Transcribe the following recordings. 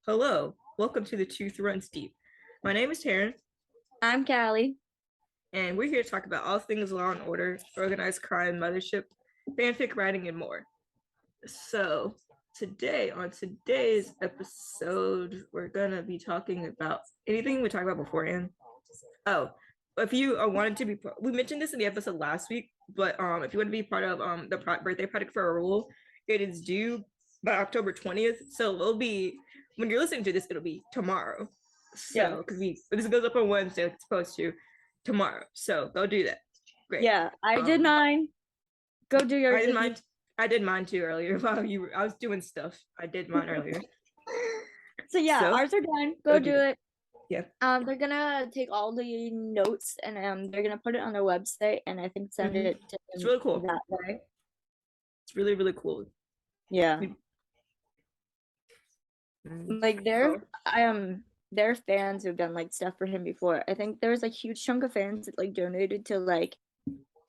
Hello, welcome to the Truth Runs Deep. My name is Taryn, I'm Callie. and we're here to talk about all things law and order, organized crime, mothership, fanfic writing, and more. So, on today's episode, we're gonna be talking about anything we talked about beforehand. Oh, if you wanted to be, we mentioned this in the episode last week, but if you want to be part of the birthday project for a rule, it is due by October 20th. So it'll be when you're listening to this, it'll be tomorrow. So because this goes up on Wednesday, like it's supposed to tomorrow. So go do that. Great. Yeah, I did mine. Go do yours. I did mine. I did mine too earlier. While I was doing stuff. I did mine earlier. So yeah, ours are done. Go do it. Yeah. They're gonna take all the notes and they're gonna put it on their website and I think send it to them. It's really cool. That way. It's really, really cool. Yeah. Like they're fans who've done like stuff for him before. I think there was like huge chunk of fans that like donated to like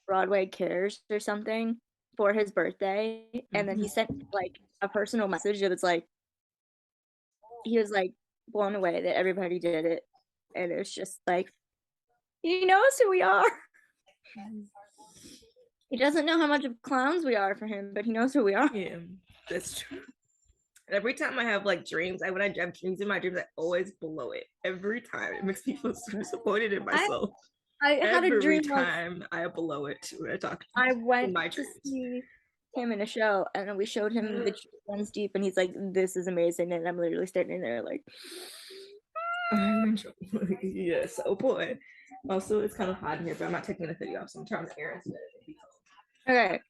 Broadway Cares or something for his birthday, and then he sent like a personal message that was like he was like blown away that everybody did it, and it was just like he knows who we are. He doesn't know how much of clowns we are for him, but he knows who we are. Yeah, that's true. Every time I have like dreams, when I have dreams in my dreams, I always blow it. Every time it makes me feel so disappointed in myself. I had a dream. Every time I blow it when I talk. I went to see him in a show, and then we showed him the Truth Runs Deep, and he's like, "This is amazing," and I'm literally standing there like, yes, oh boy. Also, it's kind of hot in here, but I'm not taking the video off, so I'm turning the air instead. Okay.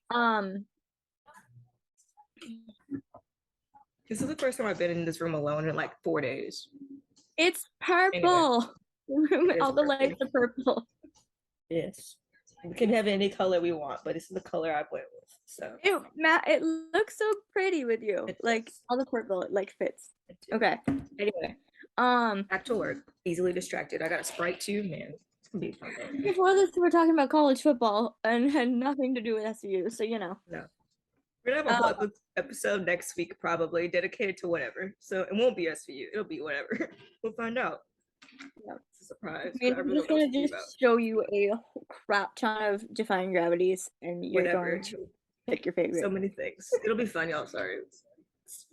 This is the first time I've been in this room alone in like 4 days. It's purple. Anyway, all the lights are purple. Yes. We can have any color we want, but this is the color I went with. So it looks so pretty with you. Like all the purple, it like fits. Okay. Anyway. Back to work. Easily distracted. I got a Sprite too, man. It's gonna be fun. Before this, we were talking about college football and had nothing to do with SU, so you know. No. We're gonna have a whole episode next week, probably dedicated to whatever. So it won't be SVU. It'll be whatever. We'll find out. Yeah, it's a surprise. I'm just gonna show you a crap ton of defying gravities, and you're going to pick your favorite. So many things. It'll be fun, y'all. Sorry.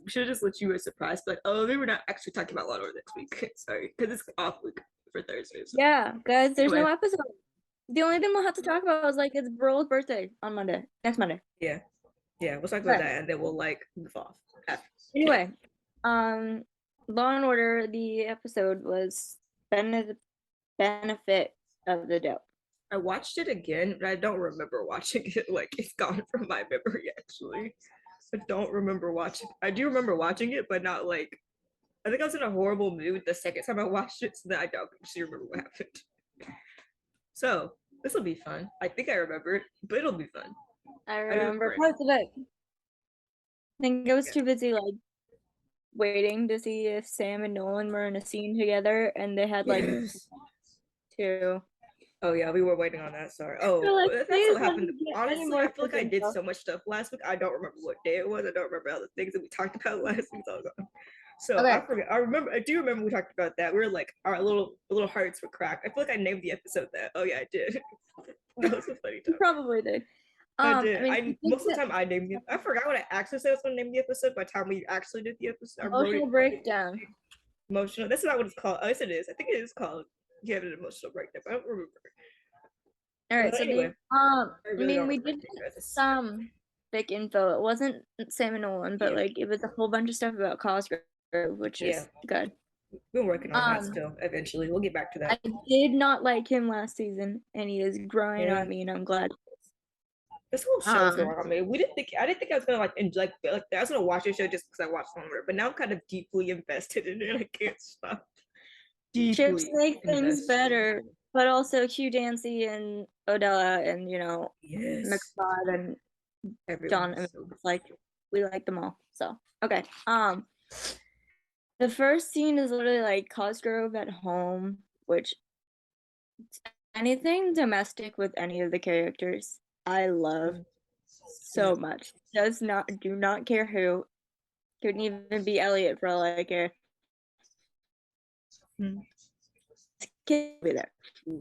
We should have just let you a surprise, but we were not actually talking about Law and Order next week. Sorry, because it's off week for Thursday. So. Yeah, guys, there's no episode. The only thing we'll have to talk about is like it's Burl's birthday on Monday, next Monday. Yeah, we'll talk about that, and then we'll like move off. Anyway, Law and Order. The episode was benefit of the doubt. I watched it again, but I don't remember watching it. Like it's gone from my memory. Actually, I don't remember watching. I do remember watching it, but not like. I think I was in a horrible mood the second time I watched it, so that I don't actually remember what happened. So this will be fun. I think I remember it, but it'll be fun. I remember parts of it. I think I was too busy like waiting to see if Sam and Nolan were in a scene together, and they had like two. Oh yeah, we were waiting on that. Sorry. Oh, like, that's what happened. Honestly, I feel like I did so much stuff last week. I don't remember what day it was. I don't remember all the things that we talked about last week. So I forget. I do remember we talked about that. We were like, our little hearts were cracked. I feel like I named the episode that. Oh yeah, I did. That was a funny time. You probably did. I did. Most of the time I named it. I forgot what I actually said I was going to name the episode by the time we actually did the episode. Emotional breakdown. Emotional. That's not what it's called. Oh, yes, it is. I think it is called. You have an emotional breakdown. I don't remember. All right. So anyway, we did some thick info. It wasn't Sam and Nolan, but like it was a whole bunch of stuff about Cosgrove, which is good. We're working on that still. Eventually, we'll get back to that. I did not like him last season, and he is growing on me, and I'm glad. This whole show is growing on me. I didn't think I was gonna like I was gonna watch the show just because I watched Law and Order, but now I'm kind of deeply invested in it. I can't stop. Chips make things better, but also Hugh Dancy and Odella and McFaud and John. Like we like them all. So okay. The first scene is literally like Cosgrove at home, which anything domestic with any of the characters I love so much. Do not care who. Couldn't even be Elliot for all I care. Kid will be there.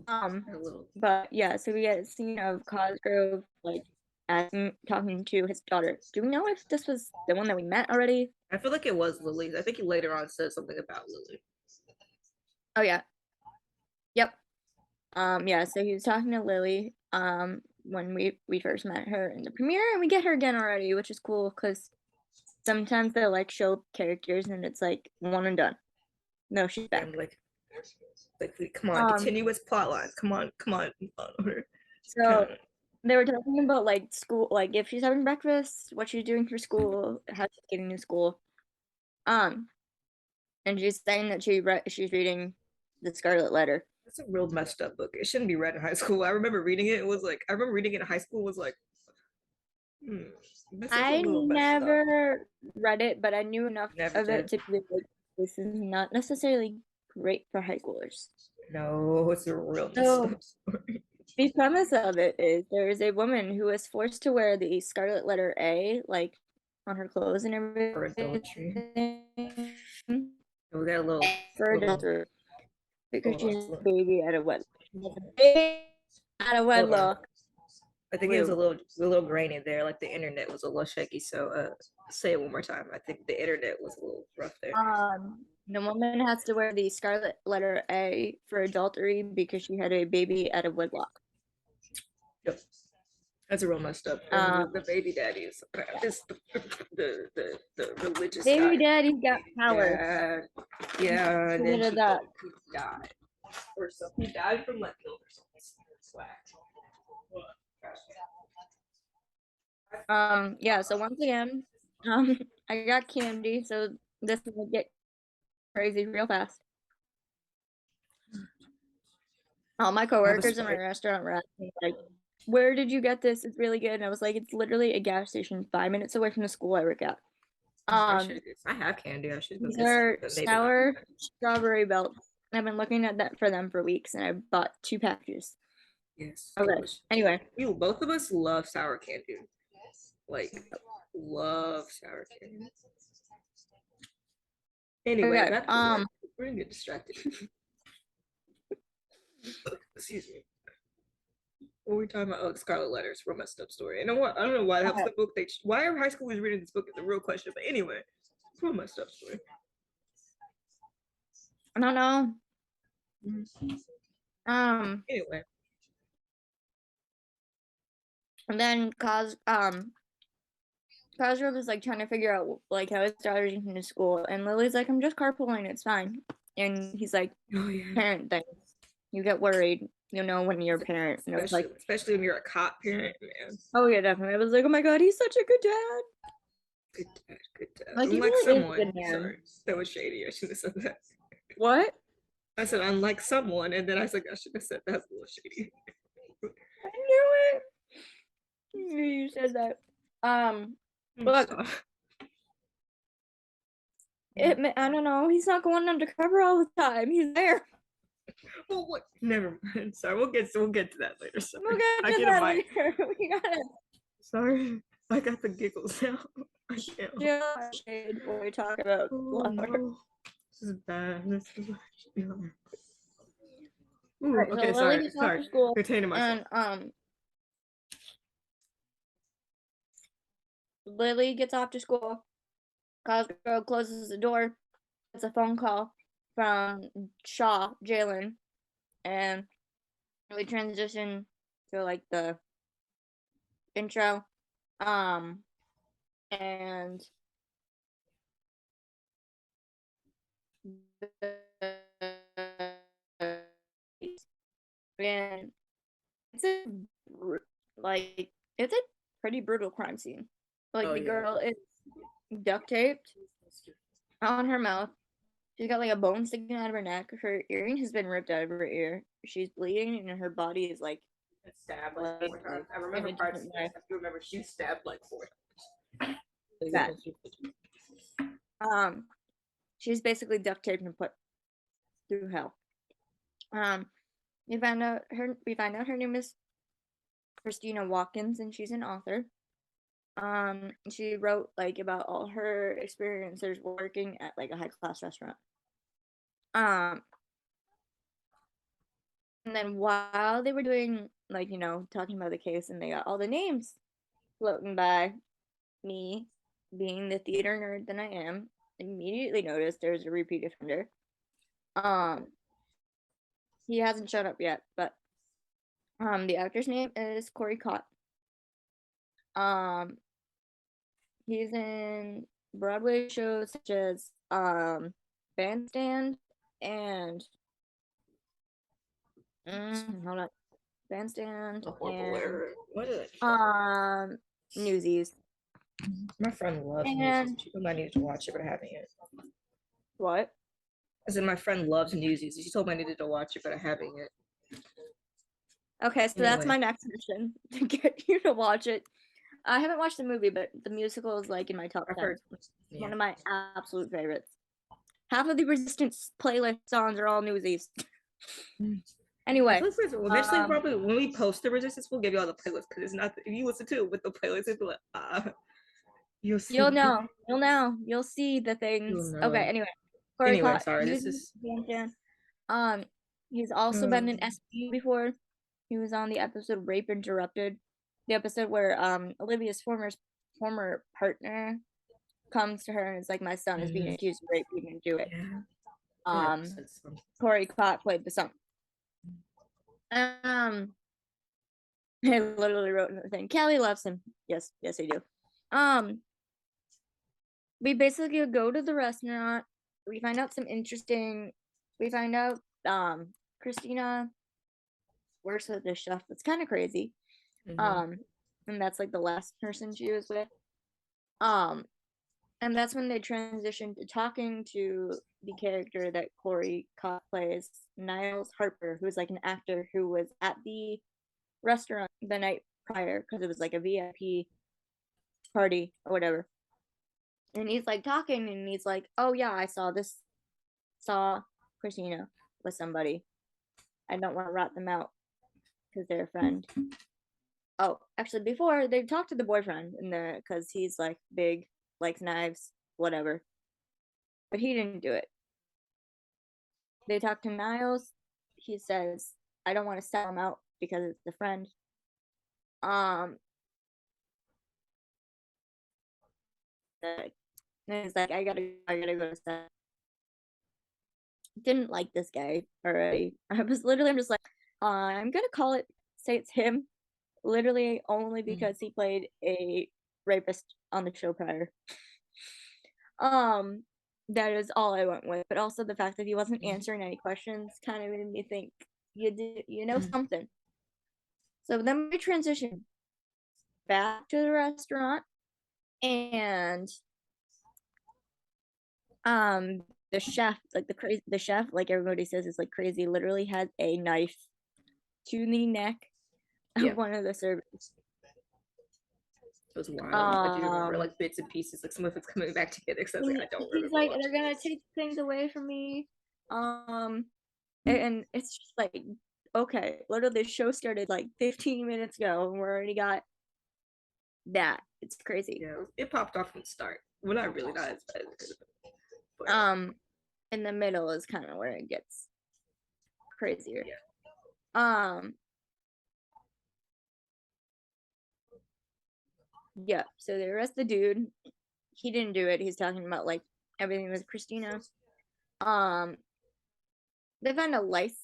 A little. But yeah, so we get a scene of Cosgrove like talking to his daughter. Do we know if this was the one that we met already? I feel like it was Lily. I think he later on said something about Lily. Oh yeah. Yep. Yeah, so he was talking to Lily when we first met her in the premiere, and we get her again already, which is cool because sometimes they'll like show characters and it's like one and done. No, she's back. I'm like come on, continuous plot lines. Come on. So they were talking about like school, like if she's having breakfast, what she's doing for school, how she's getting to school. And she's saying that she's reading the Scarlet Letter. It's a real messed up book. It shouldn't be read in high school. I remember reading it. It was like I remember reading it in high school. Was like, I never read it, but I knew enough of it to be like, this is not necessarily great for high schoolers. No, it's a real messed up story. The premise of it is there is a woman who is forced to wear the Scarlet Letter A, like on her clothes and everything. For adultery. We got a little for adultery because she's a baby out of wedlock. I think it was a little grainy there. Like the internet was a little shaky. So say it one more time. I think the internet was a little rough there. The woman has to wear the Scarlet Letter A for adultery because she had a baby out of wedlock. Yep. That's a real messed up. The baby daddy is just the religious baby daddy got power. Yeah, and then he died. Or something. He died from like guilt or something. Yeah, so once again, I got candy, so this will get crazy real fast. All my coworkers in my restaurant were asking, like, where did you get this? It's really good. And I was like, it's literally a gas station 5 minutes away from the school I work at. I have candy. I should go they're sour strawberry belts. I've been looking at that for them for weeks, and I bought 2 packages. Yes. Okay. Anyway, both of us love sour candy. Like, love sour candy. Anyway, okay, we're gonna get distracted. Excuse me. What were we talking about? Oh, the Scarlet Letters, real messed up story. You know what? I don't know why that's the book. Why are high schoolers reading this book is the real question. But anyway, it's real messed up story. I don't know. Anyway. And then Cosgrove is like trying to figure out like how his daughter's getting to school, and Lily's like, I'm just carpooling, it's fine. And he's like, parent things. You get worried, you know, when you're a parent. And especially when you're a cop parent, man. Oh yeah, definitely. I was like, oh my god, he's such a good dad. Good dad. Like, unlike someone. Sorry, that was shady. I shouldn't have said that. What? I said unlike someone, and then I said I should have said that's a little shady. I knew it. You said that. Look. I don't know. He's not going undercover all the time. He's there. Well, what? Never mind. Sorry, we'll get to that later. Sorry. We'll get to that later. We got it. Sorry, I got the giggles now. I can't. Yeah, what we talk about. No. This is bad. This is Ooh, right, okay, so sorry. Containing myself. And Lily gets off to school. Cosgrove closes the door. It's a phone call from Shaw, Jalen, and we transition to like the intro. And it's a pretty brutal crime scene. Like the girl is duct taped on her mouth. She's got like a bone sticking out of her neck. Her earring has been ripped out of her ear. She's bleeding, and her body is like stabbed like 4 times. I remember parts. I remember she stabbed like 4 times. She's basically duct taped and put through hell. We find out her name is Christina Watkins, and she's an author. She wrote like about all her experiences working at like a high class restaurant. And then while they were doing, like, talking about the case, and they got all the names floating by, me, being the theater nerd that I am, immediately noticed there's a repeat offender. Um, he hasn't showed up yet, but the actor's name is Corey Cott. Um, he's in Broadway shows such as Bandstand and hold on, Bandstand A horrible and error. What is it? Newsies. My friend loves Newsies. And She told me I needed to watch it, but I haven't yet. what? I said my friend loves Newsies. She told me I needed to watch it, but I haven't yet. Okay, so that's Anyway. my next mission to get you to watch it. I haven't watched the movie, but the musical is like in my top 10. Yeah. One of my absolute favorites. Half of the Resistance playlist songs are all Newsies. Anyway, eventually, probably when we post the Resistance, we'll give you all the playlists because it's not. If you listen to it with the playlist, it's like, you'll see. You'll know. You'll see the things. Okay. Anyway, Corey Cott, sorry. This is. He's also been in SVU before. He was on the episode Rape Interrupted, the episode where Olivia's former partner comes to her and is like, my son is being accused of rape, he didn't do it. Corey Cott played the son. I literally wrote in the thing, Callie loves him. Yes, I do. We basically go to the restaurant. We find out Christina works with this chef. It's kind of crazy. And that's like the last person she was with. And that's when they transitioned to talking to the character that Corey Cott plays, Niles Harper, who's like an actor who was at the restaurant the night prior because it was like a VIP party or whatever. And he's like talking, and he's like, oh yeah, I saw Christina with somebody. I don't want to rat them out because they're a friend. Oh, actually, before they talked to the boyfriend, because he's like big, likes knives, whatever. But he didn't do it. They talked to Niles. He says, I don't want to sell him out because it's the friend. And he's like, I gotta go to set. Didn't like this guy already. I'm just like, I'm gonna say it's him, literally only because he played a rapist on the show prior. That is all I went with, but also the fact that he wasn't answering any questions kind of made me think you know something. So then we transition back to the restaurant, and the chef, like the chef, like everybody says, is like crazy, literally has a knife to the neck of one of the servers. It was wild. I do remember like bits and pieces, like some of it's coming back together. Because I was like, I don't remember. He's like, they're gonna take things away from me. And it's just like, okay, literally the show started like 15 minutes ago, and we already got that. It's crazy. Yeah, it popped off from the start. Well, not really, not as bad. But, in the middle is kind of where it gets crazier. Yeah, so they arrest the dude. He didn't do it. He's talking about like everything with Christina. They found a license.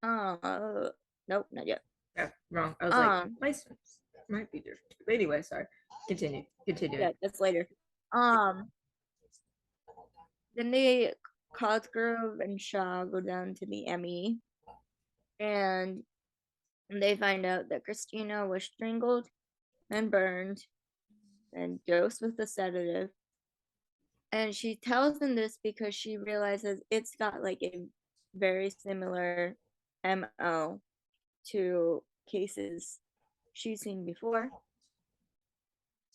Nope, not yet. Yeah, wrong. I was like, license might be different. But anyway, sorry. Continue. Yeah, that's later. Then Cosgrove and Shaw go down to the ME, and they find out that Christina was strangled and burned and dosed with a sedative. And she tells them this because she realizes it's got like a very similar MO to cases she's seen before.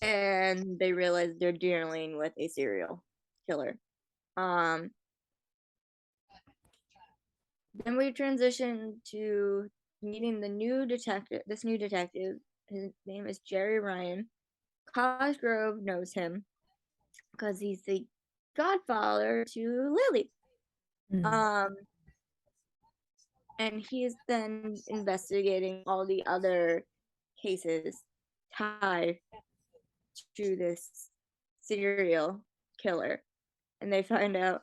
And they realize they're dealing with a serial killer. Then we transition to meeting this new detective. His name is Jerry Ryan. Cosgrove knows him because he's the godfather to Lily. and he's then investigating all the other cases tied to this serial killer, and they find out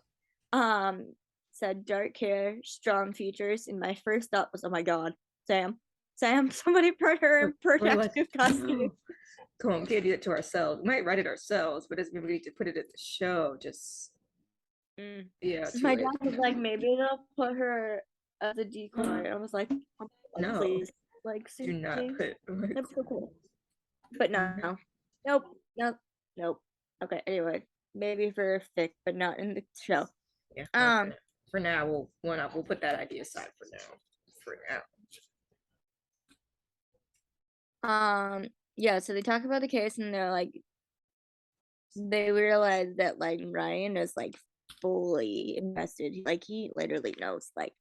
said dark hair, strong features, and my first thought was, oh my god, Sam, somebody put her in We're like, protective custody. come on, we can't do it to ourselves. We might write it ourselves, but it doesn't mean we need to put it in the show. Just yeah, too My late. dad was like, maybe they'll put her as a decoy. I was like, oh, No, please, like do not seriously, put. Like, that's so cool. But no, nope. Okay, anyway, maybe for fic, but not in the show. yeah, for now, we'll put that idea aside for now. For now. Yeah, so they talk about the case and they're like, they realize that like Ryan is like fully invested. Like he literally knows like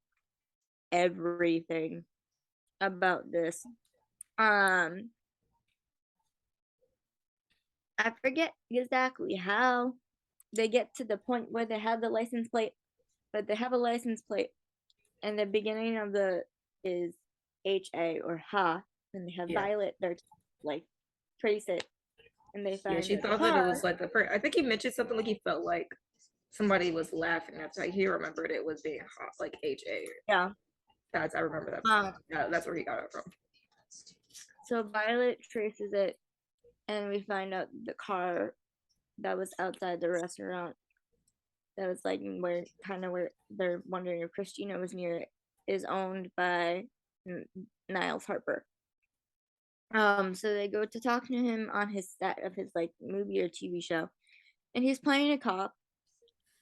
everything about this. I forget exactly how they get to the point where they have the license plate, but they have a license plate, and the beginning of the is HA or Ha, and they have Violet. They're like trace it, and they find. Yeah, she thought that it was like I think he mentioned something like he felt like somebody was laughing. That's why he remembered it was being hot, like HA. Yeah, I remember that. That's where he got it from. So Violet traces it, and we find out the car that was outside the restaurant, that was like where they're wondering if Christina was near it, is owned by Niles Harper. So they go to talk to him on his set of his like movie or TV show, and he's playing a cop,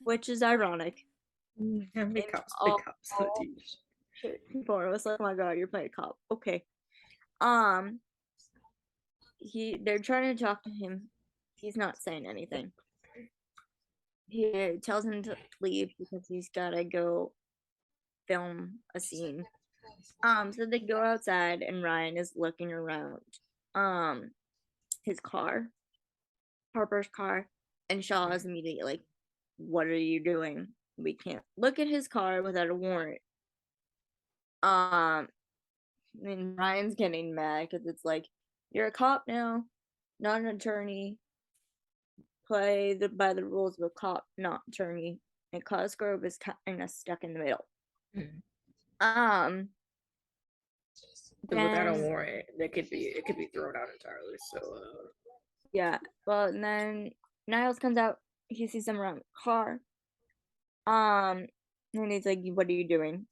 which is ironic. How many cops? Big cops on the TV show. People are like, oh my god, you're playing a cop. Okay. They're trying to talk to him. He's not saying anything. He tells him to leave because he's gotta go film a scene. So they go outside and Ryan is looking around his car, Harper's car, and Shaw is immediately like, what are you doing? We can't look at his car without a warrant. And Ryan's getting mad because it's like, you're a cop now, not an attorney. Play by the rules of a cop, not attorney. And Cosgrove is kind of stuck in the middle. Without a warrant, it could be thrown out entirely. So yeah. Well, and then Niles comes out. He sees them around the car. And he's like, "What are you doing?"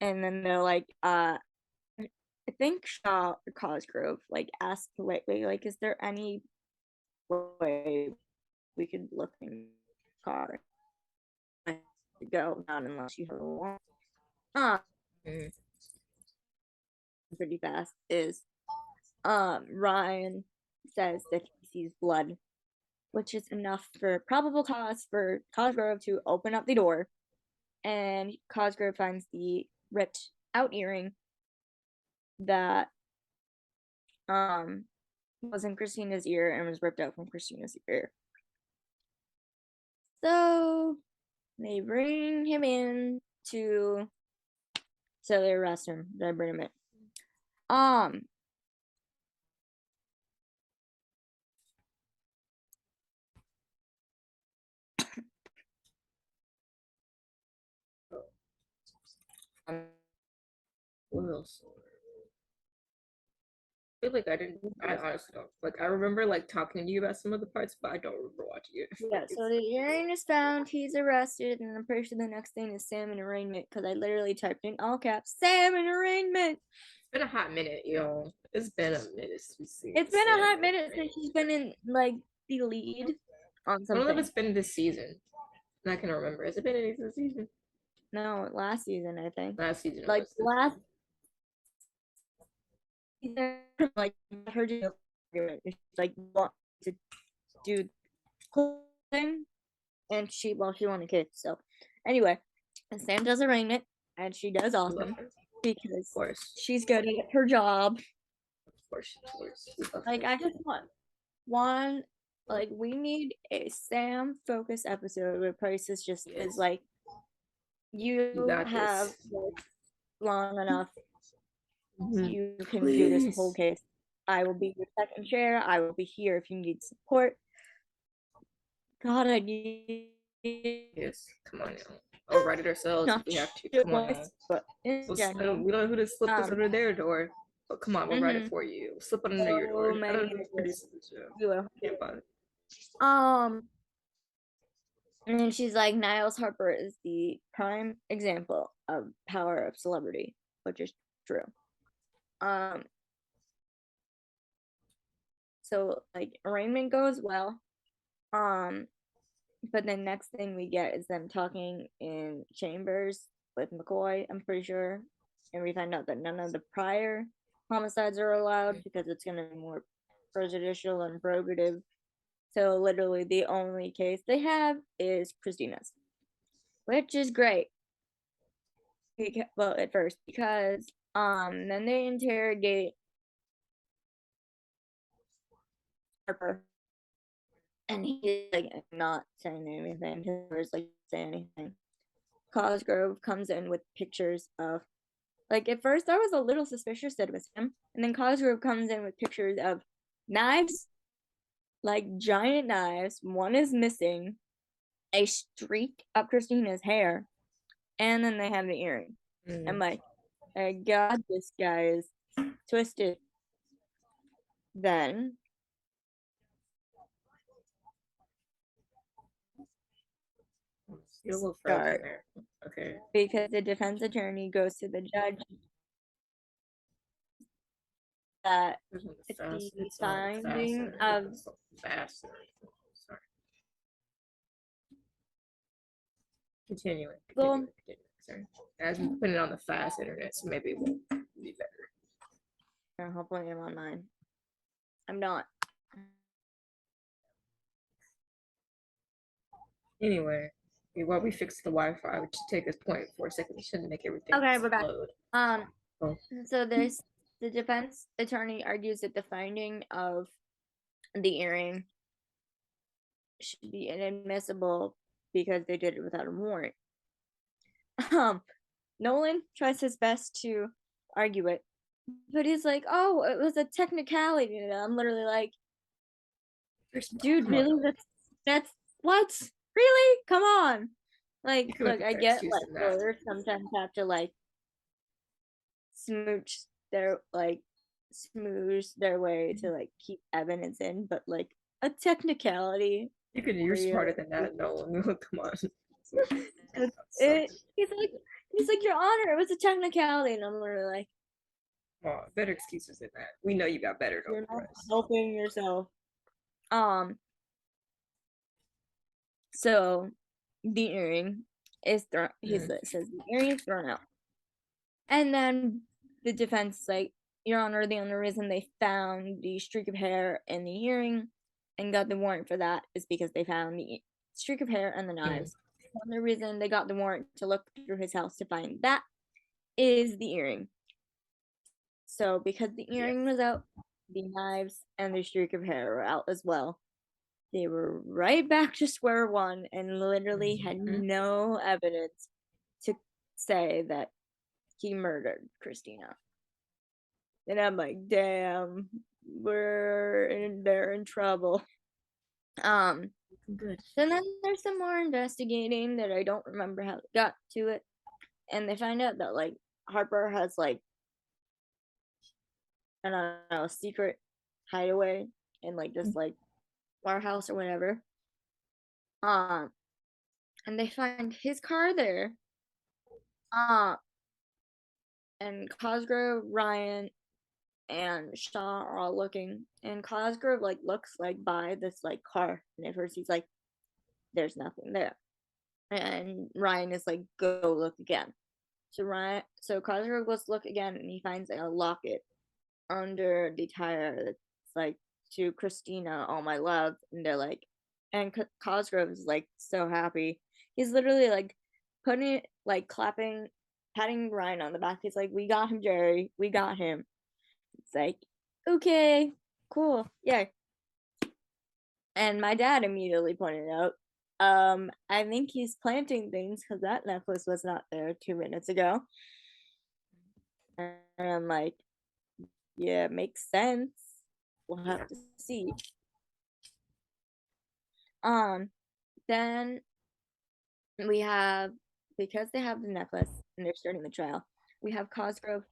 And then they're like, I think Shaw or Cosgrove like asked politely, like, "Is there any way we could look in the car to go, not unless you have a warrant?" Pretty fast is Ryan says that he sees blood, which is enough for probable cause for Cosgrove to open up the door, and Cosgrove finds the ripped out earring that was in Christina's ear and was ripped out from Christina's ear. So they bring him in so they arrest him. They bring him in. what else? I feel like I honestly don't. Like I remember like talking to you about some of the parts, but I don't remember watching it. Yeah, so the earring is found, he's arrested, and I'm pretty sure the next thing is Sam in arraignment, because I literally typed in all caps, Sam in arraignment! It's been a hot minute, yo. It's been a minute since we've seen It's been a hot minute since she's been in, like, the lead on something. I don't know if it's been this season. I can remember. Has it been any this season? No, last season, I think. Last season. Like, last season, like, her do like, want to do thing, and she wanted kids, so. Anyway, Sam does arraignment, and she does awesome, because of course she's good at her job. Of course. Like, I just want one, like, we need a Sam focused episode where Price is just is like, you have like, long enough, you can do this whole Please. case. I will be your second chair. I will be here if you need support. God, I need Yes, come on now. I'll write it ourselves if not we have to. shit Come on now. once, but in general, We don't know who to slip this um, under their door. But come on, we'll write it for you. We'll slip it under your so door. I don't many know who produces the show. do it. Can't bother. And then she's like, Niles Harper is the prime example of power of celebrity, which is true. Um, so like arraignment goes well. But the next thing we get is them talking in chambers with McCoy, I'm pretty sure. And we find out that none of the prior homicides are allowed because it's gonna be more prejudicial and probative. So literally the only case they have is Christina's, which is great. Well, at first, because then they interrogate Harper, and he's like not saying anything. Harper's like saying anything. Cosgrove comes in with pictures of, like, at first I was a little suspicious that it was him, and then Cosgrove comes in with pictures of knives, like giant knives. One is missing, a streak up Christina's hair, and then they have the earring. I'm like, my God, this guy is twisted. Then You're a little frozen start there. Okay. because the defense attorney goes to the judge that It's on the the fast. It's on the finding fast. of It's on the fast. Sorry. Continuing. well, Sorry. As we put it on the fast internet, so maybe it will be better. hopefully I'm online. I'm not. Anyway, while we fix the Wi-Fi, we should take this point for a second. We shouldn't make everything Okay, we're back. explode. Oh. So there's the defense attorney argues that the finding of the earring should be inadmissible because they did it without a warrant. Nolan tries his best to argue it, but he's like, "Oh, it was a technicality." And I'm literally like, "Dude, really? That's what? Really? Come on!" Like, look, I get like lawyers sometimes have to like smooch smooth their way to like keep evidence in, but like a technicality. You're smarter than that, Nolan. Come on. He's like, Your Honor, it was a technicality, and I'm literally like, oh, better excuses than that. We know you got better. You're not helping yourself. So the earring is thrown. He says the earring is thrown out, and then the defense is like, Your Honor, the only reason they found the streak of hair in the earring and got the warrant for that is because they found the streak of hair and the knives. The only reason they got the warrant to look through his house to find that is the earring. So because the earring was out, the knives and the streak of hair were out as well. They were right back to square one and literally had no evidence to say that he murdered Christina. And I'm like, damn, they're in trouble. Good. And then there's some more investigating that I don't remember how they got to it. And they find out that like Harper has like, I don't know, a secret hideaway in like this like warehouse or whatever. And they find his car there. And Cosgrove, Ryan, and Shaw are all looking, and Cosgrove like looks like by this like car, and at first he's like, "There's nothing there," and Ryan is like, "Go look again." So Cosgrove goes look again, and he finds a locket under the tire that's like, "To Christina, all my love," and they're like, and Cosgrove is like so happy. He's literally like putting it, like clapping, patting Ryan on the back. He's like, "We got him, Jerry. We got him." It's like, okay, cool, yay. And my dad immediately pointed out, I think he's planting things because that necklace was not there 2 minutes ago. And I'm like, yeah, makes sense. We'll have to see. Then we have, because they have the necklace and they're starting the trial, we have Cosgrove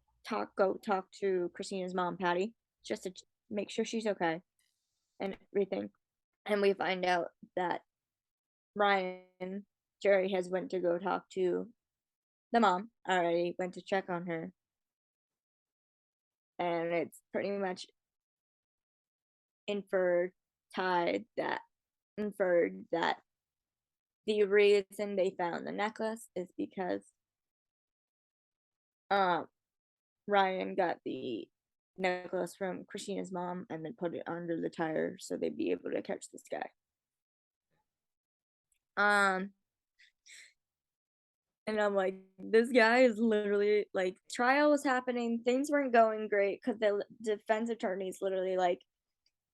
go talk to Christina's mom, Patty, just to make sure she's okay and everything. And we find out that Ryan, Jerry has went to go talk to the mom already, went to check on her. And it's pretty much inferred that the reason they found the necklace is because Ryan got the necklace from Christina's mom and then put it under the tire so they'd be able to catch this guy. And I'm like, this guy is literally like, trial was happening, things weren't going great because the defense attorney's literally like,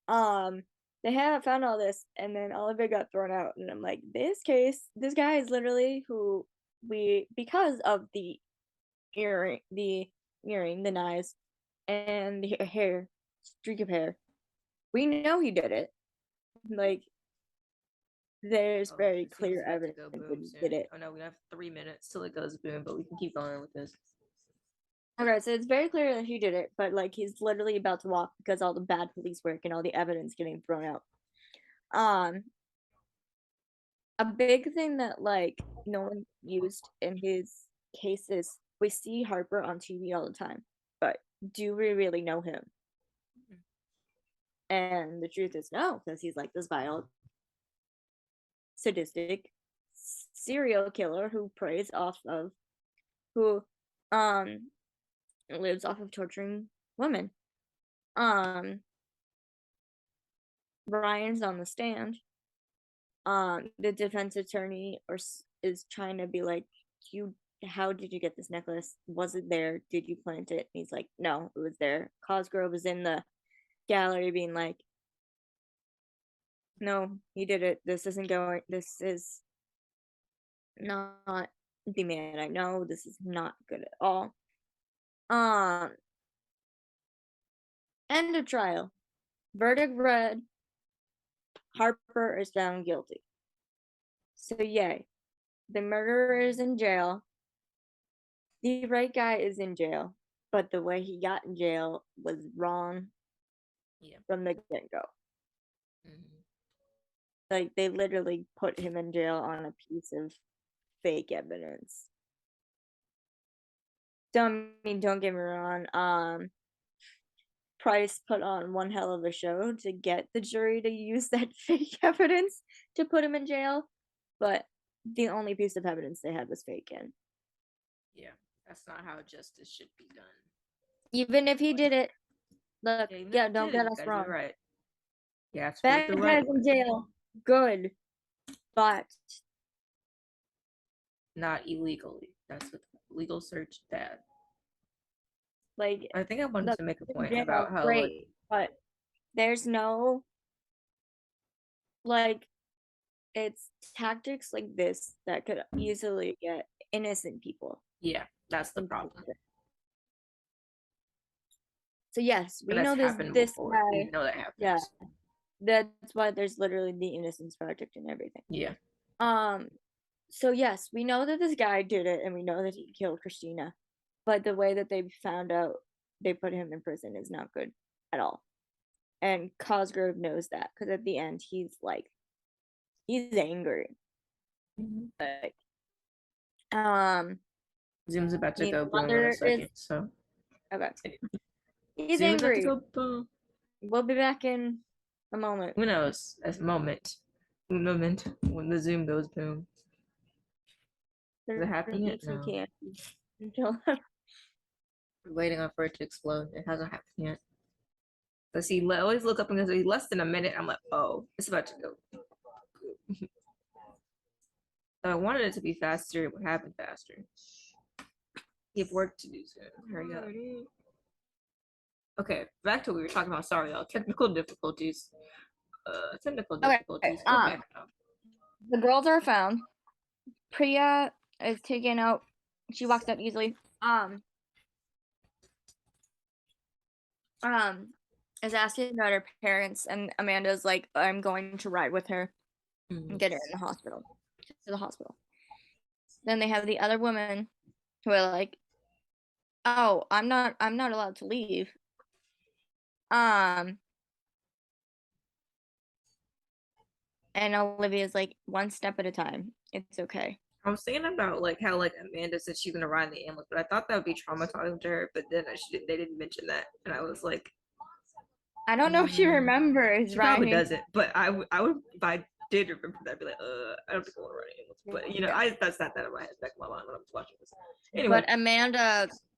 they haven't found all this, and then all of it got thrown out. And I'm like, this guy is literally who because of the earring, the knives, and the hair, streak of hair, we know he did it. Like, there's very clear evidence that he did it. Oh no, we have 3 minutes till it goes boom, but we can keep going with this. Okay, so it's very clear that he did it, but like he's literally about to walk because all the bad police work and all the evidence getting thrown out. A big thing that like no one used in his case is we see Harper on TV all the time, but do we really know him? And the truth is no, because he's like this vile, sadistic serial killer who preys off of lives off of torturing women. Ryan's on the stand. The defense attorney is trying to be like, how did you get this necklace? Was it there? Did you plant it? And he's like, no, it was there. Cosgrove was in the gallery being like, no, he did it. This is not the man I know. This is not good at all. End of trial. Verdict read. Harper is found guilty. So yay. The murderer is in jail. The right guy is in jail, but the way he got in jail was wrong from the get-go. Like, they literally put him in jail on a piece of fake evidence. Don't get me wrong. Price put on one hell of a show to get the jury to use that fake evidence to put him in jail, but the only piece of evidence they had was fake in. Yeah, that's not how justice should be done. Even if he did it, look, yeah, don't get us wrong. Right. Yeah, bad guys in jail, good, but not illegally. That's what legal search bad. Like, I think I wanted to make a point about how great, but there's no like, it's tactics like this that could easily get innocent people. Yeah, that's the problem. So yes, we know this guy. We know that happens. Yeah, that's why there's literally the Innocence Project and everything. Yeah. So yes, we know that this guy did it, and we know that he killed Christina, but the way that they found out they put him in prison is not good at all. And Cosgrove knows that because at the end he's like, he's angry. Like, Zoom's about to go boom in a second, so okay. He's angry. We'll be back in a moment. Who knows? A moment when the Zoom goes boom. Is it happening yet? No. We're waiting on for it to explode. It hasn't happened yet. But see, always look up and go, less than a minute. I'm like, oh, it's about to go. So I wanted it to be faster. It would happen faster. You have work to do soon. Hurry up. Okay, back to what we were talking about. Sorry, y'all. Technical difficulties. Difficulties. Okay. The girls are found. Priya is taken out. She walks out easily. is asking about her parents, and Amanda's like, I'm going to ride with her and get her in the hospital to the hospital. Then they have the other women who are like, oh, I'm not allowed to leave. Um and Olivia's like, one step at a time. It's okay. I was thinking about like how like Amanda said she's gonna ride the ambulance, but I thought that would be traumatizing to her. But then they didn't mention that, and I was like, I don't know if she remembers she probably riding. doesn't. But I would if I did remember that, I'd be like, I don't think I want to ride an ambulance. But you know, that's not that in my head, back in my mind when I was watching this. Anyway, But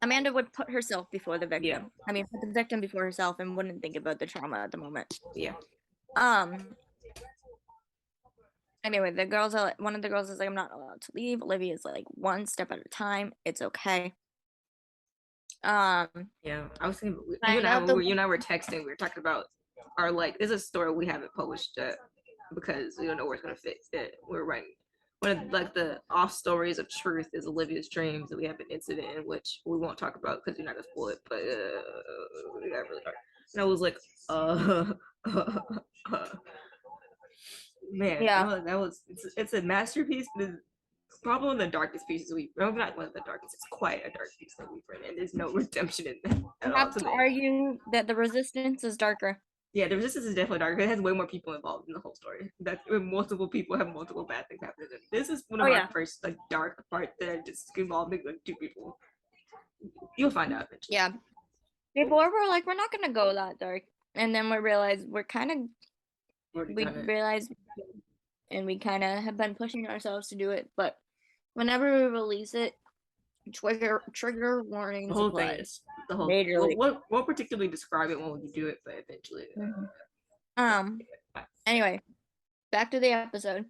Amanda would put herself before the victim. Yeah. I mean, put the victim before herself and wouldn't think about the trauma at the moment. Yeah. Anyway, one of the girls is like, I'm not allowed to leave. Olivia's like, one step at a time. It's okay. Yeah, I was thinking you and I were texting. We were talking about our like. There's a story we haven't published because we don't know where it's gonna fit. That we're writing. One of like the off stories of truth is Olivia's dreams, and we have an incident in which we won't talk about because you're not gonna spoil it. But we got really hard. And I was like, man, Yeah. it's a masterpiece. Probably one of the darkest pieces not one of the darkest, it's quite a dark piece that we've written, and there's no redemption in that at I all have to to me. argue that the resistance is darker. Yeah, the resistance is definitely darker. It has way more people involved in the whole story. That multiple people have multiple bad things happen to them. This is one of our first like dark part that just involving like two people. You'll find out eventually. Yeah. Before we're like, we're not gonna go that dark, and then we realize we realize, and we kind of have been pushing ourselves to do it. But whenever we release it, trigger warnings the whole apply. thing is the whole majorly. What particularly describe it when we do it, but eventually. Anyway, back to the episode.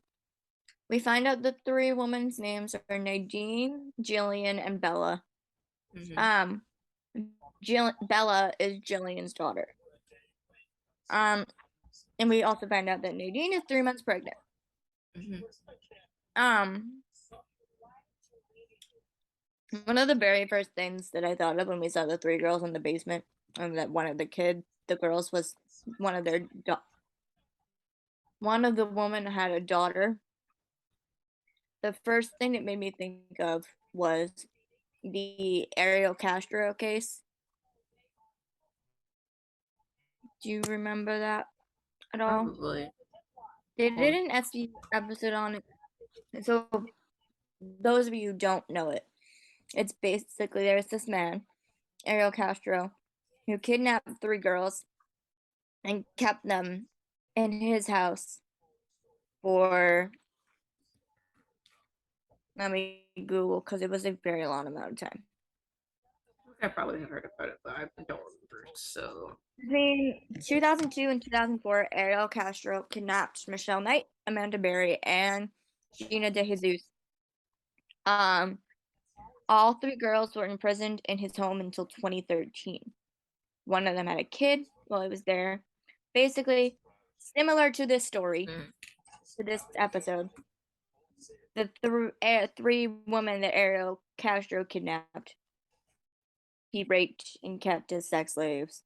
We find out the three women's names are Nadine, Jillian, and Bella. Bella is Jillian's daughter. And we also find out that Nadine is 3 months pregnant. One of the very first things that I thought of when we saw the three girls in the basement, and that one of the girls was one of the women had a daughter. The first thing it made me think of was the Ariel Castro case. Do you remember that at all? Probably. They did an SVU episode on it. So those of you who don't know it, it's basically there's this man, Ariel Castro, who kidnapped 3 girls and kept them in his house for, let me Google, because it was a very long amount of time. I probably have heard about it, but I don't remember. So between 2002 and 2004, Ariel Castro kidnapped Michelle Knight, Amanda Berry, and Gina De Jesus. All 3 girls were imprisoned in his home until 2013. One of them had a kid while he was there. Basically, similar to this story, to this episode, the 3 women that Ariel Castro kidnapped, he raped and kept as sex slaves,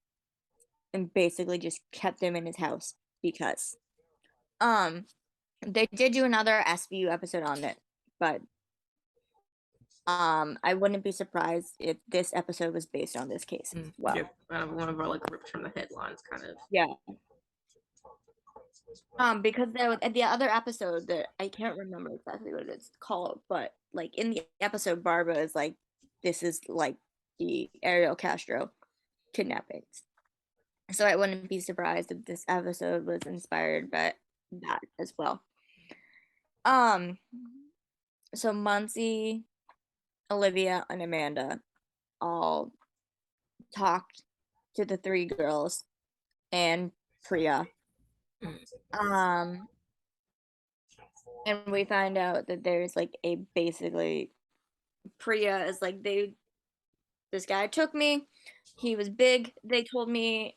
and basically just kept them in his house because. They did do another SVU episode on it, but I wouldn't be surprised if this episode was based on this case as well. Yeah, one of our like ripped from the headlines, kind of. Yeah. Because the other episode that I can't remember exactly what it's called, but like in the episode, Barbara is like, this is like the Ariel Castro kidnappings. So I wouldn't be surprised if this episode was inspired by that as well. So Muncie, Olivia, and Amanda all talked to the 3 girls and Priya. And we find out that there's like a basically Priya is like, this guy took me, he was big, he told me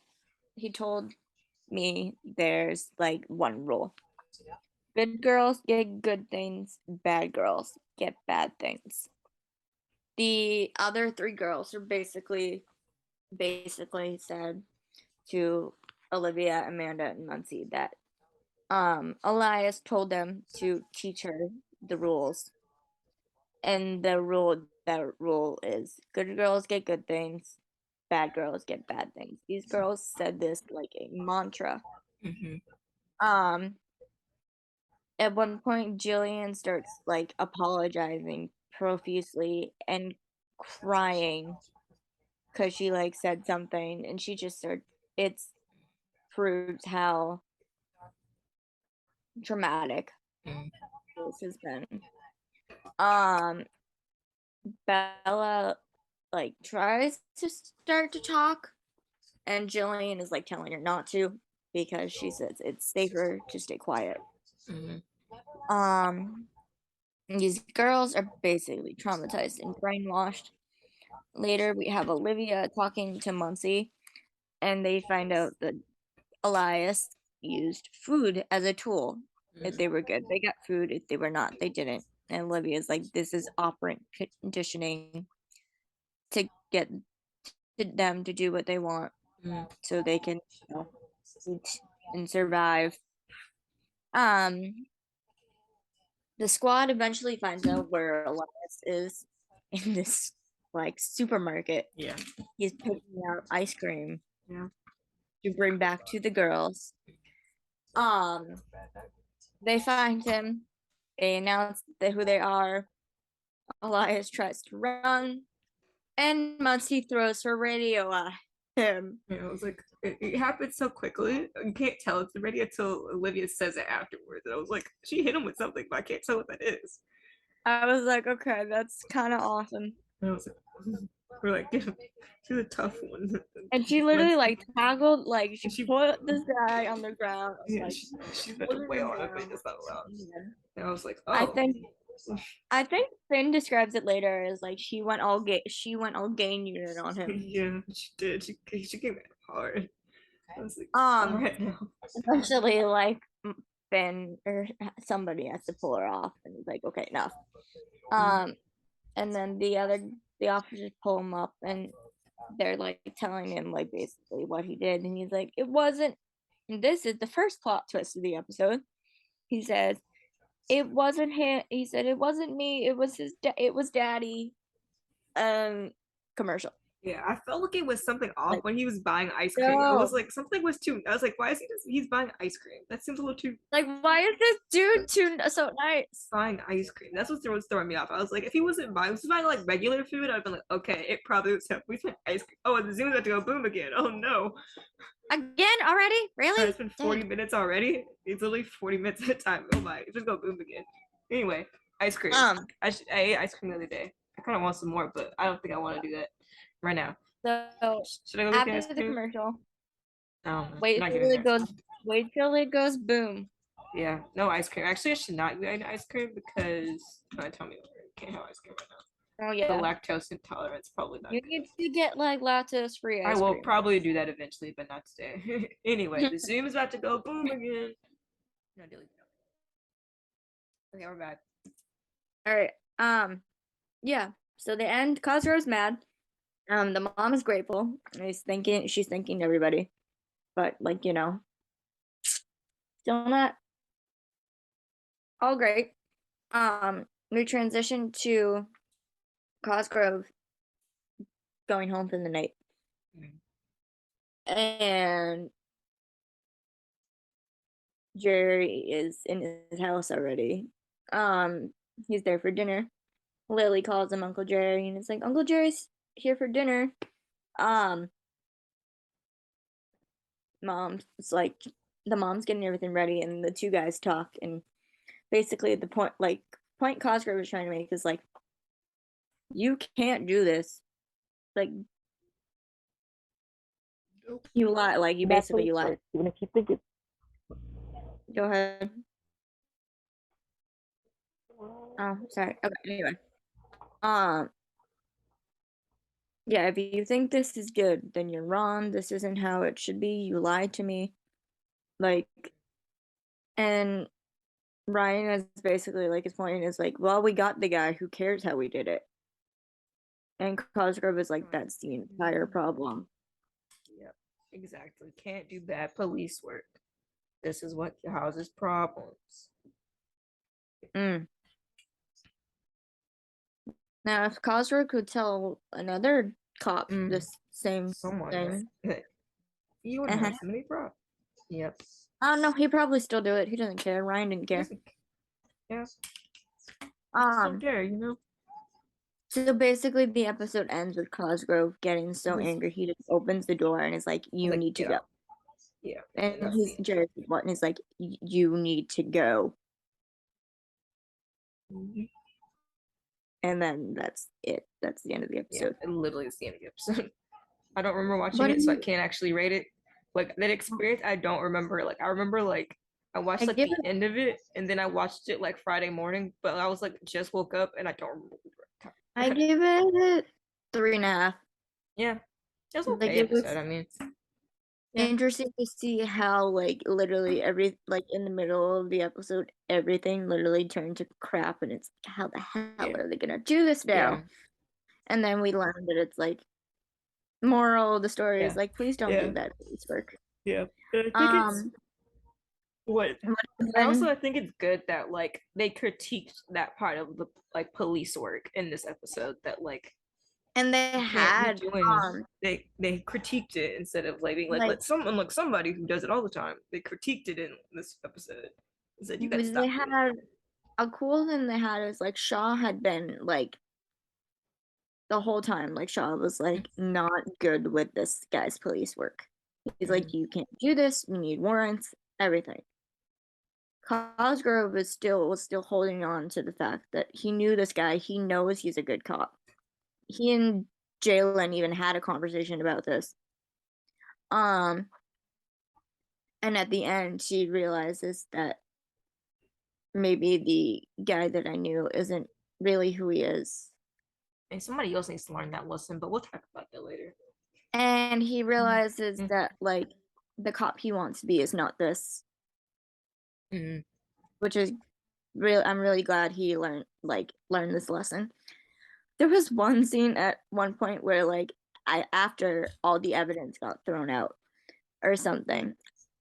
there's like one rule. Good girls get good things, bad girls get bad things. The other 3 girls are basically said, to Olivia, Amanda, and Muncie that Elias told them to teach her the rules. And that rule is good girls get good things, bad girls get bad things. These girls said this like a mantra. Mhm. Um at one point Jillian starts like apologizing profusely and crying because she like said something and she just started it's proves how dramatic Mm. this has been. Um Bella like tries to start to talk and Jillian is like telling her not to because she says it's safer to stay quiet. Mhm. Um these girls are basically traumatized and brainwashed. Later we have Olivia talking to Muncie and they find out that Elias used food as a tool. If they were good, they got food. If they were not, they didn't. And Olivia's like, this is operant conditioning to get them to do what they want Mm. so they can, you know, eat and survive. Um, the squad eventually finds out where Elias is in this like supermarket. Yeah. He's picking out ice cream Yeah. to bring back to the girls. Um, they find him. They announce who they are. Elias tries to run, and Muncie throws her radio at him. Yeah, it was like it happened so quickly. You can't tell it's ready until Olivia says it afterwards. And I was like, she hit him with something, but I can't tell what that is. I was like, okay, that's kind of awesome. And I was like, we're like, yeah, she's a tough one. And she When, literally like tackled, like she and she, put this guy on the ground, yeah, like she's meant to putting wail him on him, but down. it's not allowed. Yeah. And I was like, I oh, think I think Finn describes it later as like she went all gay unit on him. yeah, she did. She came at him hard. I was like, all Um, right now. eventually like Finn or somebody has to pull her off, and he's like, okay, enough. Um, and then the officers pull him up, and they're like telling him like basically what he did, and he's like, it wasn't. And this is the first plot twist of the episode. He says, it wasn't him. He said, it wasn't me. It was it was daddy. Commercial. Yeah, I felt like it was something off Like, when he was buying ice cream. I was no. like, something was too. I was like, why is he's buying ice cream? That seems a little too Like, why is this dude too so nice? buying ice cream. That's what was throwing me off. I was like, if he wasn't buying, like regular food, I'd been like, okay, it probably was him. We spent ice cream. Oh, and the Zoom's about to go boom again. Oh no. Again already? It's Really? been 40 Dang. minutes already. It's literally 40 minutes at a time. Oh my, it's just go boom again. Anyway, ice cream. Um, I ate ice cream the other day. I kind of want some more, but I don't think I want to do that right now. so Should I go get the ice after the cream? commercial, I don't know. I'm wait not till getting it that. goes wait till it goes boom. Yeah, no ice cream. Actually, I should not be eating ice cream because tell me you can't have ice cream right now. Oh The yeah. lactose intolerance probably not You good. need to get like lactose free I ice will cream. probably do that eventually, but not today. Anyway, the Zoom is about to go boom again. No, delete that. Okay, we're back. Alright. Yeah. So the end, Cosgrove's mad. The mom is grateful. She's thanking everybody. But like, still not all great. We transition to Cosgrove going home for the night. And Jerry is in his house already. He's there for dinner. Lily calls him Uncle Jerry and it's like, Uncle Jerry's here for dinner. Um, mom's it's like the mom's getting everything ready and the two guys talk and basically the point Cosgrove is trying to make is like, you can't do this. Like you lie, like you basically you lie. Even if you think it's Go ahead. Oh, sorry. Okay, anyway. Um, yeah, if you think this is good, then you're wrong. This isn't how it should be. You lied to me. Like, and Ryan is basically like his point is like, well, we got the guy. Who cares how we did it? And Cosgrove is like, that's the entire problem. Yep. Exactly. Can't do bad police work. This is what causes problems. Mm. Now, if Cosroe could tell another cop this same Someone, thing, right? You wouldn't have so many problems. Yep. I don't know. He'd probably still do it. He doesn't care. Ryan didn't care. Yeah. Still Um. care, you know? So basically, the episode ends with Cosgrove getting so angry he just opens the door and is like, "You Like, need to get go." out. Yeah. And That's he's the Jared Button is like, "You need to go." end. And then that's it. That's the end of the Yeah, episode. it literally is the end of the episode. I don't remember watching But it, so I can't actually rate it. Like that experience, I don't remember. Like I remember, like I watched I like give the it. end of it, and then I watched it like Friday morning. But I was like just woke up, and I don't remember. I give it 3.5. Yeah, it was Like okay it was episode. I mean, yeah, interesting to see how like literally every like in the middle of the episode everything literally turned to crap and it's like, how the hell yeah, are they gonna do this now? yeah, And then we learned that it's like moral of the story is yeah, like please don't yeah, do that police work. yeah. And I think it's Um what I also then I think it's good that like they critiqued that part of the like police work in this episode that like and they you can't be had doing they critiqued it instead of like being like like let someone like somebody who does it all the time. They critiqued it in this episode. Said you gotta they stop doing had a cool thing they had is like Shaw had been like the whole time like Shaw was like not good with this guy's police work. He's it. like you can't do this, you need warrants, everything. Cosgrove was still holding on to the fact that he knew this guy, he knows he's a good cop. He and Jalen even had a conversation about this. Um and at the end she realizes that maybe the guy that I knew isn't really who he is. And somebody else needs to learn that lesson, but we'll talk about that later. And he realizes that like the cop he wants to be is not this, Mm-hmm. which is real. I'm really glad he learned this lesson. There was one scene at one point where like I after all the evidence got thrown out or something,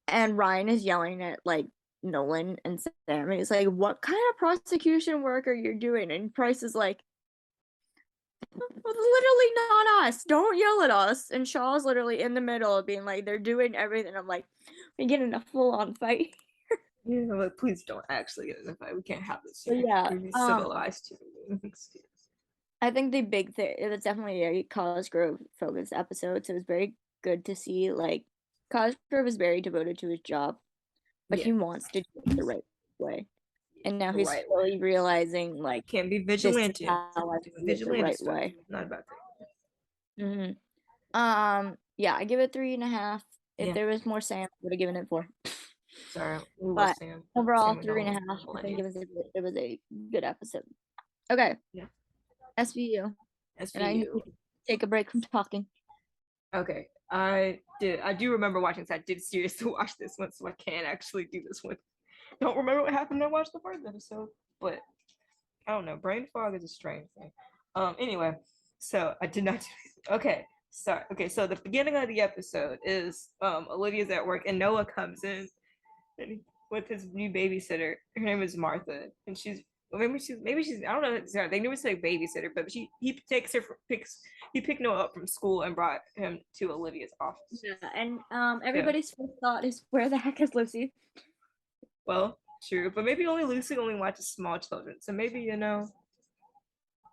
and Ryan is yelling at like Nolan and Sam, and he's like, "What kind of prosecution work are you doing?" And Price is like, literally not us. Don't yell at us. And Shaw's literally in the middle of being like, they're doing everything. I'm like, we get in a full on fight. Yeah, like please don't actually get in a fight. We can't have this But here. yeah, We'd be civilized too. I think the big thing it was definitely a Cosgrove focused episode. So it was very good to see like Cosgrove is very devoted to his job, but Yeah, he wants to do it the right way. And now the he's right way. slowly realizing like Can't be this is vigilante. how I Doing do it the vigilante right stuff. way. Not about that. Yeah, I give it 3.5. If Yeah. there was more Sam, I would have given it 4. Sorry, we love But Sam. overall, Sam and 3.5. Nolan. I think it was a good episode. Okay. Yeah. SVU. And I need SVU. to take a break from talking. Okay. I do remember watching this. I did seriously watch this one, so I can actually do this one. Don't remember what happened when I watched the first episode, but I don't know. Brain fog is a strange thing. Anyway, so I did not do okay. Sorry. Okay, so the beginning of the episode is Olivia's at work and Noah comes in and with his new babysitter. Her name is Martha, and she's maybe she's I don't know. They never say babysitter, but he takes her he picked Noah up from school and brought him to Olivia's office. Yeah, and everybody's first thought is where the heck is Lucy? Well, true, but maybe only Lucy only watches small children, so maybe I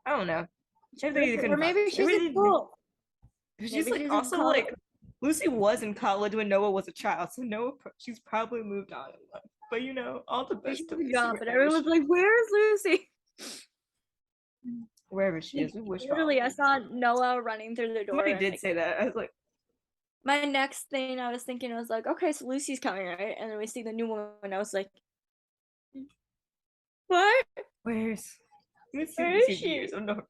don't know. Or maybe she's in school. She's Maybe like she's in also college. like Lucy was in college when Noah was a child, so Noah she's probably moved on in life. But all the best to Lucy. But everyone's like, "Where is Lucy?" Wherever she is, we wish her. Literally, I saw Noah running through the door. Somebody and, did like, say that. I was like, my next thing I was thinking, I was like, okay, so Lucy's coming, right? And then we see the new woman. I was like, what? where's Lucy? Where is she? Oh no.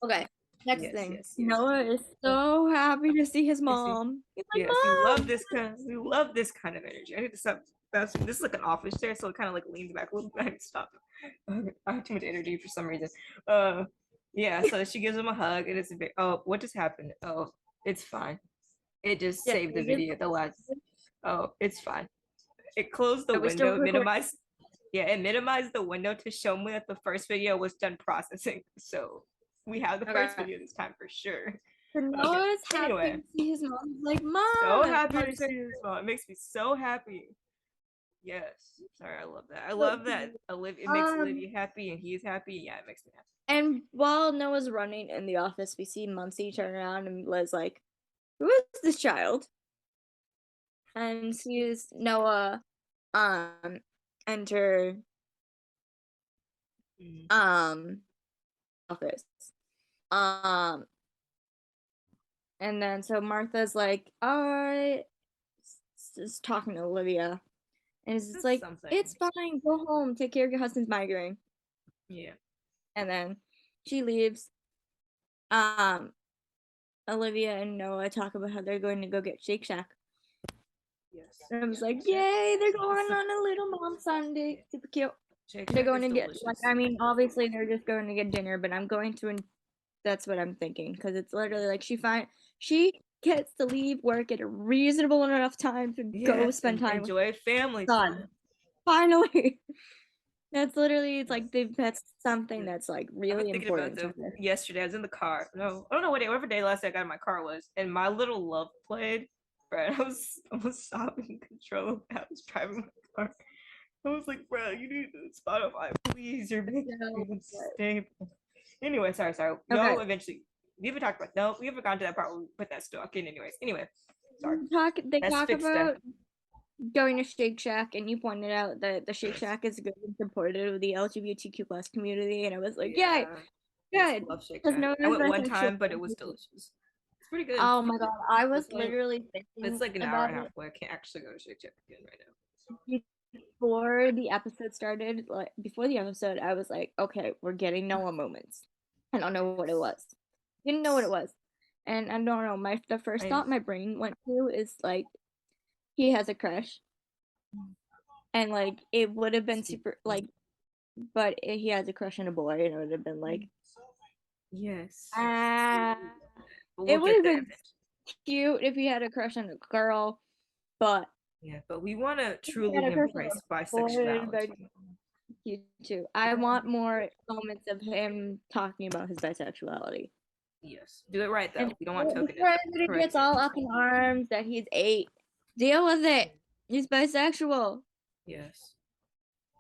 Okay, next thing. Yes. Noah is so happy to see his mom. He's like, Yes, Mom! we love this kind of energy. I need to stop. This is like an office chair, so it kind of like leans back a little bit. I need to stop. I have too much energy for some reason. Yeah. So she gives him a hug, and it's a bit. Oh, what just happened? Oh, it's fine. It just Yeah, saved the we just video. The last. Oh, it's fine. It closed the are we still window, recording? minimized. Yeah, it minimized the window to show me that the first video was done processing. So we have the first Okay. video this time for sure. So Okay. Noah's happy Anyway, to see his mom. He's like, so Mom, and happy hard to to say. see this mom. It makes me so happy. Yes. Sorry, I love that. I So love that. Olivia, it makes Um, Olivia happy and he's happy. Yeah, it makes me happy. and while Noah's running in the office, we see Muncie turn around and Liz like, who is this child? And sees Noah enter Mm. office. Um and then so Martha's like, I is talking to Olivia. And it's just That's like, something. it's fine, go home, take care of your husband's migraine. Yeah. And then she leaves. Um Olivia and Noah talk about how they're going to go get Shake Shack. Yes. And I was Yeah, like, Shake yay, they're Shack. going on a little mom Sunday. Yeah. Super cute. Shake They're Shack going is to get, delicious. like, I mean, obviously they're just going to get dinner, but I'm going to, that's what I'm thinking. Because it's literally like she gets to leave work at a reasonable enough time to go spend time with enjoy family her son. time. Finally. That's literally, it's like, that's something that's like I've really been thinking about important to that her. yesterday. I was in the car. No, I don't know whatever day last day I got in my car was, and My Little Love played. Bro, I was stopping control. I was driving my car. I was like, bro, you need Spotify, please. You're making me unstable. Anyway, sorry. Okay. No, eventually. We haven't talked about no. We haven't gotten to that part. We'll put that stock in, anyways. Anyway, sorry. They Let's talk fix that. about going to Shake Shack, and you pointed out that the Shake Shack is good and supportive of the LGBTQ plus community, and I was like, yay, good. Love Shake Because Shack. no I one's went one bisexual. time, but it was delicious. It's pretty good. Oh my god, I was It's only- literally It's thinking like an hour about and a half it away. I can't actually go to Shake Shack again right now. before the episode started. Like before the episode, I was like, okay, we're getting Noah moments. I don't know what it was. Didn't know what it was, and I don't know. The first thought my brain went to is like, he has a crush, and like it would have been super like, but he has a crush on a boy, and it would have been like, yes. It would have been cute if he had a crush on a girl, but yeah, but we want to truly embrace bisexuality. You too. I want more moments of him talking about his bisexuality. Yes, do it right though. And we don't want tokenism. before everybody gets all up in arms that he's 8, deal with it. He's bisexual. Yes.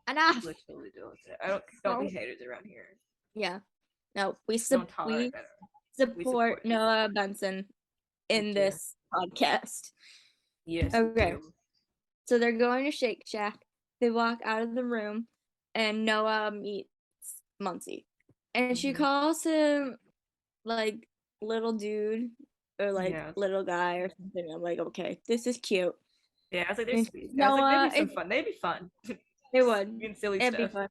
Enough. Literally deal with it. Don't be haters around here. Yeah. No, we Don't support Noah Benson in this podcast. Yes. Okay. So they're going to Shake Shack. They walk out of the room, and Noah meets Muncie, and she calls him like little dude or like little guy or something. I'm like, okay, this is cute. Yeah, I was like, they're sweet. Noah, they'd be fun. They'd be fun. It would. Being silly It'd stuff. Be fun.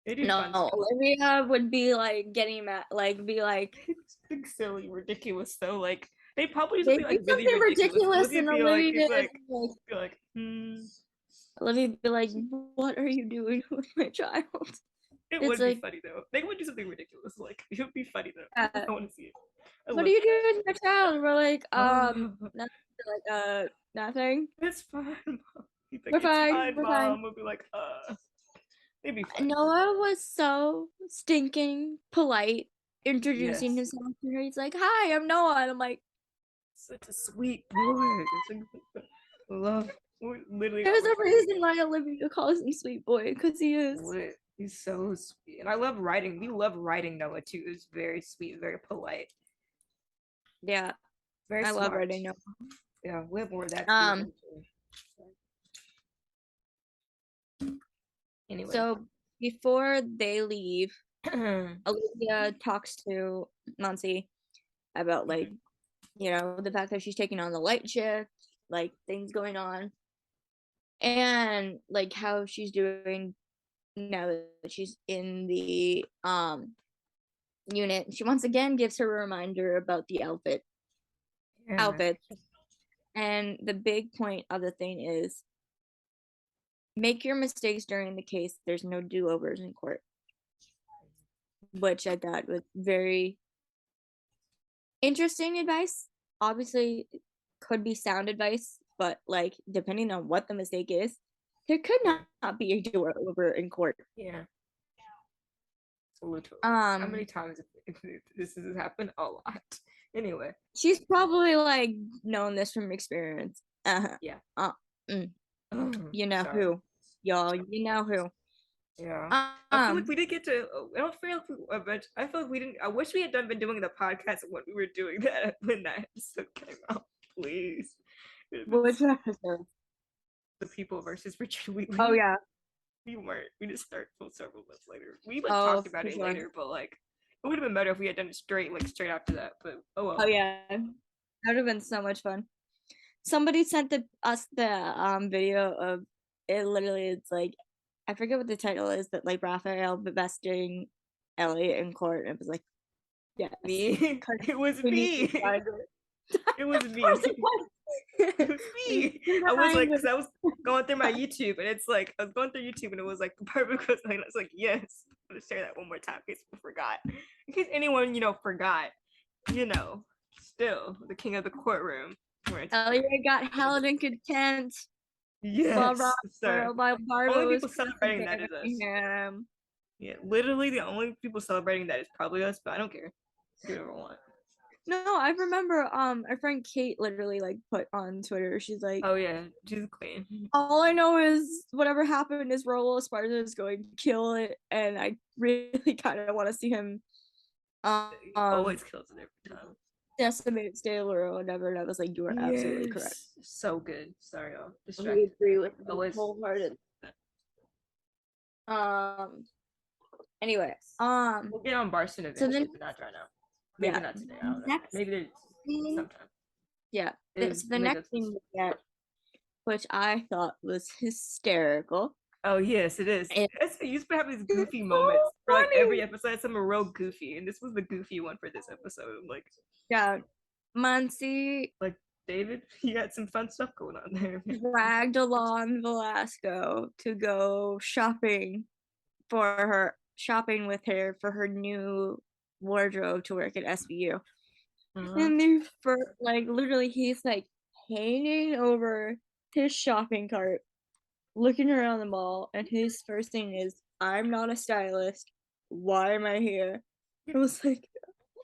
It'd be fun. Olivia would be like getting mad, like be like silly, ridiculous though. Like they probably just be like really ridiculous. And Olivia be like, Olivia be like, what are you doing with my child? It would be funny though. They would do something ridiculous. Like it would be funny though. I want to see it. What are you doing with my child? We're like, nothing. It's fine, Mom. We're fine. We're fine. We'll be like, it'd be fun. Noah was so stinking polite, introducing himself to her. He's like, "Hi, I'm Noah," and I'm like, such a sweet boy. Love. Literally. There's a reason why Olivia calls him sweet boy, because he is. He's so sweet, and I love writing. We love writing Noah too. It's very sweet, very polite. Yeah, very. I love writing Noah. Yeah, we have more of that. Anyway. So before they leave, Olivia talks to Muncie about like, the fact that she's taking on the light shift, like things going on, and like how she's doing now that she's in the unit. She once again gives her a reminder about the outfit. And the big point of the thing is, make your mistakes during the case. There's no do-overs in court, which I thought was very interesting advice. Obviously, could be sound advice, but like depending on what the mistake is, there could not be a do-over in court. Yeah. Literally. How many times this has happened? A lot. Anyway. She's probably like known this from experience. Yeah. You know Sorry. who, y'all. You know who. Yeah. I feel like we didn't get to. I don't feel like I feel like we didn't. I wish we had been doing the podcast when we were doing that when that episode came out. Please. Which episode? The People versus Richard Wheatley. Oh yeah. We weren't. We just started several months later. We talked about it later, but like it would have been better if we had done it straight after that. But oh well. Oh yeah, that would have been so much fun. Somebody sent us the video of it. Literally, it's like I forget what the title is, but like Raphael besting Elliot in court. And it was like, yes, me. It was me. It was me. It was me. I was like, because I was going through my YouTube, and it's like I was going through YouTube, and it was like the perfect was like, I was like, yes. I'm gonna share that one more time in case people forgot. In case anyone forgot, still the king of the courtroom. Elliot got held in contempt. Yes, sir. Only people celebrating that is us. Yeah, literally the only people celebrating that is probably us, but I don't care. Do whatever I want. No, I remember our friend Kate literally like put on Twitter, she's like, oh yeah, she's a queen. All I know is whatever happened is Raul Esparza is going to kill it, and I really kind of want to see him he always kills it every time. Decimate Taylor or whatever, and I was like, you are absolutely correct. So good. Sorry, y'all. We agree with you wholeheartedly. Anyway, we'll get on Barson eventually, but not right now. Maybe not today. I don't know. Maybe sometime. Yeah. So the next thing we get, which I thought was hysterical. Oh yes, it is. It used to have these goofy moments for like every episode. Some are real goofy, and this was the goofy one for this episode. Like, yeah, Muncie. Like David, he had some fun stuff going on there. Dragged along Velasco to go shopping with her for her new wardrobe to work at SVU. And they like literally he's like hanging over his shopping cart looking around the mall, and his first thing is, I'm not a stylist, why am I here? It was like,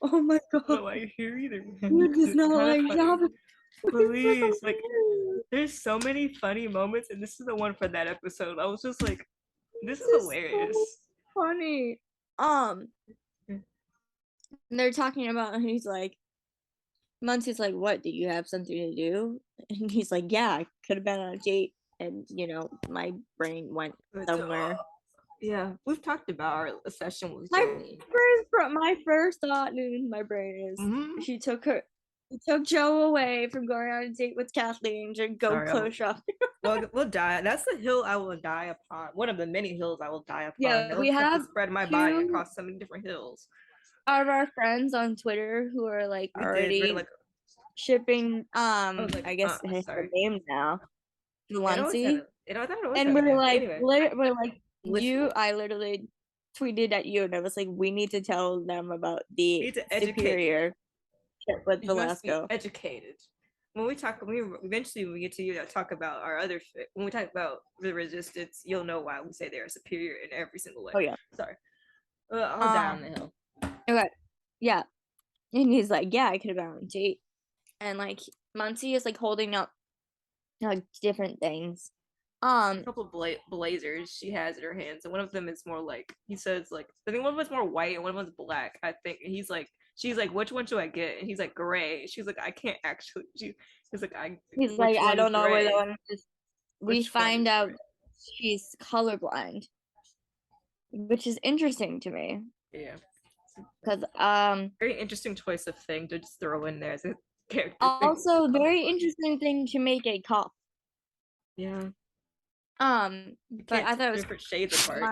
oh my god, I'm not why you're here either. You're just not like shopping. Please, like there's so many funny moments, and this is the one for that episode. I was just like, this is hilarious, so funny. They're talking about, and he's like, Muncie's like, what, do you have something to do? And he's like, yeah, I could have been on a date, and my brain went somewhere. Yeah, we've talked about our session with my first thought in my brain is she took Joe away from going on a date with Kathleen to go clothes shopping. We'll die. That's the hill I will die upon. One of the many hills I will die upon. Yeah, we have to spread my body across so many different hills. Of our friends on Twitter who are like already shipping I guess his name now, Valencia. And we're like, I literally tweeted at you, and I was like, we need to tell them about the superior with Velasco. Educated. When we eventually we get to talk about our other shit. When we talk about the resistance, you'll know why we say they're superior in every single way. Oh yeah. Sorry. I'll die on the hill. Okay. Yeah. And he's like, yeah, I could have been on a date. And like Muncie is like holding up like different things. A couple of blazers she has in her hands, and one of them is more like, he says like, I think one of them's more white and one of them's black, I think. And she's like, which one should I get? And he's like, gray. She's like, I can't actually. He's like, I don't know where the one is. We find out she's colorblind, which is interesting to me. Yeah. Because very interesting choice of thing to just throw in there as a character. Also, very interesting thing to make a cop. Yeah. But I thought it was different shades apart.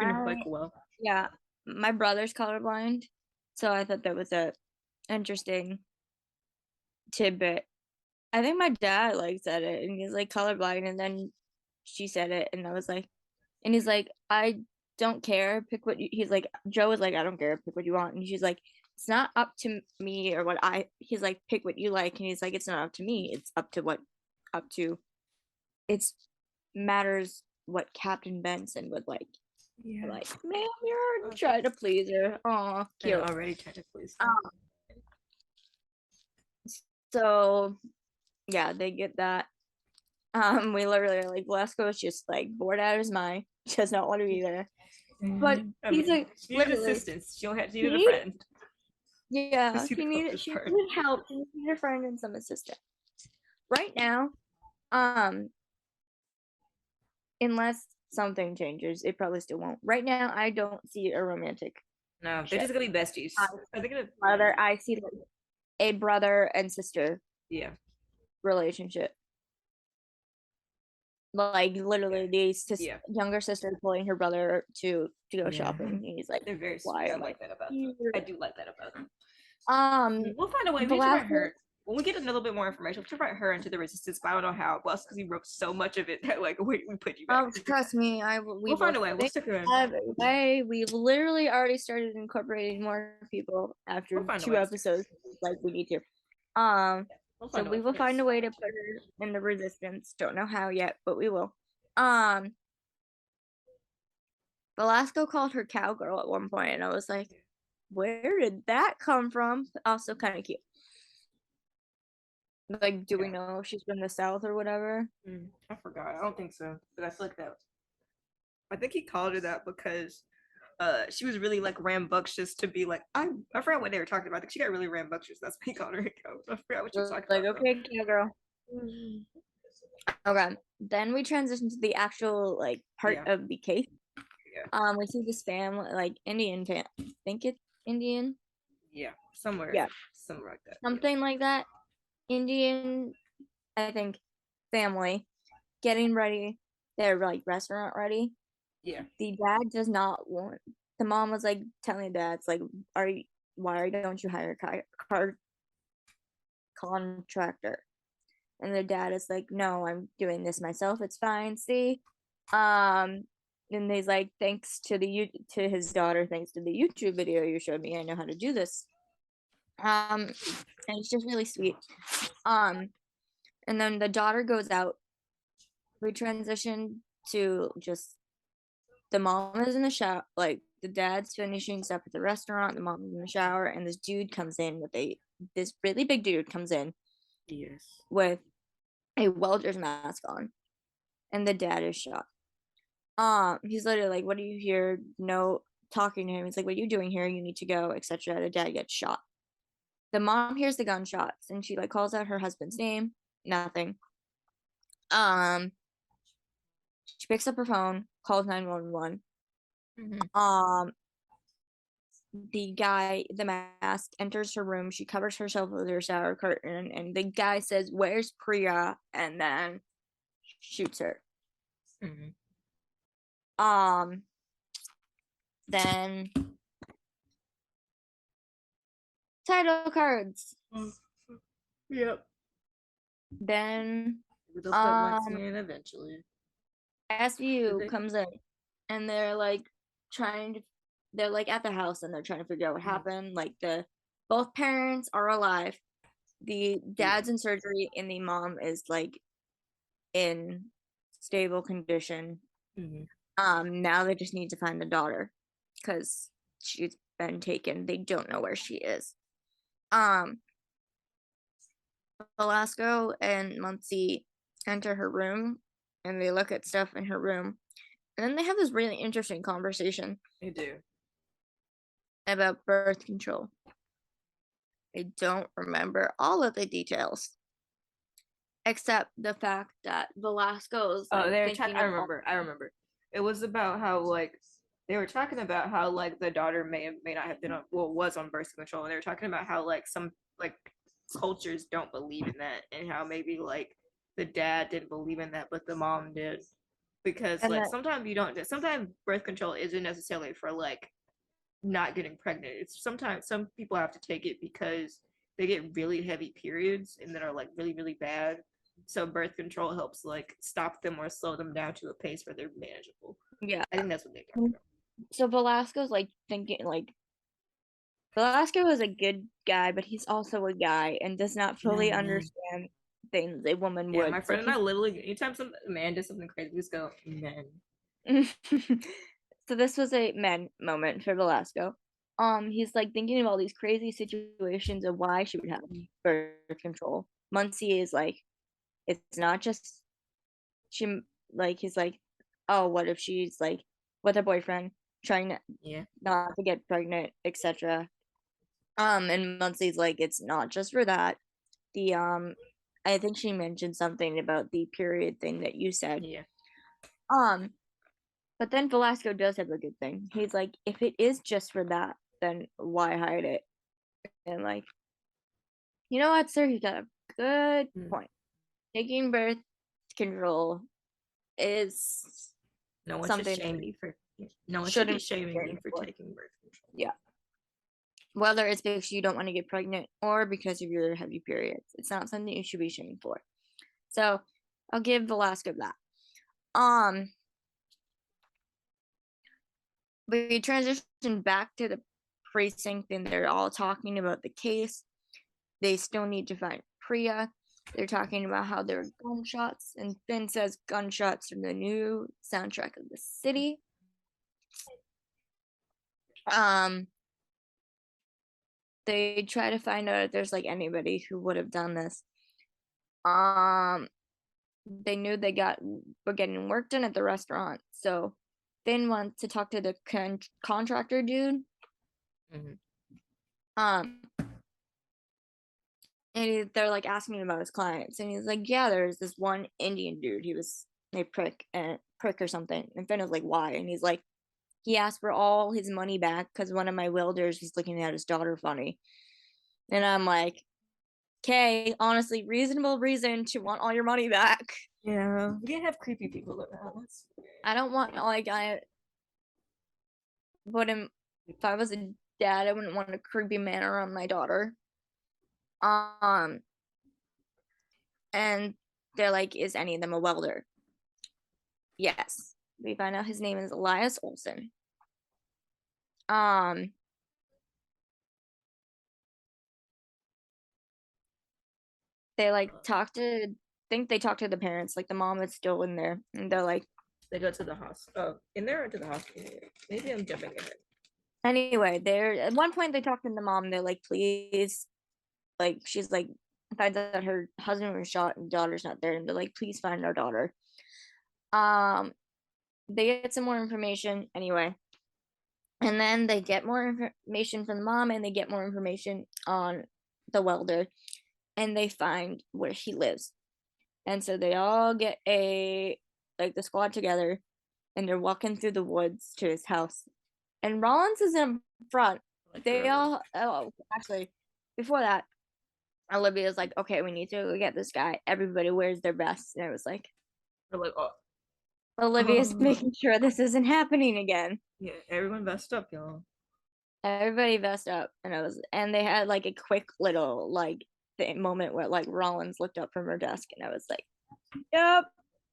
Yeah, my brother's colorblind, so I thought that was a interesting tidbit. I think my dad like said it, and he's like colorblind, and then she said it, and I was like, and he's like, I don't care, pick what you. He's like, Joe was like, I don't care, pick what you want, and she's like, it's not up to me or what he's like, pick what you like. And he's like, it's not up to me. It's up to, it's matters what Captain Benson would like. Yeah. Like, ma'am, you're trying to please her. Aw, cute. Already trying to please so yeah, they get that. We literally are like, Velasco is just like bored out of his mind, does not want to be there. But he's like, she needed assistance. She needed a friend. Yeah, she needed help. She needed a friend and some assistance. Right now, unless something changes, it probably still won't. Right now, I don't see a romantic. No, they're just gonna be besties. I see like a brother and sister. Yeah. Relationship. Like literally, the younger sister pulling her brother to go shopping. And he's like, they're very sweet. I like that about them. I do like that about them. We'll find a way. We should write her. When we get a little bit more information, we should write her into the resistance, but I don't know how. Well, because he wrote so much of it that like we put you back. Trust me, we'll find a way. We'll stick around. We've literally already started incorporating more people after 2 episodes. Like we need to. So we will find a way to put her in the resistance. Don't know how yet, but we will. Velasco called her cowgirl at one point, and I was like, where did that come from? Also kind of cute. Like, do we know if she's from the South or whatever? I forgot. I don't think so. But I feel like that. I think he called her that because she was really like rambunctious to be like, I forgot what they were talking about. I think she got really rambunctious. That's what he called her. I forgot what she was talking about. Like, okay, cowgirl. Okay. Then we transition to the actual like part of the case. Yeah. We see this family, like Indian I think it's Indian. Yeah, somewhere. Yeah, somewhere like that. Something like that. Indian, I think, family getting ready. They're like restaurant ready. Yeah. The dad does not want. The mom was like telling the dad, "It's like, why don't you hire a car contractor?" And the dad is like, "No, I'm doing this myself. It's fine. See." And he's like, "Thanks to his daughter, thanks to the YouTube video you showed me, I know how to do this." And it's just really sweet. And then the daughter goes out. We transition to just the mom is in the shower, like the dad's finishing stuff at the restaurant, the mom's in the shower, and this dude comes in with this really big dude comes in. Yes. With a welder's mask on. And the dad is shocked. He's literally like, what are you here? No, talking to him. He's like, what are you doing here? You need to go, etc. The dad gets shot. The mom hears the gunshots and she like calls out her husband's name. Nothing. She picks up her phone, calls 911. The guy, the mask, enters her room. She covers herself with her shower curtain, and the guy says, "Where's Priya?" and then shoots her. Then title cards. Yep. Then eventually SVU comes in and they're like they're like at the house and they're trying to figure out what happened. Like both parents are alive. The dad's in surgery and the mom is like in stable condition. Now they just need to find the daughter because she's been taken. They don't know where she is. Velasco and Muncie enter her room and they look at stuff in her room. And then they have this really interesting conversation. They do. About birth control. I don't remember all of the details. Except the fact that Velasco's like, I remember. It was about how like they were talking about how like the daughter may not have been was on birth control, and they were talking about how like some like cultures don't believe in that, and how maybe like the dad didn't believe in that, but the mom did, because like sometimes birth control isn't necessarily for like not getting pregnant. It's sometimes some people have to take it because they get really heavy periods and that are like really really bad. So birth control helps like stop them or slow them down to a pace where they're manageable. Yeah, I think that's what they talk about. So Velasco's like thinking like Velasco is a good guy, but he's also a guy and does not fully Yeah, man. understand things a woman Yeah, would. my So friend and I literally, anytime some man does something crazy, we just go, man. so this was a men moment for Velasco. He's like thinking of all these crazy situations of why she would have birth control. Muncie is like, it's not just she. Like he's like, oh, what if she's like with her boyfriend trying Yeah. not to get pregnant, etc. And Muncie's like, it's not just for that. The I think she mentioned something about the period thing that you said. Yeah. Um, but then Velasco does have a good thing. He's like, if it is just for that, then why hide it? And like, you know what, sir? You got a good Mm. point. Taking birth control is No one should something that shame you for. No one should be shouldn't shaming be you for for. taking birth control. Yeah. Whether it's because you don't want to get pregnant or because of your heavy periods. It's not something you should be shamed for. So I'll give Velasco that. Um, we transition back to the precinct and they're all talking about the case. They still need to find Priya. They're talking about how there are gunshots, and Finn says gunshots from the new soundtrack of the city. Um, they try to find out if there's like anybody who would have done this. Um, they knew were getting work done at the restaurant, so Finn wants to talk to the contractor dude. Mm-hmm. Um, and they're like asking him about his clients, and he's like, "Yeah, there's this one Indian dude. He was a prick or something." And Finn was like, "Why?" And he's like, "He asked for all his money back because one of my welders was looking at his daughter funny." And I'm like, "Okay, honestly, reasonable reason to want all your money back." Yeah, we can't have creepy people around. I don't want like I wouldn't if I was a dad, I wouldn't want a creepy man around my daughter. Um, and they're like, "Is any of them a welder?" Yes. We find out his name is Elias Olson. Um, they like talk to think they talk to the parents, like the mom is still in there, and they're like, They go to the hospital. Oh, in there or to the hospital? Maybe I'm jumping ahead. anyway, they're at one point they talk to the mom, they're like, please, like she's like finds out that her husband was shot and daughter's not there, and they're like, please find our daughter. Um, they get some more information anyway. And then they get more information from the mom and they get more information on the welder and they find where he lives. And so they all get the squad together and they're walking through the woods to his house. And Rollins is in front. Like They forever. all, oh, actually, before that, Olivia's like, okay, we need to go get this guy. Everybody wears their best. And I was like, We're like, oh, Olivia's oh, making sure this isn't happening again. yeah, everyone messed up, y'all. Everybody vest up, and they had like a quick little like moment where like Rollins looked up from her desk, and I was like, "Yep,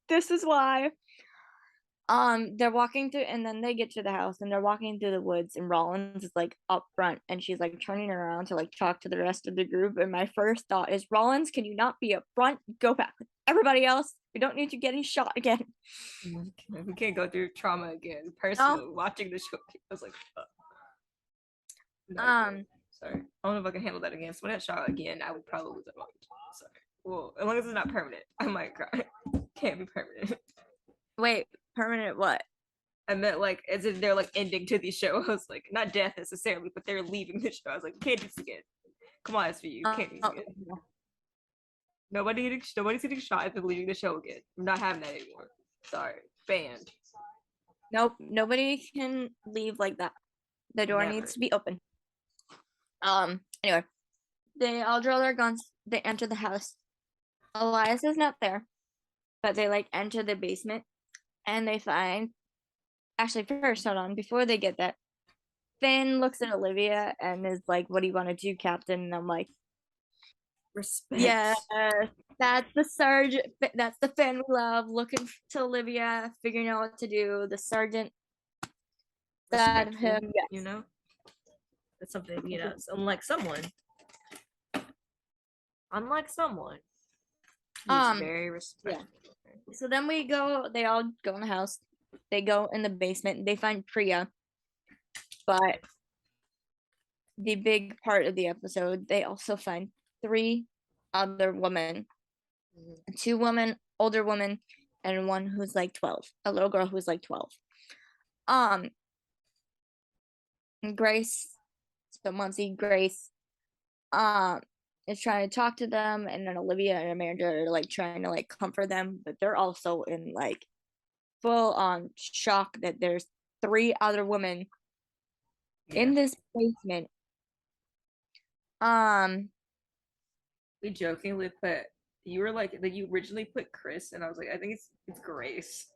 this is why." They're walking through, and then they get to the house, and they're walking through the woods, and Rollins is like up front, and she's like turning around to like talk to the rest of the group. And my first thought is, Rollins, can you not be up front? Go back with everybody else. We don't need you getting shot again. We can't go through trauma again. No. Personally, watching the show, I was like, not again. Um. Sorry. I don't know if I can handle that again. So when I shot again, I would probably lose my mind. Sorry. Well, as long as it's not permanent, I might cry. Can't be permanent. Wait. Permanent what? I meant like as if they're like ending to the show. I was like, not death necessarily, but they're leaving the show. I was like, can't do this again. Come on, SVU, can't do this again. Nobody's getting shot and leaving the show again. I'm not having that anymore. Sorry, banned. Nope. Nobody can leave like that. The door Never. needs to be open. Anyway, they all draw their guns. They enter the house. Elias is not there, but they like enter the basement and they find. Actually, first, hold on. Before they get that, Finn looks at Olivia and is like, "What do you want to do, Captain?" And I'm like, Respect. "Yeah, that's the sergeant. That's the Finn we love. Looking to Olivia, figuring out what to do. The sergeant side of him, yes. You know? That's something, it's unlike someone. Unlike someone. He's very respectful. Yeah. So then they all go in the house. They go in the basement. They find Priya. But the big part of the episode, they also find 3 other women. 2 women, older women, and one who's like 12. A little girl who's like 12. Grace, so Muncie, Grace, is trying to talk to them, and then Olivia and Amanda are like trying to like comfort them, but they're also in like full on shock that there's 3 other women in this basement. We jokingly put, you were like you originally put Chris, and I was like, I think it's Grace.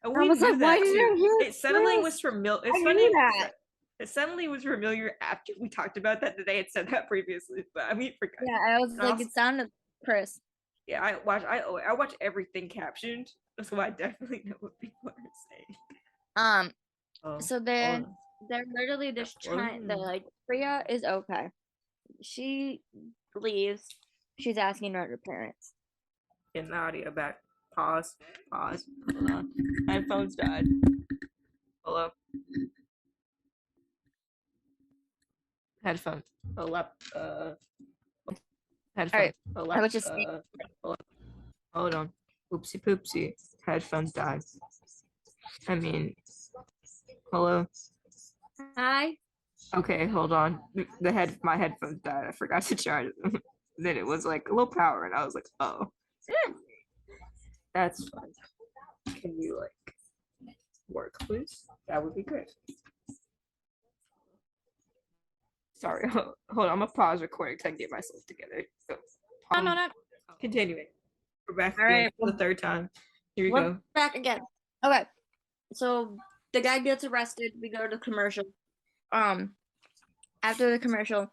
And we was knew like, that why did I too. hear It suddenly Chris? was familiar. I knew that. It suddenly was familiar after we talked about that they had said that previously. But I mean, forgot. Yeah, I was like, it sounded Chris. Yeah, I watch everything captioned, so I definitely know what people are saying. So they're literally just trying. They're like, Priya is okay. She leaves. She's asking about her parents. Getting the audio back. Pause. Hold on. Headphones died. Hello. Headphones. Headphones. All right. I was just hold on. Oopsie poopsie. Headphones died. I mean, hello. Hi. Okay, hold on. My headphones died. I forgot to charge them. Then it was like low power, and I was like, oh, that's fine. Can you like work, please? That would be great. Sorry, hold on. I'm gonna pause recording to get myself together. No. Continuing. We're back again for the 3rd time. Here we go. Back again. Okay. So the guy gets arrested. We go to commercial. After the commercial,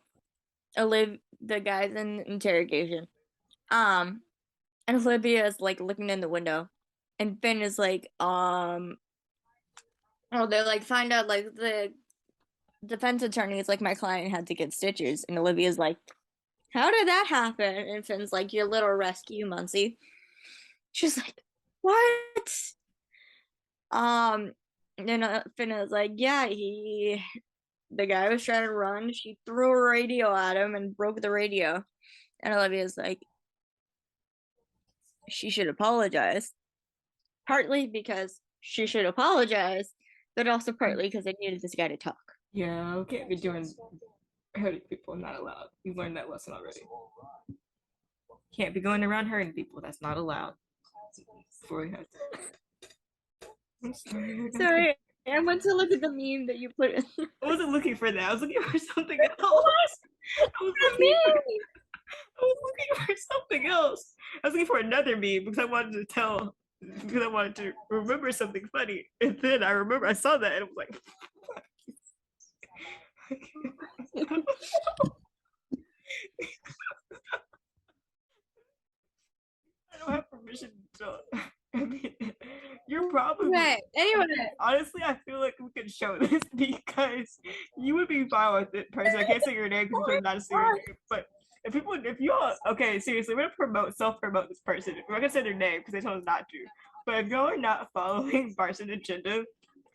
the guy's in interrogation. And Olivia is like looking in the window, and Finn is like, they like find out like the defense attorney is like, my client had to get stitches, and Olivia's like, how did that happen? And Finn's like, your little rescue, Muncie. She's like, what? And Finn is like, yeah, the guy was trying to run. She threw a radio at him and broke the radio. And Olivia's like, she should apologize. Partly because she should apologize, but also partly because they needed this guy to talk. Yeah, we can't be hurting people. Not allowed. We've learned that lesson already. Can't be going around hurting people. That's not allowed. Before we have to. I'm sorry. Sorry, I went to look at the meme that you put in. I wasn't looking for that. I was looking for something else. I was looking for something else. I was looking for another meme because I wanted to remember something funny. And then I saw that and I was like, I don't have permission to. I mean, you're probably right. Anyway, honestly, I feel like we could show this because you would be fine with it, person. I can't say your name because I'm not a your name, but if you all, okay, seriously, we're gonna self-promote this person. We're not gonna say their name because they told us not to. But if y'all are not following Barson Agenda,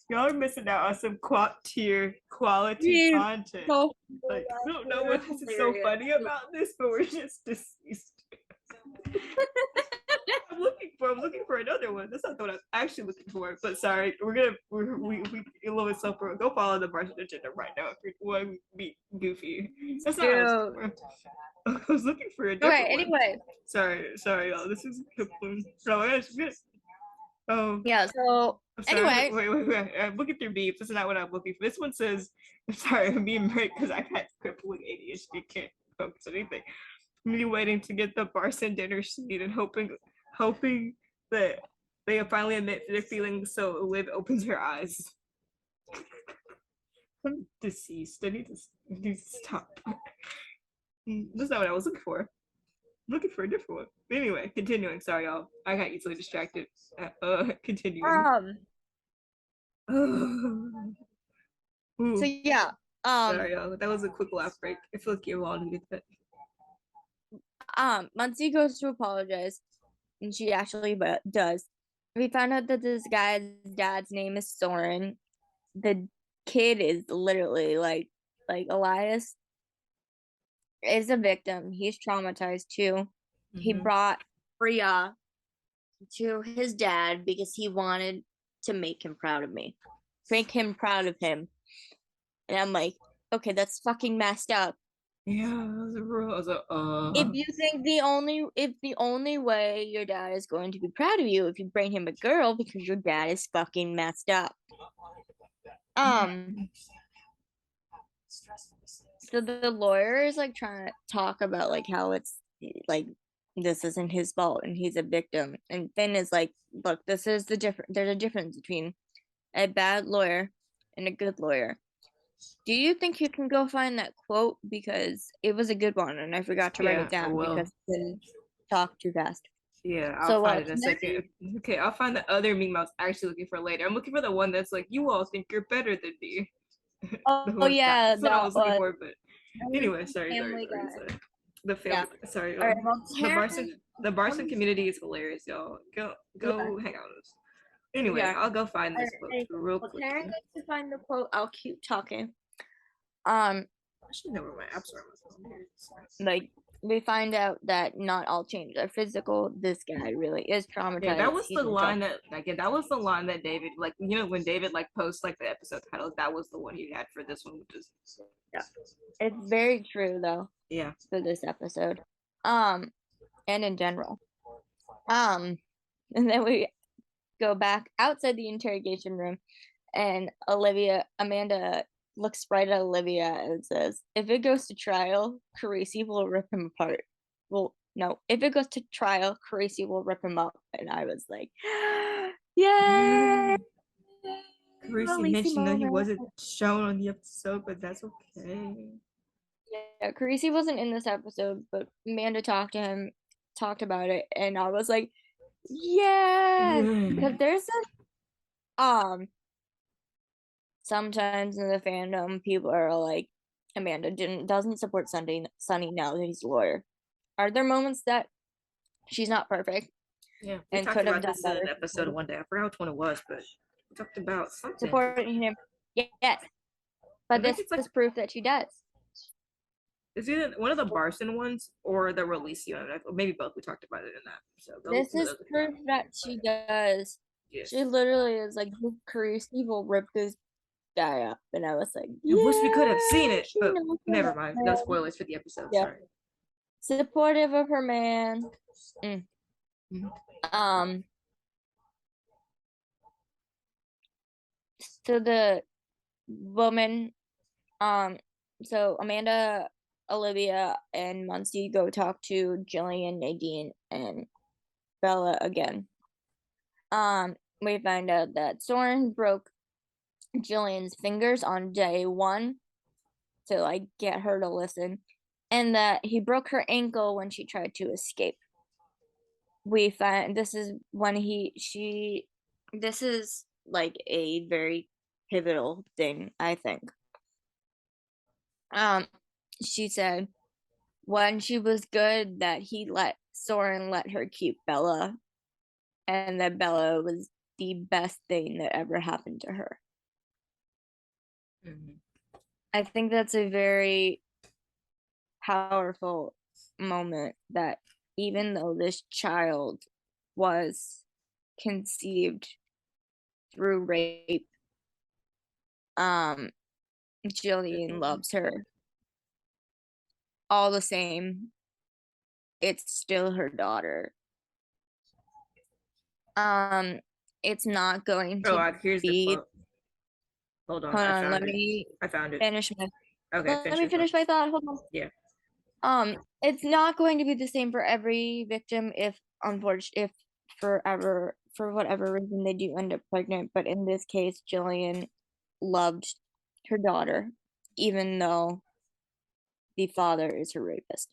y'all are missing out on some quality content. So like, I don't know what is so funny about this, but we're just deceased. I'm looking for another one. That's not what I was actually looking for. But sorry, we a little bit self. Go follow the Barson Agenda right now if you want to be goofy. That's not what I was looking for. I was looking for a different one. Anyway. Sorry, y'all. This is good. Oh. Yeah. So anyway. Wait. I'm looking through beef. This is not what I'm looking for. This one says, I'm sorry, I'm being right because I've had crippling ADHD. Can't focus on anything. Me waiting to get the Barson dinner seat and hoping that they finally admit their feelings so Liv opens her eyes. I'm deceased. I need to stop. That's not what I was looking for. I'm looking for a different one. Anyway, continuing. Sorry, y'all. I got easily distracted. Continuing. So yeah, Sorry, y'all. That was a quick laugh break. I feel like you all needed that. Muncie goes to apologize, and she actually does. We found out that this guy's dad's name is Soren. The kid is literally like Elias is a victim. He's traumatized too. He brought Priya to his dad because he wanted to make him proud of me, make him proud of him. And I'm like, okay, that's fucking messed up. Yeah, it was real. I was like, If you think the only way your dad is going to be proud of you if you bring him a girl because your dad is fucking messed up. So the lawyer is like trying to talk about like how it's like this isn't his fault and he's a victim. And Finn is like, look, this is the different. There's a difference between a bad lawyer and a good lawyer. Do you think you can go find that quote, because it was a good one and I forgot to write it down because I didn't talk too fast. Yeah, I'll find it in a second. Okay, I'll find the other meme I was actually looking for later. I'm looking for the one that's like, you all think you're better than me. Oh yeah, that's what I was looking for. But anyway, sorry. The family. Yeah. Sorry. All right, well, The Barson community is hilarious, y'all. Go hang out with us. Anyway, I'll go find this book real quick. Karen needs to find the quote. I'll keep talking. I should know where my apps are on my phone. Like we find out that not all changes are physical. This guy really is traumatized. Yeah, that was the line that David, like, you know, when David like posts like the episode titles, that was the one he had for this one, which is it's very true though. Yeah. For this episode. And in general. And then we go back outside the interrogation room and Amanda looks right at Olivia and says, if it goes to trial, Carisi will rip him apart. Well, no, if it goes to trial, Carisi will rip him up. And I was like, yay! Carisi mentioned that he wasn't shown on the episode, but that's okay. Yeah, Carisi wasn't in this episode, but Amanda talked about it, and I was like, yeah, because there's a sometimes in the fandom people are like, Amanda doesn't support Sunny now that he's a lawyer. Are there moments that she's not perfect? Yeah, we talked about this in an episode one day. I forgot which one it was, but we talked about something. Supporting him, yes, but this is proof that she does. Is it one of the Barson ones or the Releasio? Maybe both. We talked about it in that. So this is proof that she does. Yes. She literally is like, Carisi will rip this guy up, and I was like, yeah, I wish we could have seen it, but never mind. No spoilers for the episode. Yeah. Sorry. Supportive of her man. So the woman, so Amanda, Olivia, and Muncie go talk to Jillian, Nadine, and Bella again. We find out that Soren broke Jillian's fingers on day 1 to like get her to listen, and that he broke her ankle when she tried to escape. We find this is when this is like a very pivotal thing, I think. She said when she was good that Soren let her keep Bella, and that Bella was the best thing that ever happened to her. I think that's a very powerful moment, that even though this child was conceived through rape, Jillian loves her all the same. It's still her daughter. It's not going to here's be the quote. Hold on, I found it. Finish my okay. Let me finish my thought. Hold on. Yeah. It's not going to be the same for every victim if for whatever reason they do end up pregnant. But in this case, Jillian loved her daughter, even though the father is her rapist.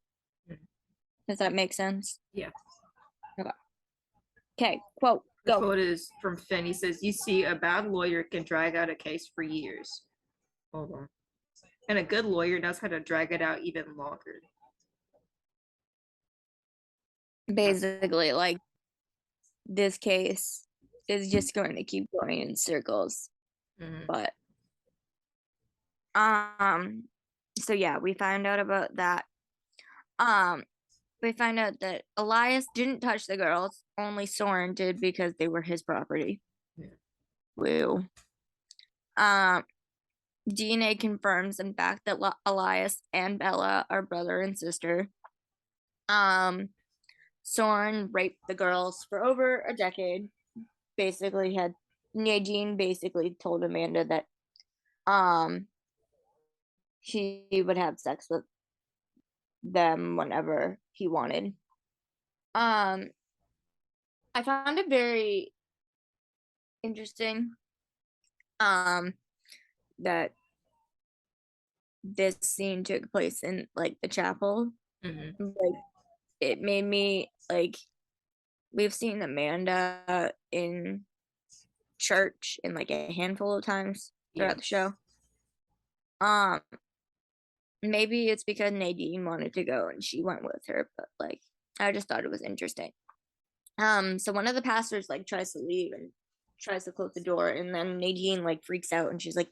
Does that make sense? Yeah. Okay, quote. The quote is from Finn. He says, "You see, a bad lawyer can drag out a case for years." Hold on. And a good lawyer knows how to drag it out even longer. Basically, like this case is just going to keep going in circles. Mm-hmm. But so yeah, we found out about that. We find out that Elias didn't touch the girls, only Soren did because they were his property. Yeah. Woo. Um DNA confirms in fact that Elias and Bella are brother and sister. Soren raped the girls for over a decade. Basically had Nadine basically told Amanda that he would have sex with them whenever he wanted. I found it very interesting that this scene took place in like the chapel. Mm-hmm. Like it made me like we've seen Amanda in church in like a handful of times throughout the show. Um maybe it's because Nadine wanted to go and she went with her, but like I just thought it was interesting. So one of the pastors like tries to leave and tries to close the door, and then Nadine like freaks out and she's like,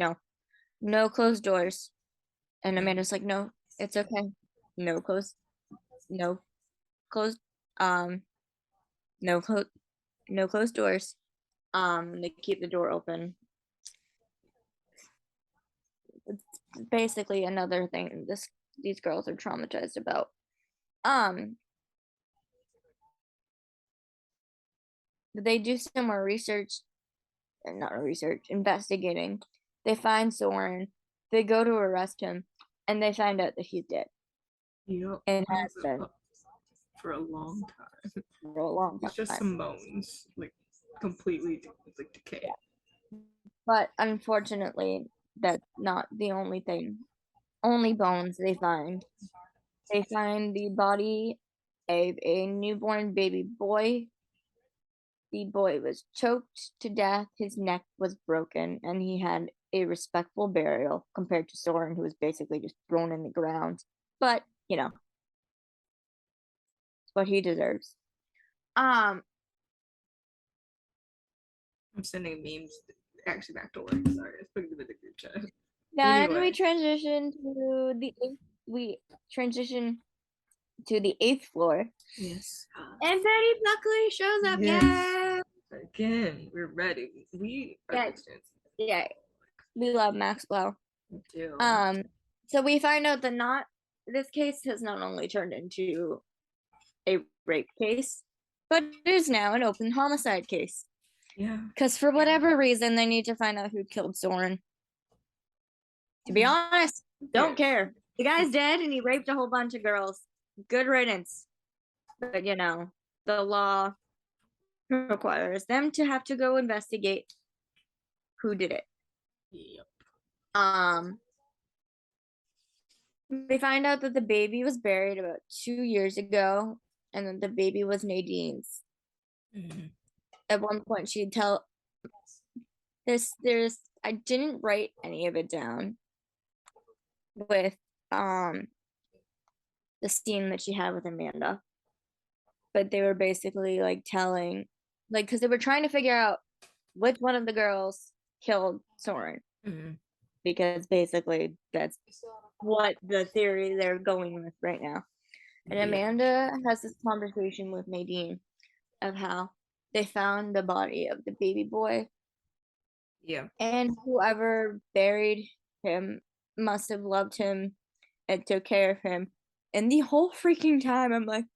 no closed doors. And Amanda's like, no, it's okay. No closed, no closed, um, no closed, no closed doors. They keep the door open. It's basically another thing these girls are traumatized about. Um, they do some more research, and not research, investigating. They find Soren. They go to arrest him, and they find out that he's dead. Yep. And has been For a long time. for a long It's just time. some bones, like completely like decay. Yeah. But unfortunately, that's not the only thing. Only bones they find. They find the body of a newborn baby boy. The boy was choked to death, his neck was broken, and he had a respectful burial compared to Soren, who was basically just thrown in the ground. But, you know, it's what he deserves. I'm sending memes actually back to work. Sorry, I was putting them in the group chat. Then Anyway. we transition to the 8th floor. Yes. And Betty Buckley shows up. Yes. Yeah. Again, we're ready. We are Yeah. Yeah. We love Maxwell. We do. So we find out that this case has not only turned into a rape case, but it is now an open homicide case. Yeah. Because for whatever reason, they need to find out who killed Soren. To be honest, don't care. The guy's dead and he raped a whole bunch of girls. Good riddance. But you know, the law requires them to have to go investigate who did it. Yep. We find out that the baby was buried about 2 years ago, and that the baby was Nadine's. Mm-hmm. At one point, she'd tell there's I didn't write any of it down with the scene that she had with Amanda, but they were basically like telling, like, because they were trying to figure out which one of the girls killed Soren. Mm-hmm. Because basically that's what the theory they're going with right now. And Amanda has this conversation with Nadine of how they found the body of the baby boy. Yeah. And whoever buried him must have loved him and took care of him. And the whole freaking time I'm like,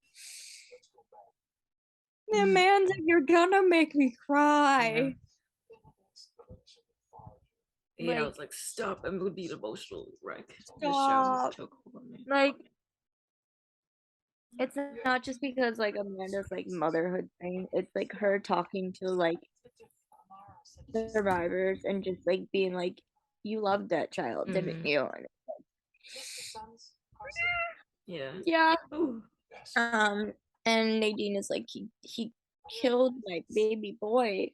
Amanda, you're gonna make me cry. Yeah, I was like, stop, I'm gonna be emotional, right? Stop. Like, it's not just because like Amanda's like motherhood thing. It's like her talking to like the survivors and just like being like, you loved that child, didn't you? And yeah. Yeah. Ooh. And Nadine is like, he killed my baby boy.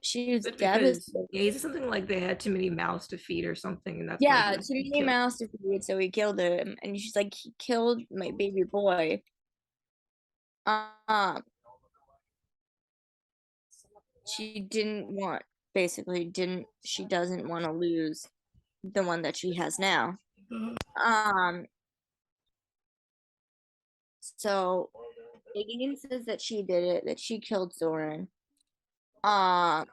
She's But because devastated. yeah, is it something like they had too many mouths to feed or something, and that's why Yeah, too he many killed. mouths to feed, so he killed him. And she's like, he killed my baby boy. Um, she didn't want, basically, didn't she doesn't want to lose the one that she has now. Um, so Giggles says that she did it, that she killed Soren. Um,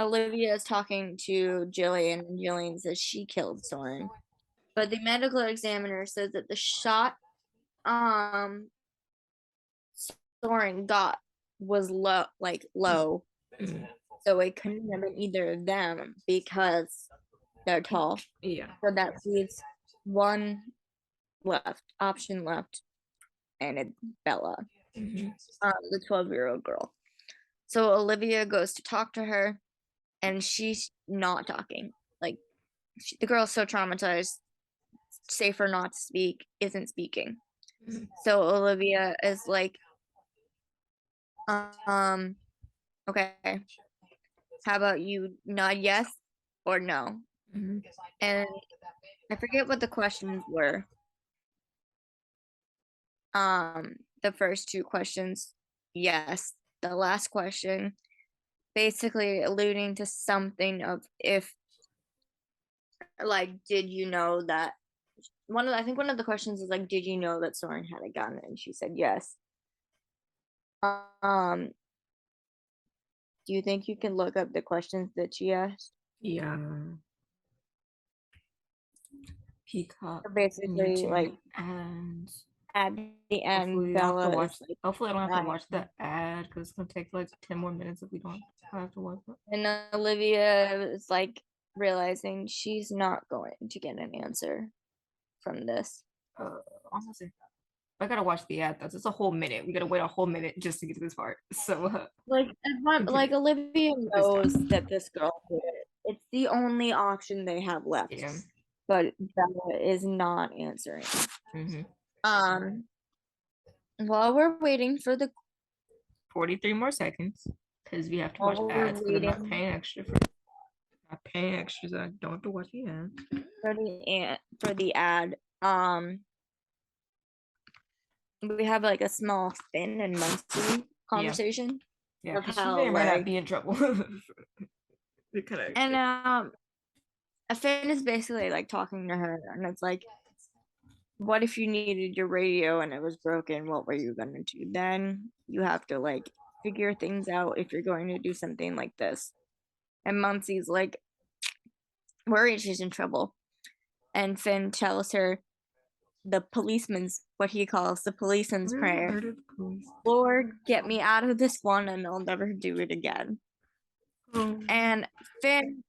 Olivia is talking to Jillian, and Jillian says she killed Soren. But the medical examiner says that the shot um Soren got was low. Mhm. So it couldn't have been either of them because they're tall. Yeah. So that leaves one option left, and it's Bella, Mhm. the 12-year-old girl. So Olivia goes to talk to her, and she's not talking. Like, the girl's so traumatized, safer not to speak, isn't speaking. Mhm. So Olivia is like, um, okay, how about you nod yes or no? Mhm. And I forget what the questions were. The first two questions, yes. The last question, basically alluding to something of if, like, did you know that I think one of the questions is like, did you know that Soren had a gun? And she said yes. Um, do you think you can look up the questions that she asked? Yeah. Peacock So basically, YouTube, like, and at the end, hopefully I'll have to Bella watch. is like Hopefully I don't have to crying. watch the ad because it's gonna take like 10 more minutes if we don't have to watch it. And Olivia is like realizing she's not going to get an answer from this. Honestly, I gotta watch the ad. That's it's a whole minute. We gotta wait a whole minute just to get to this part. So Like Olivia this knows time. that this girl did it. It's the only option they have left. Yeah. But Bella is not answering. Mm-hmm. Um, while we're waiting for the 43 more seconds because we have to watch while we're ads because I'm not waiting paying extra for not paying extras. I don't have to watch the ad. for the ad, we have like a small Finn and Muncie Yeah. conversation Yeah, of because she how may or may not like be in trouble. It kind of and Finn is basically like talking to her, and it's like, what if you needed your radio and it was broken? What were you gonna do then? You have to like figure things out if you're going to do something like this. And Muncie's like worried she's in trouble. And Finn tells her the policeman's what he calls the policeman's prayer. Lord, get me out of this one and I'll never do it again. And Finn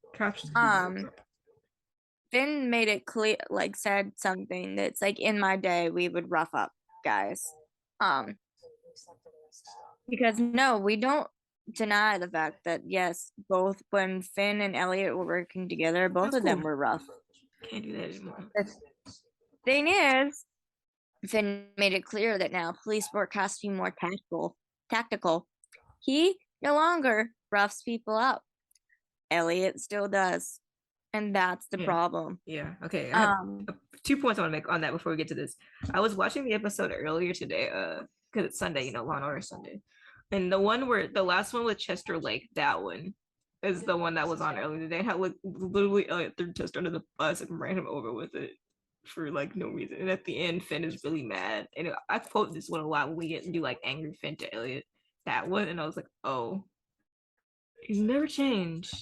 Finn made it clear, like said something that's like, in my day we would rough up guys. Um because no, we don't deny the fact that yes, both when Finn and Elliot were working together, both That's of them cool. were rough. Can't do that anymore. The thing is, Finn made it clear that now police work has to be more tactical. He no longer roughs people up. Elliot still does. And that's the Yeah. problem. Yeah. Okay. I have 2 points I want to make on that before we get to this. I was watching the episode earlier today, because it's Sunday, Law and Order Sunday. And the last one with Chester Lake, that one is the one that was on earlier today. How like literally Elliot threw Chester under the bus and ran him over with it for like no reason. And at the end, Finn is really mad. And I quote this one a lot when we get to do like angry Finn to Elliot. That one, and I was like, oh, he's never changed.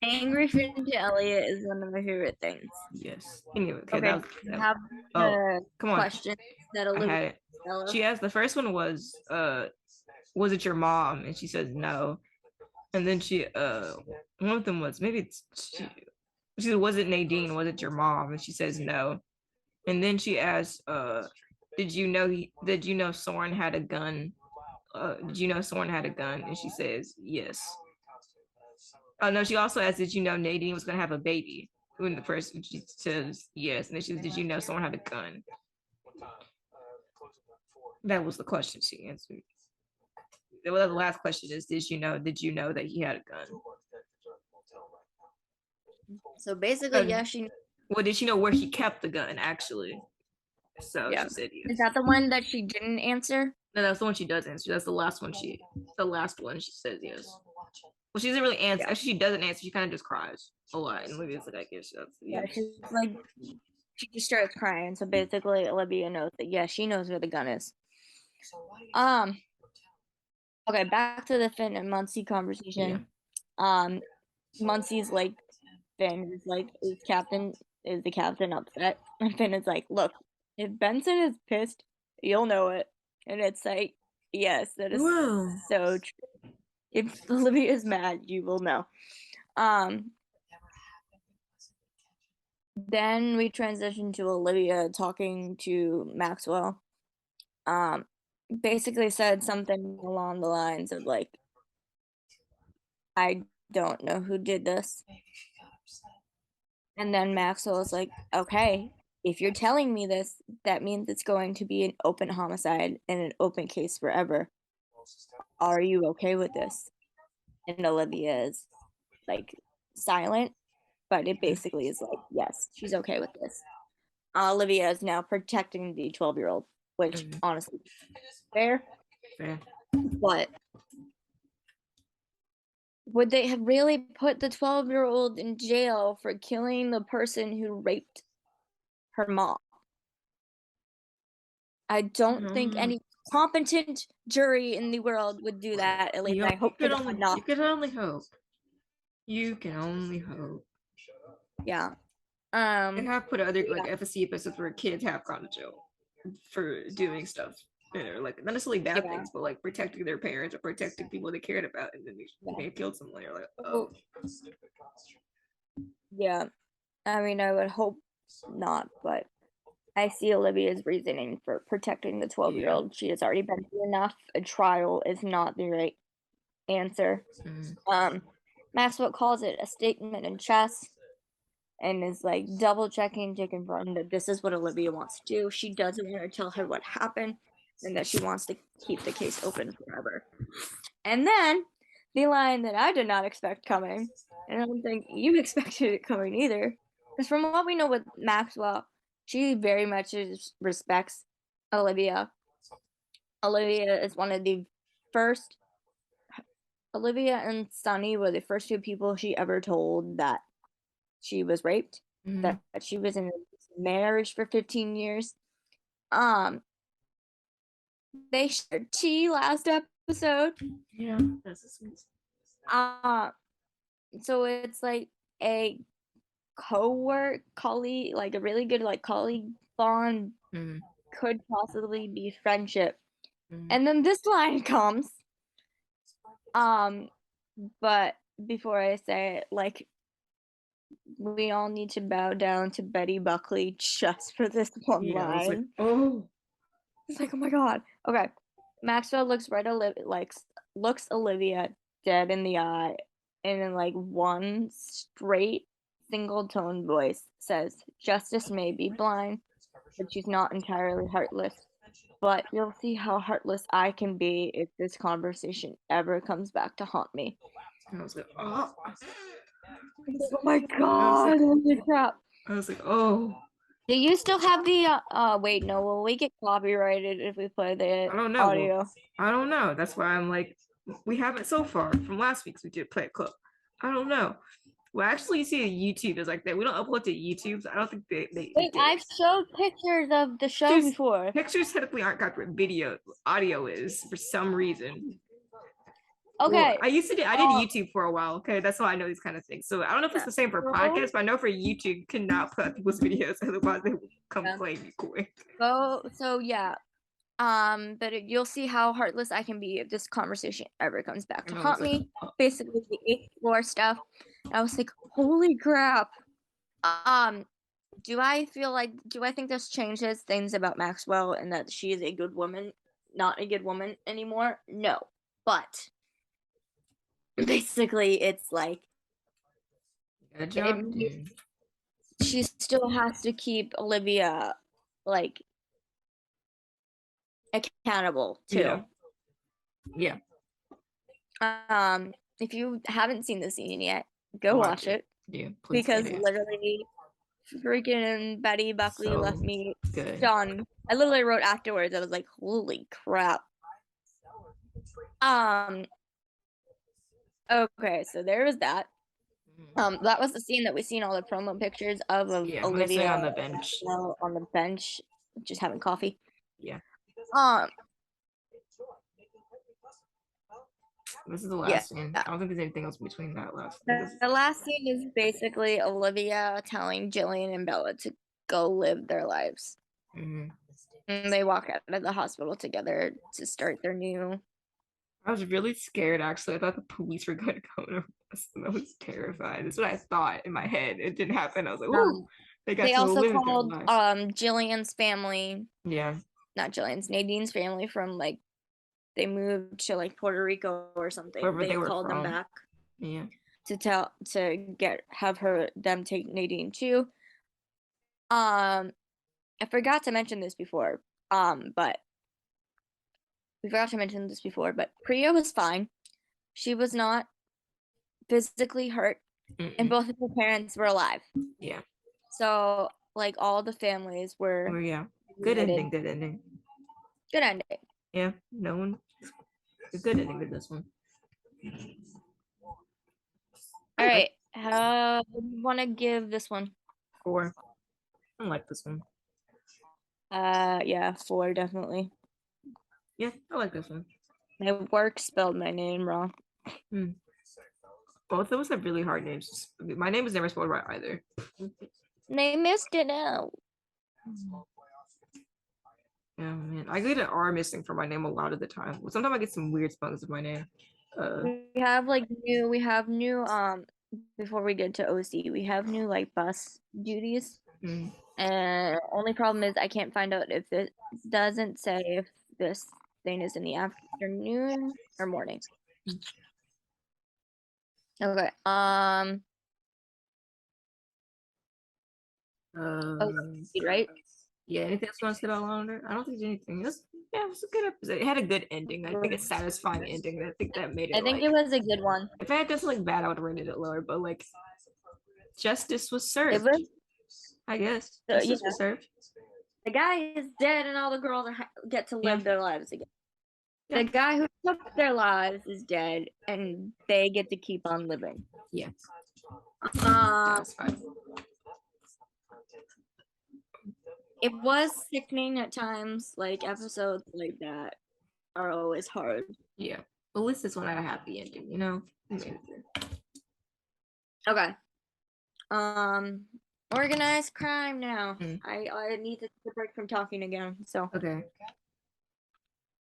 Angry Finn to Elliot is one of my favorite things. Yes. Anyway, okay, Okay, that have oh, come on. questions that I had it. Stella. She asked the first one was it your mom? And she says no. And then one of them was maybe she said, was it Nadine? Was it your mom? And she says no. And then she asked, did you know Soren had a gun? Did you know Soren had a gun? And she says yes. Oh no, she also asked, did you know Nadine was gonna have a baby? When the person she says yes, and then she says, did you know someone had a gun? That was the question she answered. well, the last question is, did you know that he had a gun? So basically, yeah, well, did she know where he kept the gun actually? So yeah. she said yes. Is that the one that she didn't answer? No, that's the one she does answer. That's the last one. The last one she says yes. Well, she doesn't really answer. Yeah. Actually, she doesn't answer. She kind of just cries a lot, and Olivia's like, I guess that's Yeah, she's like, she just starts crying. So basically, Olivia knows that she knows where the gun is. Okay, back to the Finn and Muncie conversation. Yeah. Muncie's like, Finn is like, is the captain upset? And Finn is like, look, if Benson is pissed, you'll know it. And it's like, yes, that is so true. If Olivia is mad, you will know. Then we transition to Olivia talking to Maxwell. Basically said something along the lines of like, I don't know who did this. And then Maxwell is like, okay, if you're telling me this, that means it's going to be an open homicide and an open case forever. Are you okay with this? And Olivia is like silent, but it basically is like, yes, she's okay with this. Olivia is now protecting the 12-year-old, which honestly, fair. But would they have really put the 12-year-old in jail for killing the person who raped her mom? I don't think any competent jury in the world would do that. At least I hope to God not. You can only hope. You can only hope. Yeah. They have put other like FSC episodes where kids have gone to jail for doing stuff. You know, like not necessarily bad things, but like protecting their parents or protecting people they cared about, and then they may killed someone. You're like, oh. Yeah. I mean, I would hope not, but I see Olivia's reasoning for protecting the 12-year-old. She has already been through enough. A trial is not the right answer. Maxwell calls it a statement in chess and is like double checking to confirm that this is what Olivia wants to do. She doesn't want to tell her what happened and that she wants to keep the case open forever. And then the line that I did not expect coming, and I don't think you expected it coming either, because from what we know with Maxwell, she very much respects Olivia. Olivia is one of the first. Olivia and Sunny were the first two people she ever told that she was raped, that she was in a marriage for 15 years. They shared tea last episode. Yeah, that's a sweet. So it's like a colleague, like a really good like colleague bond, could possibly be friendship. And then this line comes. But before I say it, like, we all need to bow down to Betty Buckley just for this one line. It's like, oh my god. Okay. Maxwell looks Olivia dead in the eye, and in like one straight single tone voice says, "Justice may be blind, but she's not entirely heartless. But you'll see how heartless I can be if this conversation ever comes back to haunt me." And I was like, oh. Oh my god! Holy crap! I was like, oh. Do you still have the wait, no, will we get copyrighted if we play the I don't know. audio? Well, I don't know. That's why I'm like, we haven't so far. From last week's we did play a clip. I don't know. Well, actually, you see YouTube is like that. We don't upload to YouTube, so I don't think they Wait, I've showed pictures of the show before. Pictures technically aren't copyrighted. Audio is for some reason. Okay. Well, I did YouTube for a while. Okay, that's why I know these kind of things. So I don't know if it's the same for podcasts, but I know for YouTube, you cannot put people's videos, otherwise they will come claim you quick. So yeah. But you'll see how heartless I can be if this conversation ever comes back to haunt me. Basically, the 8th floor stuff. I was like, holy crap. Do I think this changes things about Maxwell and that she is a good woman, not a good woman anymore? No. But basically, it's like, she still has to keep Olivia, like, accountable too. Yeah. If you haven't seen the scene yet, go watch it. Yeah, please. Because literally freaking Betty Buckley So left me good. stunned. I literally wrote afterwards, I was like, holy crap. Okay, so there was that. That was the scene that we seen all the promo pictures of Olivia on the bench. On the bench, just having coffee. Yeah. This is the last scene. I don't think there's anything else between that last. The last scene is basically Olivia telling Jillian and Bella to go live their lives. And they walk out of the hospital together to start their new. I was really scared, actually. I thought the police were going to come and arrest them. I was terrified. That's what I thought in my head. It didn't happen. I was like, "Ooh, they also called Jillian's family. Yeah. Not Jillian's, Nadine's family from like they moved to like Puerto Rico or something. Wherever they called them back. Yeah. To have them take Nadine too. I forgot to mention this before. But Priya was fine. She was not physically hurt, and both of her parents were alive. Yeah. So like all the families were. Oh yeah. Good ending. Good ending. Good ending. Yeah. No one. A good ending with this one. All right. How do you want to give this one? 4. I like this one. Yeah, 4 definitely. Yeah, I like this one. My work spelled my name wrong. Both of us have really hard names. My name is never spelled right either. They missed it out. Yeah, man. I get an R missing for my name a lot of the time. Sometimes I get some weird spellings of my name. We have new before we get to OC, we have new like bus duties. And only problem is I can't find out if it doesn't say if this thing is in the afternoon or morning. Okay. Right? Yeah, anything else you want to say about Longer? I don't think there's anything. It was a good episode. It had a good ending. I think a satisfying ending. I think that made it. I think it was a good one. If I had done something bad, I would have rated it lower. But like, justice was served. I guess justice was served. The guy is dead, and all the girls get to live their lives again. The guy who took their lives is dead, and they get to keep on living. Yeah. It was sickening at times. Like episodes like that are always hard. Yeah. At least this one had a happy ending, you know? Okay. Organized crime now. I need to take a break from talking again. So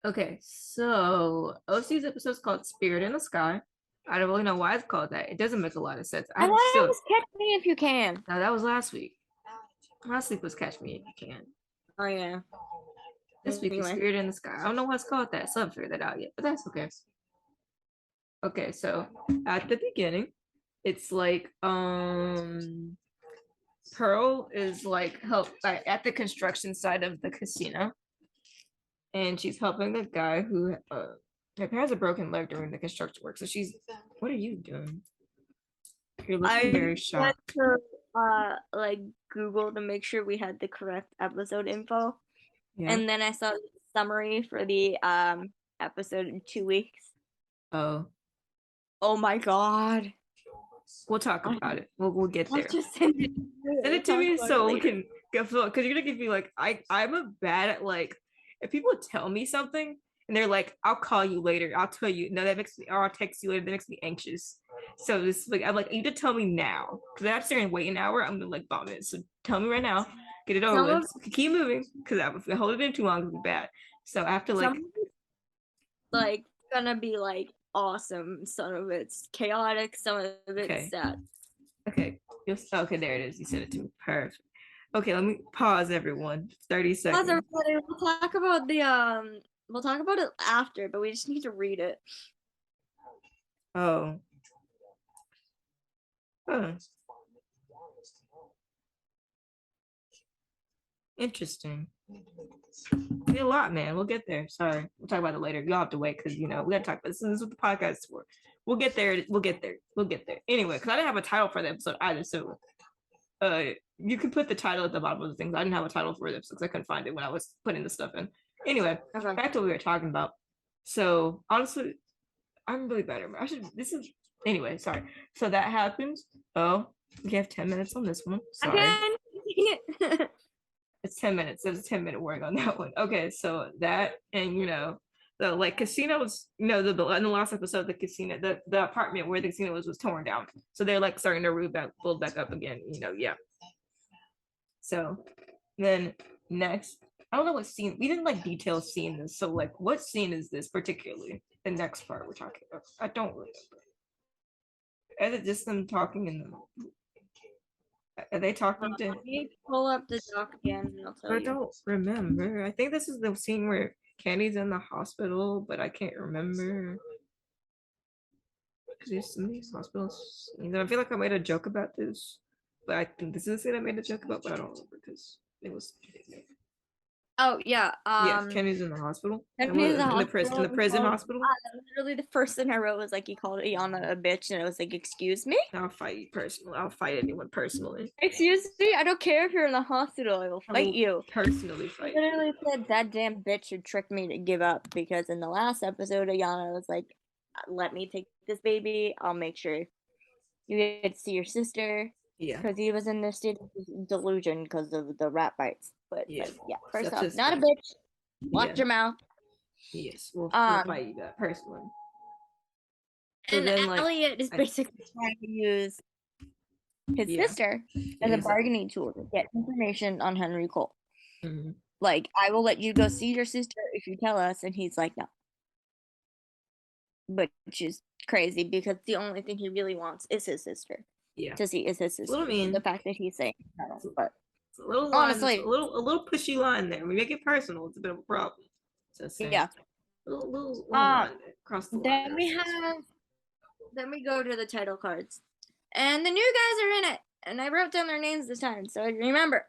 Okay, so OC's episode is called Spirit in the Sky. I don't really know why it's called that. It doesn't make a lot of sense. Catch Me If You Can. No, that was last week. Last week was Catch Me If You Can. Oh yeah. This week is Spirit in the Sky. I don't know why it's called that, so I haven't figured that out yet, but that's okay. Okay, so at the beginning, it's like Pearl is like at the construction site of the casino, and she's helping the guy who apparently has a broken leg during the construction work. So she's, what are you doing? You're looking very shocked. Like Google to make sure we had the correct episode info, and then I saw the summary for the episode in 2 weeks. Oh my god. We'll talk about it. We'll get there. Just send it to me so we can get full, because you're gonna give me like I'm a bad at like, if people tell me something and they're like, I'll call you later, I'll tell you, no, that makes me, or I'll text you later, that makes me anxious. So this like, I'm like, you need to tell me now, because if I have to sit and wait an hour, I'm gonna like vomit. So tell me right now, get it over with. Keep moving, because if I hold it in too long, it'll be bad. So I have to like gonna be like awesome. Some of it's chaotic, some of it's sad. Okay. Okay, there it is. You said it to me. Perfect. Okay, let me pause everyone. 30 seconds. Pause everybody. We'll talk about it after, but we just need to read it. Oh. Interesting. Be a lot, man. We'll get there. Sorry, we'll talk about it later. You'll have to wait because we gotta talk about this. This is what the podcast is for. We'll get there. We'll get there. We'll get there. Anyway, because I didn't have a title for the episode either, so you can put the title at the bottom of the things. I didn't have a title for this because I couldn't find it when I was putting the stuff in. Anyway, back to what we were talking about. So honestly, I'm really bad at I should. This is anyway. Sorry. So that happens. Oh, we have 10 minutes on this one. Sorry. It's 10 minutes. There's a 10-minute warning on that one. Okay, so that and the like casinos, in the last episode, the casino, the apartment where the casino was torn down. So they're like starting to build back up again. Yeah. So then next, I don't know what scene. We didn't like detail scene this. So like, what scene is this particularly? The next part we're talking about. I don't remember. Is it just them talking in the? Are they talking to? Let me pull up the doc again and I'll tell you. I don't remember. I think this is the scene where Candy's in the hospital, but I can't remember. Because there's some of these hospitals. I feel like I made a joke about this, but I think this is the scene I made a joke about, but I don't remember because it was. Oh yeah. Yeah, Kenny's in the hospital. Kenny's in the prison hospital. Literally, the first thing I wrote was like he called Ayana a bitch, and it was like, "Excuse me." I'll fight you personally. I'll fight anyone personally. Excuse me. I don't care if you're in the hospital. I will fight you. Personally fight. Literally said that damn bitch should trick me to give up because in the last episode, Ayana was like, "Let me take this baby. I'll make sure you get to see your sister." Yeah. Because he was in this state of delusion because of the rat bites. But yeah, first off, not a bitch. Watch your mouth. Yes, we'll fight you that personally. So and then, Elliot is basically trying to use his sister as a bargaining tool to get information on Henry Cole. Mm-hmm. Like, I will let you go see your sister if you tell us, and he's like, no. Which is crazy because the only thing he really wants is his sister. Yeah. To see is his sister. What I mean, the fact that he's saying no, but it's a little line, honestly, a little pushy line there. We make it personal. It's a bit of a problem. Yeah. Little line there, across the line. Then we go to the title cards, and the new guys are in it. And I wrote down their names this time, so I remember.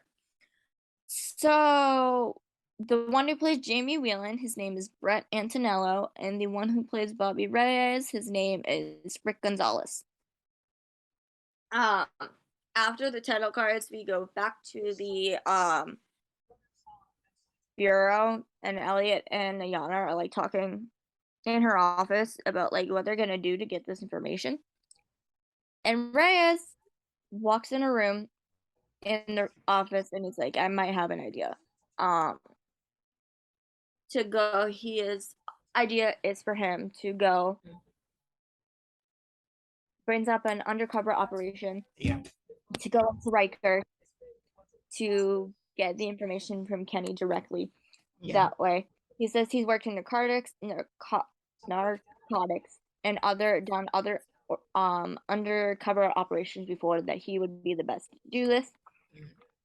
So the one who plays Jamie Whelan, his name is Brett Antonello, and the one who plays Bobby Reyes, his name is Rick Gonzalez. After the title cards, we go back to the bureau, and Elliot and Ayana are like talking in her office about like what they're gonna do to get this information. And Reyes walks in a room in the office and he's like, I might have an idea. To go, idea is for him to go. Brings up an undercover operation. Yeah. To go to Riker to get the information from Kenny directly. Yeah. That way. He says he's worked in narcotics and other undercover operations before, that he would be the best to do this.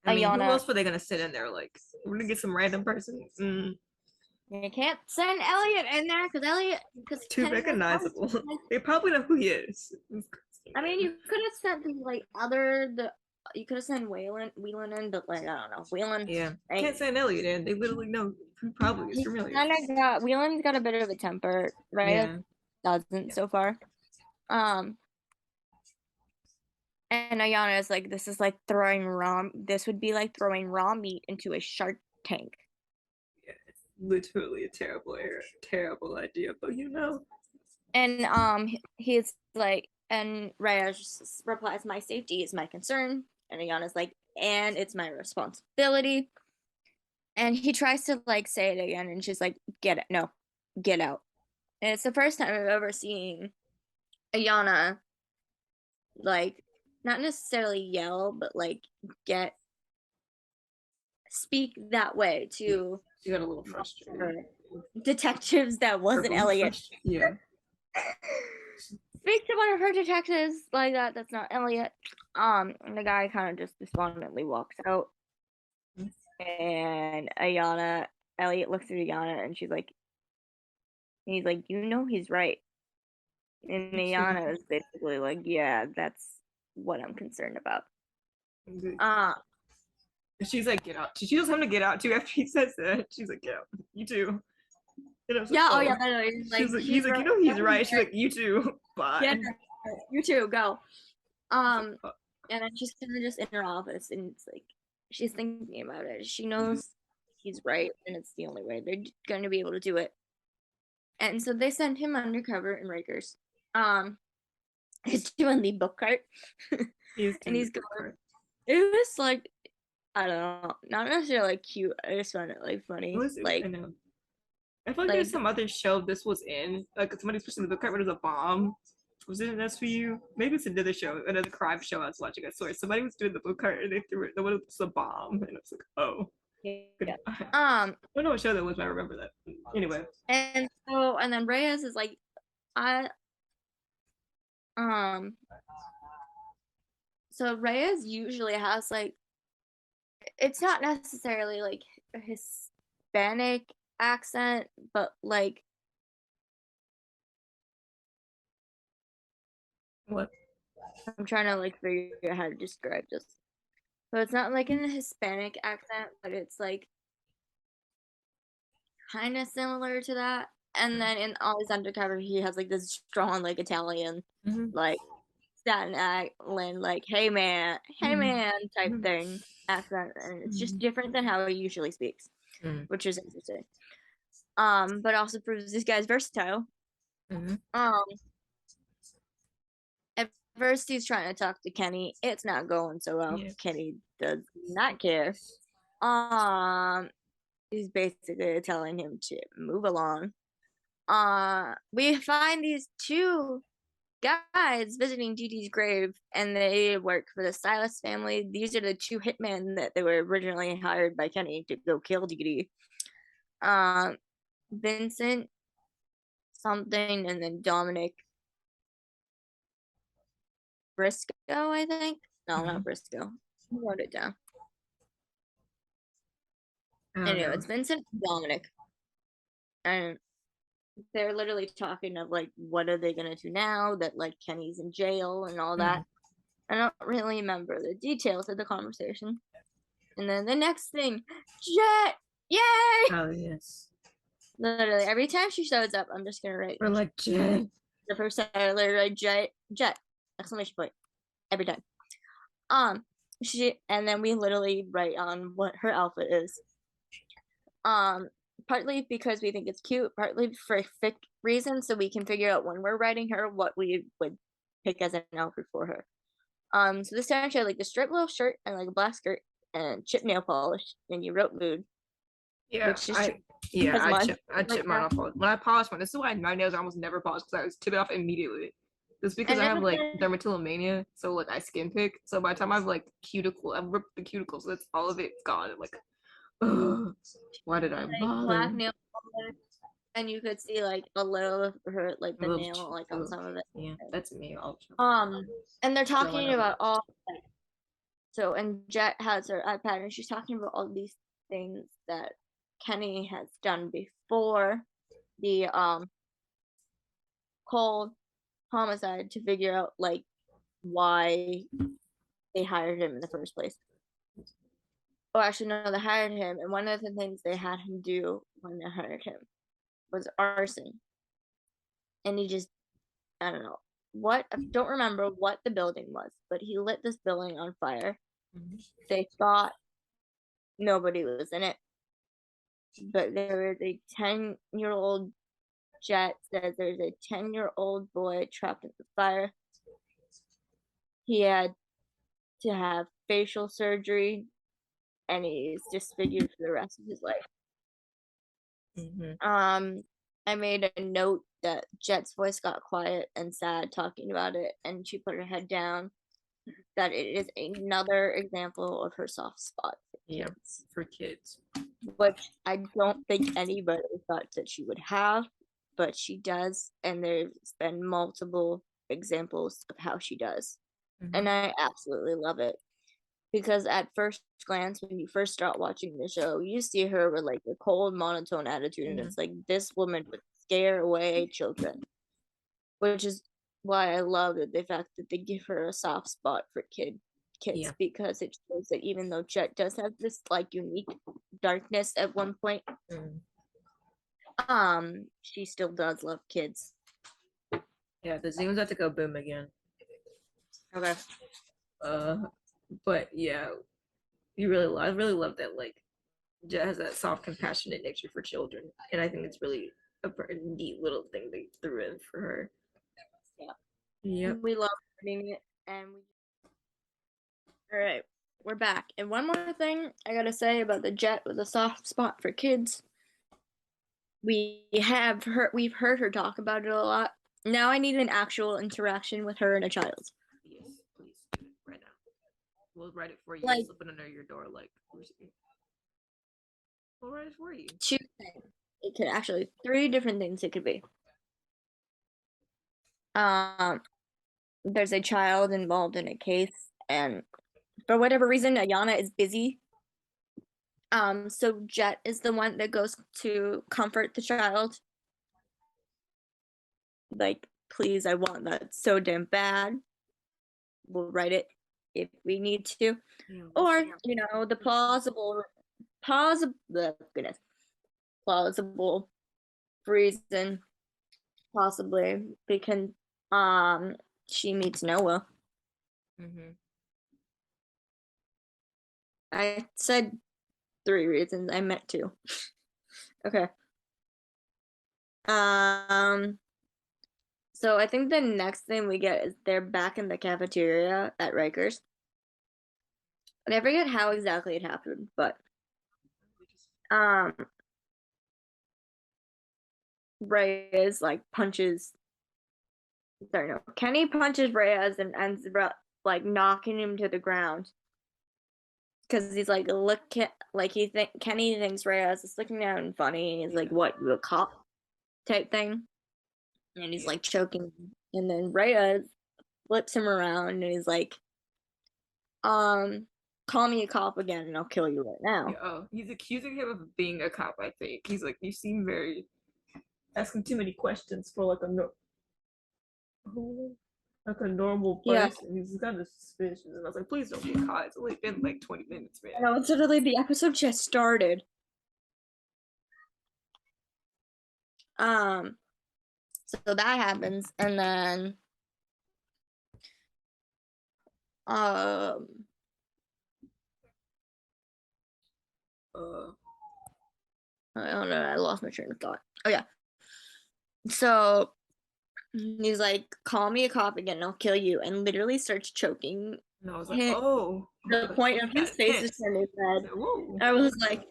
I mean, who else were they gonna sit in there? Like, we're gonna get some random person. You can't send Elliot in there because too recognizable. They probably know who he is. I mean, you could have sent you could have sent Whelan in, but like, I don't know, Whelan. Yeah, can't send Elliot in. They literally know who probably is familiar. Whelan's got a bit of a temper, right? Yeah. Doesn't so far. And Ayana is like, this would be like throwing raw meat into a shark tank. Yeah, it's literally a terrible idea, but And he's like, and Reyes replies, my safety is my concern. And Ayana's like, and it's my responsibility. And he tries to like say it again, and she's like, get out. And it's the first time I've ever seen Ayana like not necessarily yell, but like speak that way to you got a little frustrated. Detectives that wasn't Elliot. Yeah. Speak to one of her detectives like that. That's not Elliot. And the guy kind of just despondently walks out. And Elliot looks at Ayana, and he's like, he's right. And Ayana is basically like, yeah, that's what I'm concerned about. She's like, get out. She tells him to get out too after he says that. She's like, get out. You too. And I was like, Yeah, oh oh. yeah, by the way, He's like, you know, he's right. She's like, you too. Yeah, Bye. you too, go. Like, And then she's kind of just in her office, and it's like she's thinking about it. She knows he's right, and it's the only way they're going to be able to do it. And so they send him undercover in Rikers. He's doing the book cart, and he's going. It was like, I don't know, not necessarily like cute. I just found it like funny. I know. I feel like there's some other show this was in. Like somebody's pushing the book cart, but there's a bomb. Was it an SVU? Maybe it's another show, another crime show I was watching. I swear, somebody was doing the book cart and they threw it. The one was a bomb, and I was like, oh. Yeah. I don't know what show that was, but I remember that. Anyway. And then Reyes is like, so Reyes usually has like, it's not necessarily like a Hispanic accent, but like, What? I'm trying to like figure out how to describe this. So it's not like in a Hispanic accent, but it's like kind of similar to that. And then in all his undercover, he has like this strong like Italian, like Staten Island, like hey man type thing accent, and it's just different than how he usually speaks, which is interesting. But also proves this guy's versatile. At first he's trying to talk to Kenny. It's not going so well. Yeah. Kenny does not care. He's basically telling him to move along. We find these two guys visiting Dee Dee's grave, and they work for the Stylist family. These are the two hitmen that they were originally hired by Kenny to go kill Dee Dee. Vincent something, and then Dominic Briscoe, I think. No, not Briscoe. I wrote it down. Anyway, it's Vincent and Dominic. And they're literally talking of like, what are they gonna do now that like Kenny's in jail and all that. I don't really remember the details of the conversation. And then the next thing, Jet! Yay! Oh yes. Literally, every time she shows up, I'm just gonna write. We're like Jet. The first time I literally write Jet! Exclamation point. Every time. And then we literally write on what her outfit is. Partly because we think it's cute, partly for fic reasons, so we can figure out when we're writing her what we would pick as an outfit for her. So this time she had like a striped little shirt and like a black skirt and chip nail polish, and you wrote mood. Yeah, I chip mine off. When I polish mine, this is why my nails are almost never polished, because I was tip it off immediately. It's because I have like dermatillomania, so like I skin pick. So by the time I have like cuticle, I've ripped the cuticles, so that's all of it's gone. Like, ugh, why did I bother? Black nail polish, and you could see like a little of her, like the nail, like on some of it. Yeah, that's me. And they're talking about all. So, and Jet has her iPad, and she's talking about all these things that Kenny has done before the cold homicide to figure out like why they hired him in the first place. Oh, actually, no, they hired him, and one of the things they had him do when they hired him was arson. And he just, I don't know what, I don't remember what the building was, but he lit this building on fire. They thought nobody was in it, but there was a 10-year-old. Jet says there's a 10-year-old boy trapped in the fire. He had to have facial surgery, and he's disfigured for the rest of his life. I made a note that Jet's voice got quiet and sad talking about it, and she put her head down. That it is another example of her soft spot for kids, which I don't think anybody thought that she would have, but she does, and there's been multiple examples of how she does, and I absolutely love it, because at first glance, when you first start watching the show, you see her with like a cold, monotone attitude, and it's like, this woman would scare away children, which is why I love it, the fact that they give her a soft spot for kids kids because it shows that even though Jet does have this like unique darkness at one point, she still does love kids. Yeah, the Zooms have to go boom again. Okay. But yeah, I really love that like Jet has that soft, compassionate nature for children, and I think it's really a neat little thing they threw in for her. Yeah. Yep. We love reading it, and we. All right, we're back. And one more thing I gotta say about the Jet with a soft spot for kids. We've heard her talk about it a lot. Now I need an actual interaction with her and a child. Yes, please do it right now. We'll write it for you. Like, slip it under your door, like. We'll write it for you. Two things. It could actually 3 different things. It could be. There's a child involved in a case, and for whatever reason, Ayana is busy. So Jet is the one that goes to comfort the child. Like, please, I want that so damn bad. We'll write it if we need to. Yeah, or, the plausible reason, possibly, because she meets Noah. I said 3 reasons. I meant 2. Okay. So I think the next thing we get is they're back in the cafeteria at Rikers. And I forget how exactly it happened, but Reyes like punches. Sorry, no. Kenny punches Reyes and ends up like knocking him to the ground. Because he's like, Kenny thinks Reyes is looking at him funny. He's like, what, you a cop type thing? And he's like choking. And then Reyes flips him around and he's like, call me a cop again and I'll kill you right now. Yeah, oh, he's accusing him of being a cop, I think. He's like, you seem very asking too many questions for like a normal person. Yeah. He's kind of suspicious. And I was like, please don't get caught. It's only been like 20 minutes, man. No, it's literally the episode just started. So that happens, and then I don't know, I lost my train of thought. Oh yeah. So he's like, call me a cop again and I'll kill you, and literally starts choking. And I was like, oh. The point of his face is turning red. I was like,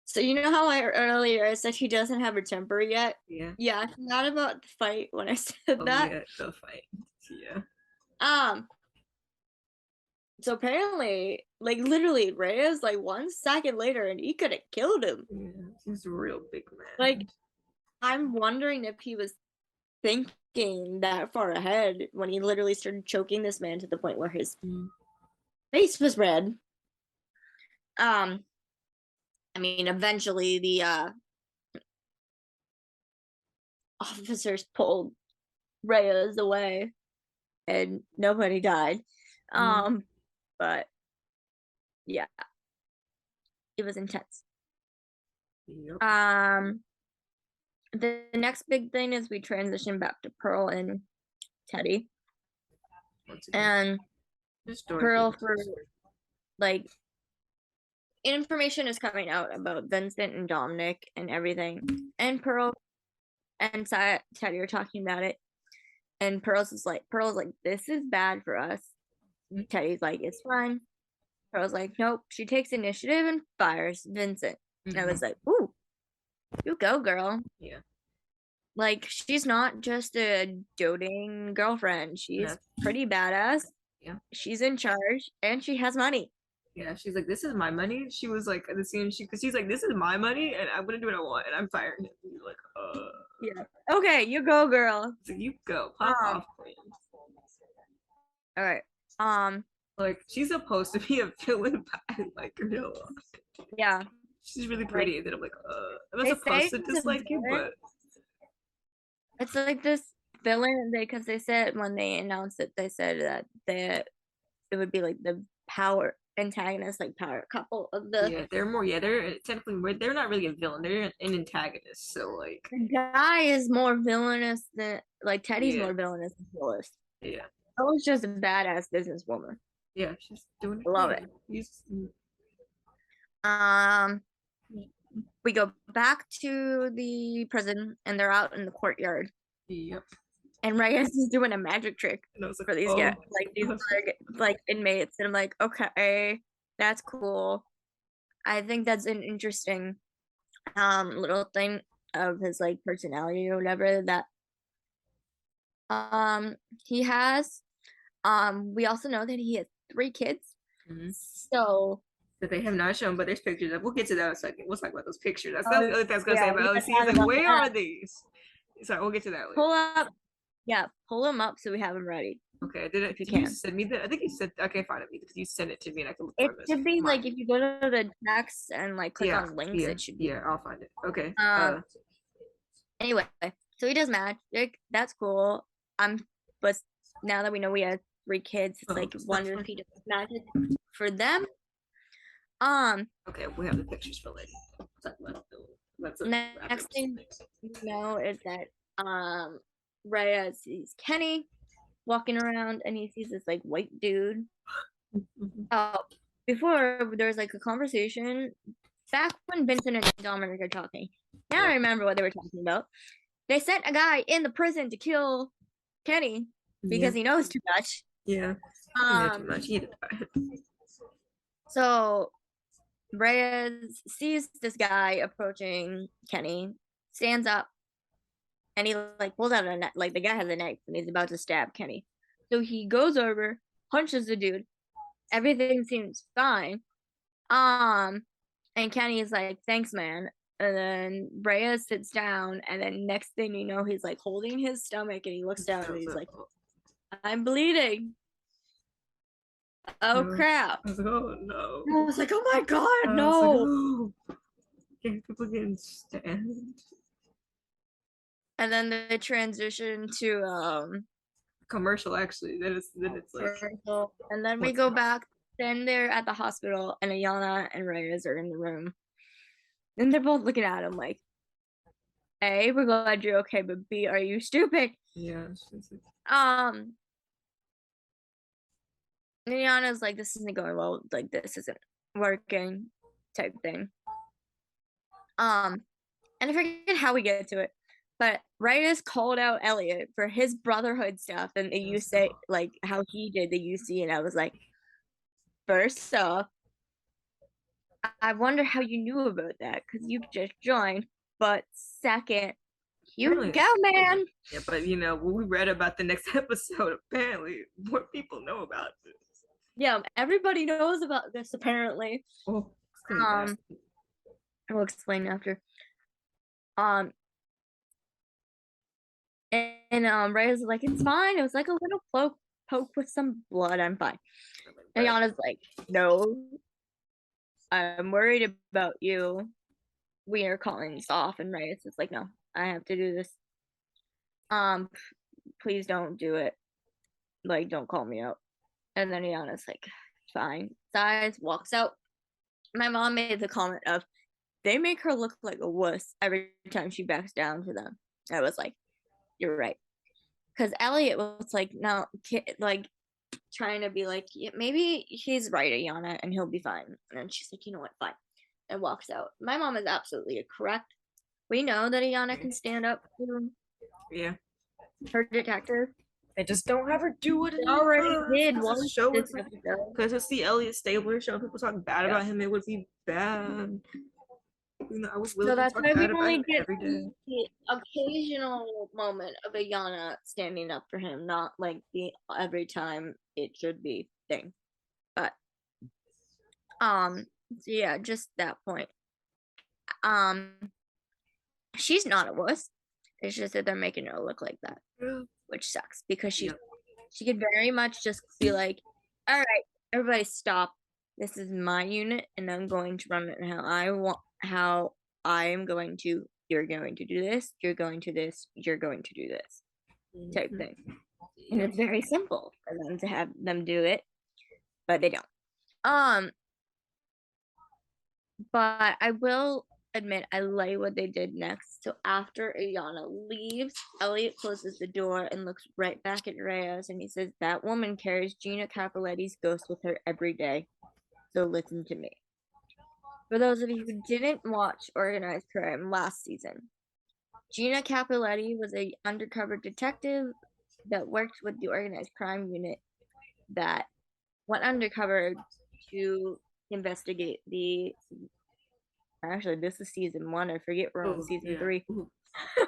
so you know how earlier I said he doesn't have a temper yet? Yeah. Yeah, I forgot about the fight when I said that. Yeah, the fight. Yeah. So apparently, like literally, Reyes like 1 second later, and he could have killed him. Yeah, he's a real big man. Like, I'm wondering if he was thinking that far ahead when he literally started choking this man to the point where his face was red. I mean, eventually the officers pulled Reyes away, and nobody died. But yeah, it was intense. Yep. The next big thing is we transition back to Pearl and Teddy, and Pearl for like information is coming out about Vincent and Dominic and everything, and Pearl and Teddy are talking about it, and Pearl's like, this is bad for us. Teddy's like, it's fine. Pearl's like, nope. She takes initiative and fires Vincent. And I was like, ooh, you go, girl. Yeah. Like, she's not just a doting girlfriend. She's pretty badass. Yeah. She's in charge, and she has money. Yeah, she's like, this is my money. She was like, at the scene, she's like, this is my money, and I'm gonna do what I want, and I'm firing him. He's like, yeah. Okay, you go, girl. So you go. Pop off, please. All right. Like, she's supposed to be a villain, but I like her a lot. Yeah. She's really pretty, and then I'm like, I'm not supposed to dislike you, but it's like this villain, because they said when they announced it, they said that it would be like the power antagonist, like power couple of the. Yeah, they're more. Yeah, they're technically more. They're not really a villain. They're an antagonist. So like, The guy is more villainous than like Teddy's yeah, more villainous than Phyllis. yeah, Phyllis just a badass businesswoman. yeah. She's doing it. Love it. Um, we go back to the prison and they're out in the courtyard. Yep. And Reyes is doing a magic trick for these guys, like these like inmates, and I'm like, okay, that's cool. I think that's an interesting little thing of his like personality or whatever that he has. We also know that he has 3 kids. So that they have not shown, but there's pictures of. We'll get to that in a second. We'll talk about those pictures. That's the other thing I was gonna say about other seasons. Where are these? Sorry, we'll get to that later. Pull them up so we have them ready. Okay, did you send me that? I think you said, okay, fine, because you sent it to me and I can look for it. It should be like if you go to the text and like click on links, it should be. Yeah, I'll find it. Okay. Anyway, so he does magic. That's cool. But now that we know we have 3 kids, it's like wonder if he does magic for them. Okay, we have the pictures for later. Next thing you know is that Reyes sees Kenny walking around and he sees this like white dude. Before there was like a conversation back when Vincent and Dominic are talking. Now I remember what they were talking about. They sent a guy in the prison to kill Kenny because he knows too much. Yeah. He knows too much. He did that. So Reyes sees this guy approaching Kenny, stands up, and he like pulls out a knife. Like the guy has a knife and he's about to stab Kenny. So he goes over, punches the dude. Everything seems fine. And Kenny is like, "Thanks, man." And then Reyes sits down, and then next thing you know, he's like holding his stomach, and he looks down, and he's like, "I'm bleeding." Oh crap! I was like, oh no! I was like, oh my god, no! People getting stabbed. And then they transition to commercial. Actually, then it's like commercial. And then we go back. Then they're at the hospital, and Ayana and Reyes are in the room, and they're both looking at him like, A, we're glad you're okay, but B, are you stupid? Yeah. Ayana's like, this isn't going well, like this isn't working, type thing. And I forget how we get to it, but Reyes called out Elliot for his brotherhood stuff and the UC, like how he did the UC, and I was like, first off, I wonder how you knew about that because you just joined. But second, you go, man. Yeah, but you know, when we read about the next episode, apparently more people know about this. Yeah, everybody knows about this apparently. I will explain after. And Reyes is like, it's fine. It was like a little poke with some blood. I'm fine. And Ayana's like, no, I'm worried about you. We are calling this off. And Reyes is like, no, I have to do this. Please don't do it. Like, don't call me out. And then Ayana's like, fine. Sighs, walks out. My mom made the comment of, they make her look like a wuss every time she backs down to them. I was like, you're right. Because Elliot was like, no, like, trying to be like, yeah, maybe he's right, Ayana, and he'll be fine. And she's like, you know what, fine. And walks out. My mom is absolutely correct. We know that Ayana can stand up to her detective. They just don't have her do it. They already did one show because to see Elliot Stabler show people talking bad about him, it would be bad. You know, I was willing to talk bad about him every day. The occasional moment of Ayana standing up for him, not like the every time it should be thing. But so yeah, just that point. She's not a wuss. It's just that they're making her look like that, which sucks because she could very much just be like, all right, everybody stop. This is my unit and I'm going to run it how I want, how I am going to, you're going to do this, you're going to this, you're going to do this type thing. And it's very simple for them to have them do it. but they don't. But I will admit I like what they did next. So after Ayana leaves, Elliot closes the door and looks right back at Reyes, and he says, "That woman carries Gina Capoletti's ghost with her every day. So listen to me." For those of you who didn't watch Organized Crime last season, Gina Capoletti was an undercover detective that worked with the Organized Crime Unit that went undercover to investigate the. Actually, this is season 1. I forget we're on season 3. Ooh.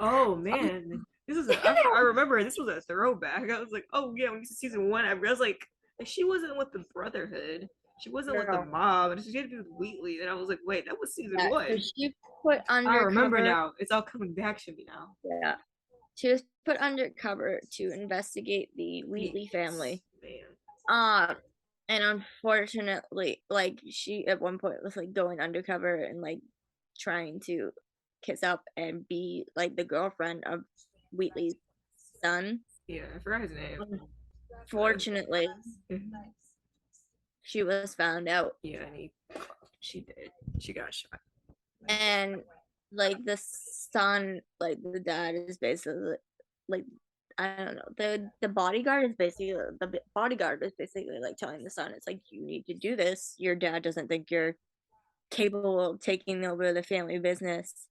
Oh man, this is I remember this was a throwback. I was like, oh yeah, when you said season 1, I was like she wasn't with the Brotherhood. She wasn't with the mob, and she had to be with Wheatley. And I was like, wait, that was season 1. So she put undercover. I remember now. It's all coming back to me now. Yeah. She was put undercover to investigate the Wheatley family. Man. And unfortunately, like, she at one point was like going undercover and like trying to kiss up and be like the girlfriend of Wheatley's son. Yeah, I forgot his name. Unfortunately, she was found out. Yeah, and she did. She got shot. And like the son, like the dad is basically like, I don't know. The bodyguard is basically like telling the son, it's like, you need to do this. Your dad doesn't think you're capable of taking over the family business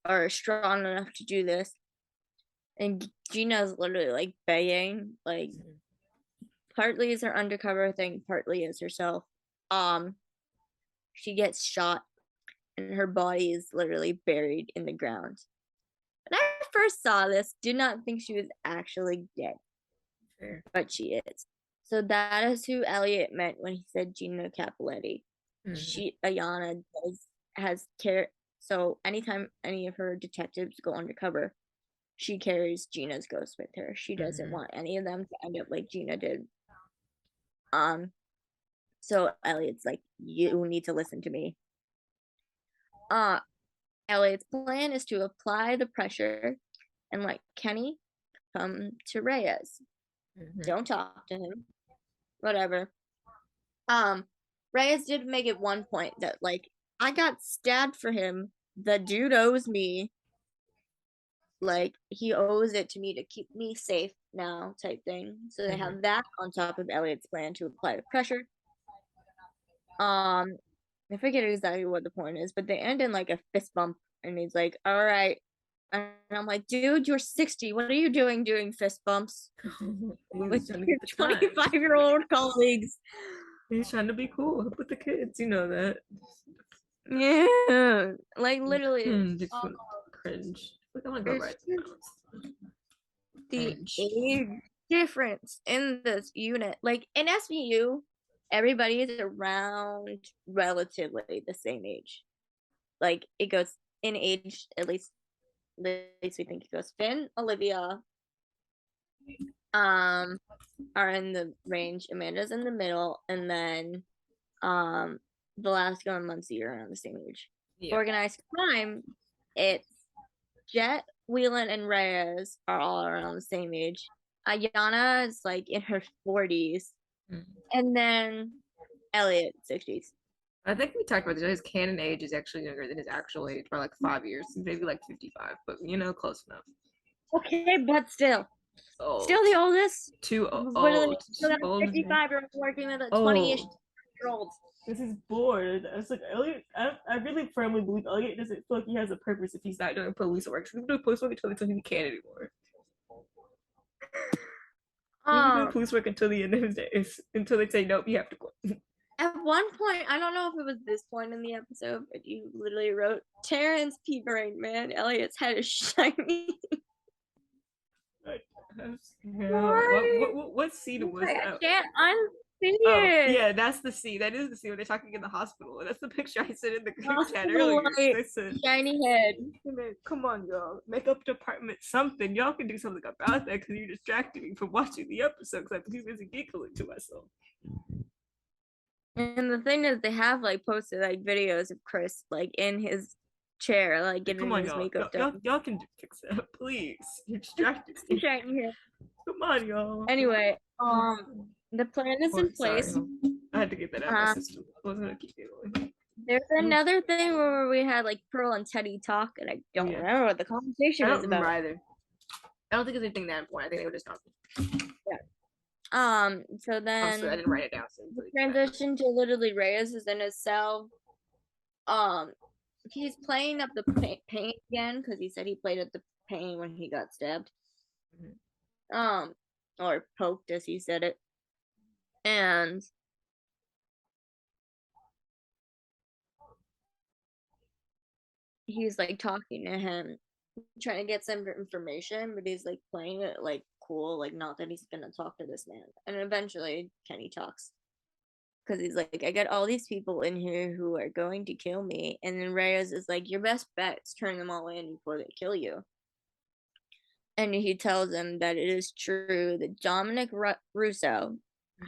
or strong enough to do this. And Gina's literally like begging, like, partly is her undercover thing, partly is herself. She gets shot and her body is literally buried in the ground. When I first saw this, did not think she was actually dead. Fair. But she is. So that is who Elliot meant when he said Gina Capoletti. Ayana has care. So anytime any of her detectives go undercover, she carries Gina's ghost with her. She doesn't want any of them to end up like Gina did. So Elliot's like, you need to listen to me. Elliot's plan is to apply the pressure and let Kenny come to Reyes. Don't talk to him. Whatever. Reyes did make it one point that, like, I got stabbed for him. The dude owes me. Like, he owes it to me to keep me safe now, type thing. So they have that on top of Elliot's plan to apply the pressure. I forget exactly what the point is, but they end in like a fist bump, and he's like, all right. And I'm like, dude, you're 60. What are you doing fist bumps with your 25-year-old colleagues? He's trying to be cool with the kids, you know that. Yeah, like literally cringe. Like, I'm gonna go right now. The age difference in this unit, like in SVU, everybody is around relatively the same age. Like, it goes in age, at least we think it goes. Finn, Olivia, are in the range. Amanda's in the middle, and then Velasco and Muncie are around the same age. Yeah. Organized Crime, it's Jet, Whelan, and Reyes are all around the same age. Ayana is like in her 40s, and then Elliot 60s. I think we talked about this. His canon age is actually younger than his actual age by like 5 years, maybe like 55, but you know, close enough. Okay, but still the oldest. Too old. So that 55-year-old working with a 20-ish-year-old. This is bored. I was like, Elliot, I really firmly believe Elliot doesn't feel like he has a purpose if he's not doing police work. He's doing police work until he can't anymore. He's doing police work until the end of his days, until they say, nope, you have to quit. At one point, I don't know if it was this point in the episode, but you literally wrote, Terrence P. Brain, man, Elliot's head is shiny. What scene was that? I can't unsee it. Yeah, that's the scene. That is the scene where they're talking in the hospital. That's the picture I sent in the group chat earlier. Listen, shiny head. Come on, y'all. Makeup department, something. Y'all can do something about that because you distracted me from watching the episode because I'm too busy giggling to myself. And the thing is, they have like posted like videos of Chris like in his chair, like getting his makeup done. Y'all can fix that, please. You're distracted. Come on, y'all. Anyway, The plan is in Sorry, place. I had to get that out of my system. I was gonna keep it going. There's another thing where we had like Pearl and Teddy talk, and I don't remember what the conversation I was don't about. remember either. I don't think it's anything that important. I think they were just talking. So then I didn't write it down. So transition to literally Reyes is in his cell. He's playing up the pain again because he said he played at the pain when he got stabbed. Or poked, as he said it. And he's like talking to him, trying to get some information, but he's like playing it like cool, like not that he's gonna talk to this man. And eventually Kenny talks. Because he's like, I got all these people in here who are going to kill me. And then Reyes is like, your best bet is turn them all in before they kill you. And he tells him that it is true that Dominic Russo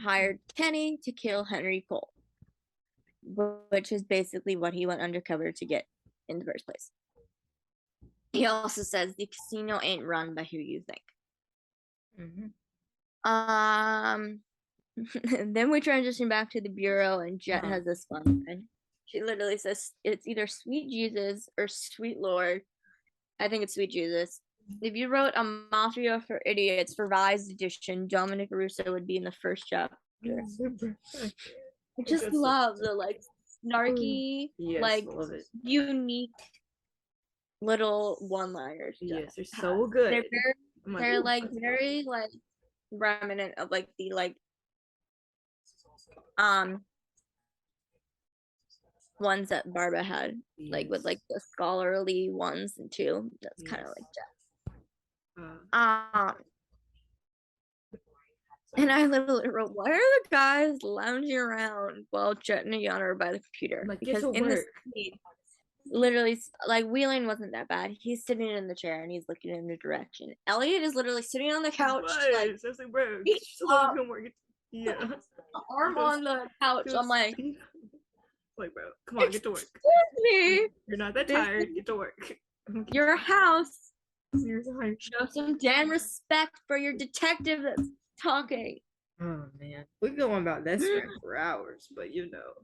hired Kenny to kill Henry Cole, which is basically what he went undercover to get in the first place. He also says the casino ain't run by who you think. Then we transition back to the bureau, and Jet has this fun line. She literally says it's either Sweet Jesus or Sweet Lord. I think it's Sweet Jesus. If you wrote a Mafia for Idiots revised edition, Dominic Russo would be in the first chapter. I just love the like snarky, like unique little one-liners. Yes, they're so good. They're like very like remnant of like the like ones that Barba had, like with like the scholarly ones and too. That's kind of like Jet. And I literally wrote, why are the guys lounging around while Jet and Ayana are by the computer? Like, because in this scene, literally, like Wheeling wasn't that bad. He's sitting in the chair and he's looking in the direction. Elliot is literally sitting on the couch, like, bro, yeah, arm on the couch. I'm like, bro, come on, get to work. Me. You're not that tired. Get to work. Your house. Show some damn respect for your detective that's talking. Oh man, we could go on about this for hours, but you know.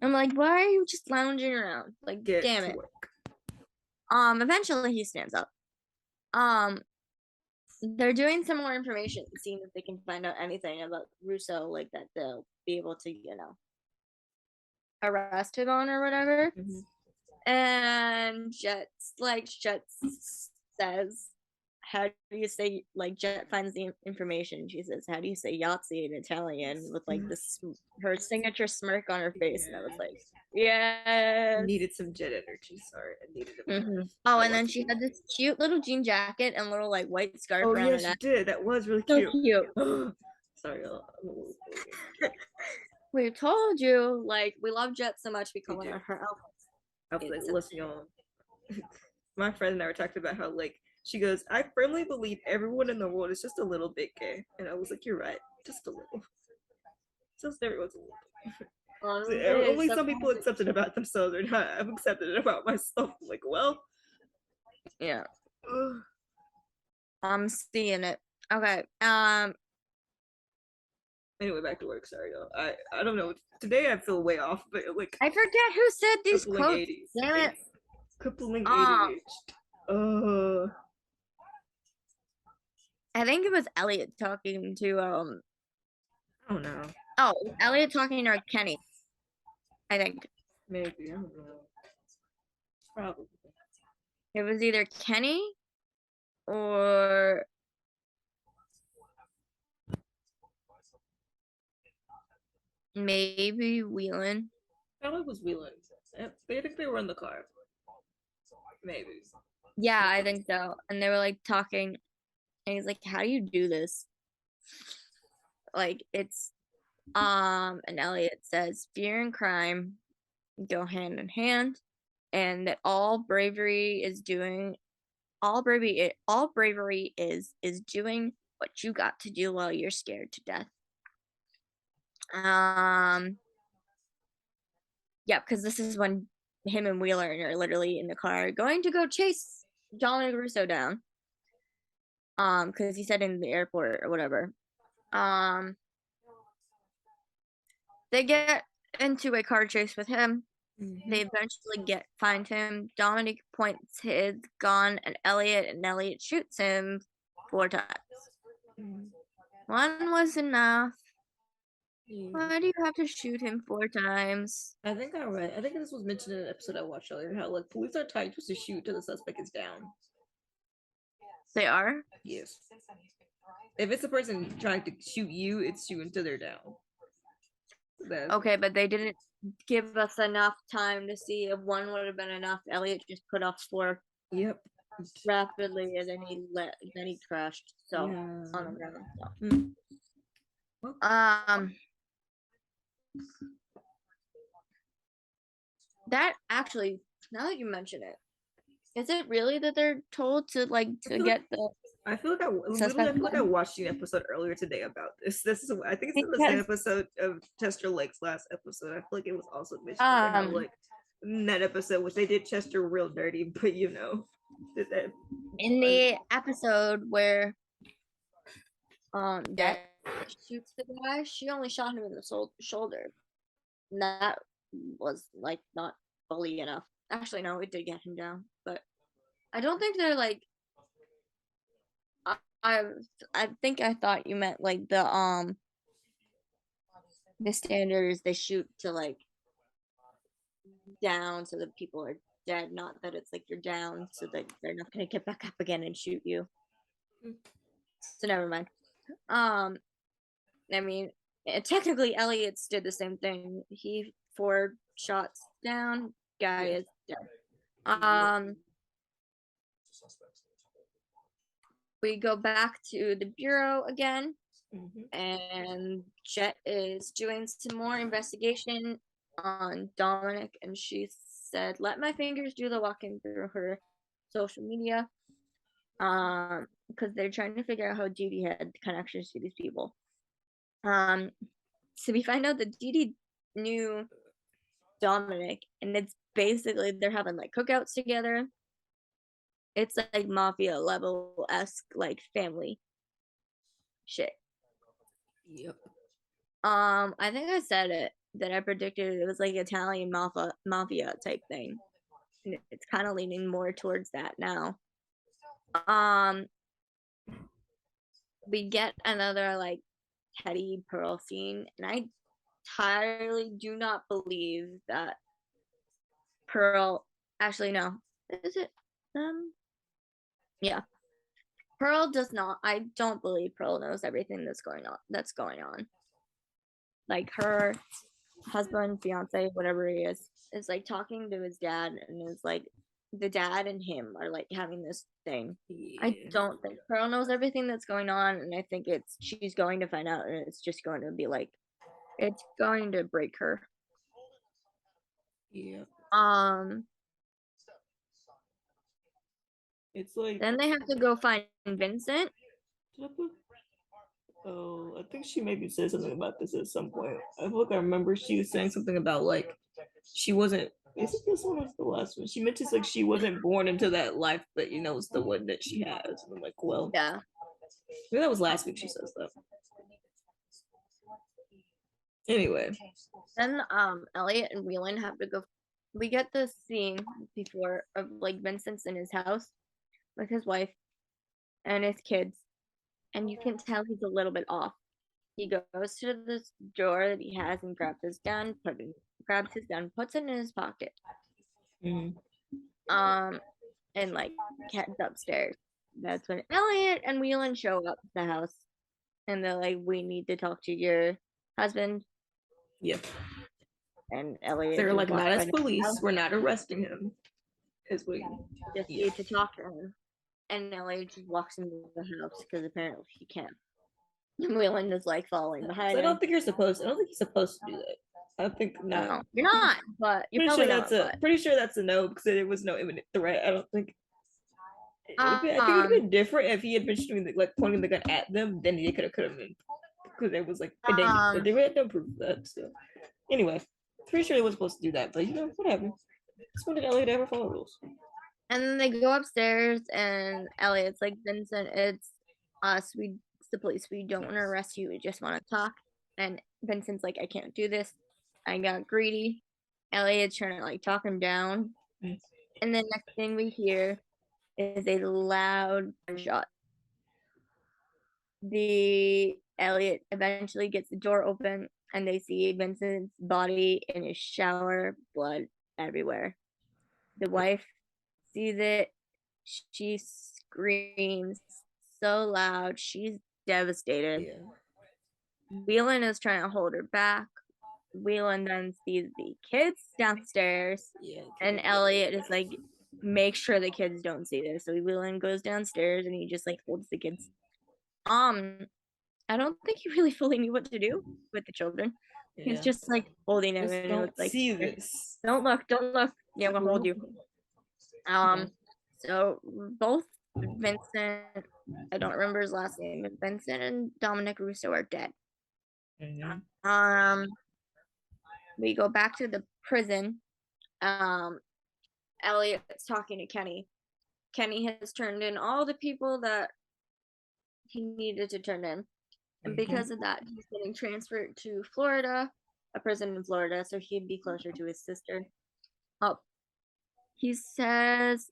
I'm like, why are you just lounging around? Like, damn it. Work. Eventually he stands up. They're doing some more information, seeing if they can find out anything about Russo, like that they'll be able to, you know, arrest him on or whatever. And Jet says, how do you say, like, Jet finds the information. She says, how do you say Yahtzee in Italian, with like this her signature smirk on her face. And I was like, yeah, needed some Jet energy. Sorry, I needed it. Oh, and then she had this cute little jean jacket and little like white scarf around her neck. She did. That was really so cute. Sorry. We told you, like, we love Jet so much we call her outfits. Listen, y'all. My friend and I were talking about how, like, she goes, I firmly believe everyone in the world is just a little bit gay. And I was like, you're right. Just a little. Just everyone's a little. Only some people accept it about themselves or not. I've accepted it about myself. I'm like, well. Yeah. I'm seeing it. Okay. Anyway, back to work. Sorry, y'all. I don't know. Today I feel way off, but like I forget who said these quotes. Damn it. Crippling ADHD. I think it was Elliot talking to I don't know. Oh, Elliot talking to Kenny. I think. Maybe, I don't know. Probably. It was either Kenny or maybe Whelan. I thought it was Whelan. I think they were in the car. Maybe. Yeah, I think so. And they were like talking, and he's like, how do you do this? Like, it's and Elliot says fear and crime go hand in hand, and that all bravery is doing doing what you got to do while you're scared to death. Yeah, because this is when him and Wheeler are literally in the car going to go chase Dominic Russo down. Because he said in the airport or whatever. they get into a car chase with him. Mhm. They eventually find him. Dominic points his gun at Elliot, and Elliot shoots him 4 times. Mhm. One was enough. Yeah. Why do you have to shoot him 4 times? I think I read. I think this was mentioned in an episode I watched earlier. How like police are tight just to shoot till the suspect is down. They are? Yes. If it's a person trying to shoot you, it's shoot until they're down. That's Okay, but they didn't give us enough time to see if one would have been enough. Elliot just put off 4 yep. rapidly, and then he crashed. So Yeah. on the ground. So. Mm. Well, That actually, now that you mention it, is it really that they're told to get the I feel like I literally suspect? I feel like I watched an episode earlier today about this. This is I think it's in the same Because episode of Chester Lake's last episode. I feel like it was also mentioned about how like in that episode which they did Chester real dirty, but you know that in the episode where Dad shoots the guy, she only shot him in the shoulder. And that was like not fully enough. Actually, no, it did get him down, but I don't think they're like. I I think I thought you meant like the standards they shoot to like down so that people are dead, not that it's like you're down so that they're not gonna get back up again and shoot you. So never mind. I mean, technically Elliot's did the same thing. He 4 shots down, guy is dead. We go back to the bureau again, and Jet is doing some more investigation on Dominic, and she said, "Let my fingers do the walking through her social media." Because they're trying to figure out how Dee Dee had connections to these people. So we find out that Dee Dee knew Dominic, and it's basically they're having like cookouts together. It's like mafia level esque, like family shit. Yep. I think I said it that I predicted it was like Italian mafia type thing. And it's kind of leaning more towards that now. We get another like Teddy Pearl scene, and I entirely do not believe that Pearl. Actually, no, is it yeah, Pearl does not. I don't believe Pearl knows everything that's going on. Like her husband, fiance, whatever he is like talking to his dad, and is like the dad and him are like having this thing. Yeah. I don't think Pearl knows everything that's going on, and I think she's going to find out, and it's just going to be like it's going to break her. Yeah. It's like then they have to go find Vincent. Oh, I think she maybe said something about this at some point. I feel like I remember she was saying something about like she wasn't. Is it this one or the last one? She mentions like she wasn't born into that life, but you know it's the one that she has. And I'm like, well, yeah. Maybe that was last week. She says that. Anyway, then Elliot and Whelan have to go. We get this scene before of like Vincent's in his house with his wife and his kids, and you can tell he's a little bit off. He goes to this drawer that he has and grabs his gun, puts it in his pocket. And like heads upstairs. That's when Elliot and Whelan show up at the house, and they're like, "We need to talk to your husband." Yep. And Elliot, they're like, "Not as police. We're not arresting him." Is we just need to talk to him. And Elliot just walks into the house because apparently he can't. And Whelan is like following behind. So I don't think he's supposed to do that. I think not. No, you're not, but you're pretty probably sure not. Pretty sure that's a no because there was no imminent threat. I don't think. I think it would have been different if he had been shooting, pointing the gun at them. Then he could have been because it was like a danger. But they had no proof of that. So anyway, pretty sure they was supposed to do that. But you know, whatever. Just wanted Elliot to ever follow rules. And then they go upstairs, and Elliot's like, "Vincent, it's us. It's the police. We don't want to arrest you. We just want to talk." And Vincent's like, I can't do this. I got greedy. Elliot's trying to like talk him down. And then next thing we hear is a loud gunshot. The Elliot eventually gets the door open and they see Vincent's body in his shower, blood everywhere. The wife sees it. She screams so loud. She's devastated. Yeah. Whelan is trying to hold her back. Whelan then sees the kids downstairs, and Elliot is like, make sure the kids don't see this. So Whelan goes downstairs and he just like holds the kids. I don't think he really fully knew what to do with the children. Yeah. He's just like holding them, and don't it was like, see this. Don't look. Yeah, I'm gonna hold you. So both Vincent, I don't remember his last name, Vincent and Dominic Russo are dead. Mm-hmm. We go back to the prison. Elliot's talking to Kenny. Kenny has turned in all the people that he needed to turn in. And because of that, he's getting transferred to Florida, a prison in Florida, so he'd be closer to his sister. Oh, he says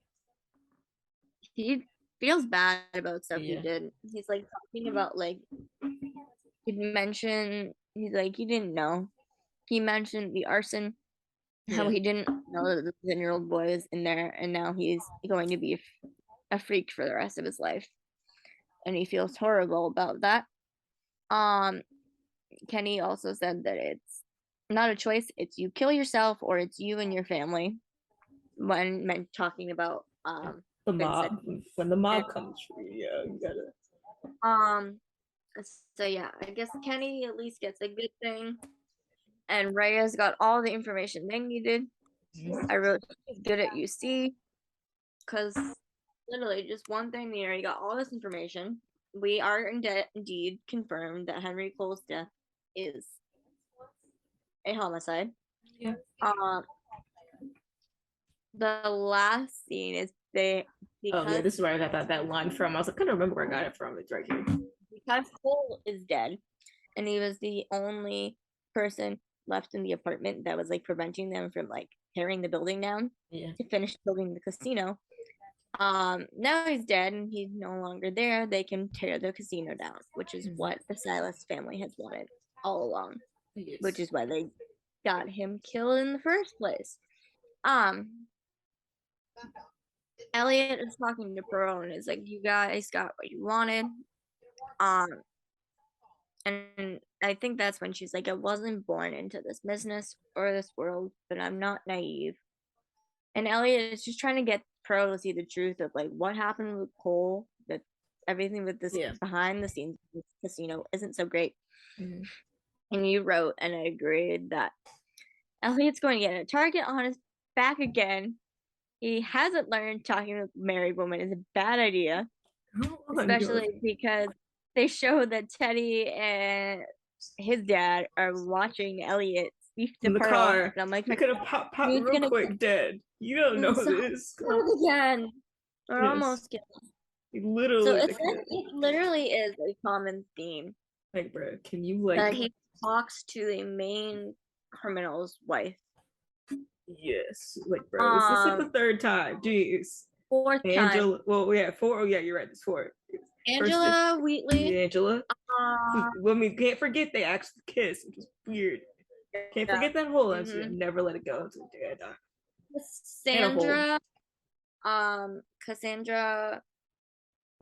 he feels bad about stuff he did. He's like talking about like, he's like, he didn't know. He mentioned the arson, how he didn't know that the 10-year-old boy was in there, and now he's going to be a freak for the rest of his life. And he feels horrible about that. Kenny also said that it's not a choice, it's you kill yourself or it's you and your family, when talking about the mob. When the mob comes for you, you gotta. So yeah, I guess Kenny at least gets a good thing, and Reyes got all the information they needed. I wrote he's good at UC, because literally just one thing there, he got all this information. We are indeed confirmed that Henry Cole's death is a homicide. Yeah. The last scene is this is where I got that line from. I was like, I couldn't remember where I got it from. It's right here. Because Cole is dead, and he was the only person left in the apartment that was like preventing them from like tearing the building down to finish building the casino. Now he's dead and he's no longer there. They can tear the casino down, which is what the Silas family has wanted all along, which is why they got him killed in the first place. Elliot is talking to Pearl and is like, you guys got what you wanted. And I think that's when she's like, I wasn't born into this business or this world, but I'm not naive. And Elliot is just trying to get Pearl to see the truth of like what happened with Cole, that everything with this behind the scenes casino isn't so great. Mm-hmm. And you wrote, and I agreed, that Elliot's going to get a target on his back again. He hasn't learned talking to a married woman is a bad idea, especially because they show that Teddy and his dad are watching Elliot speak to in the Pearl. car. And I'm like, you're gonna pop real quick, dead. You don't know this. Again, or almost get. Literally. So it literally is a common theme. Like, bro, can you like? That he talks to the main criminal's wife. Yes, like, bro, this is like the third time. Jeez. Fourth Angela, time. Well, yeah, four. Oh, yeah, you're right. It's four. Angela Wheatley. Angela. Well, we can't forget they actually kissed, which is weird. Can't forget that whole episode. Never let it go until the day I die. Cassandra.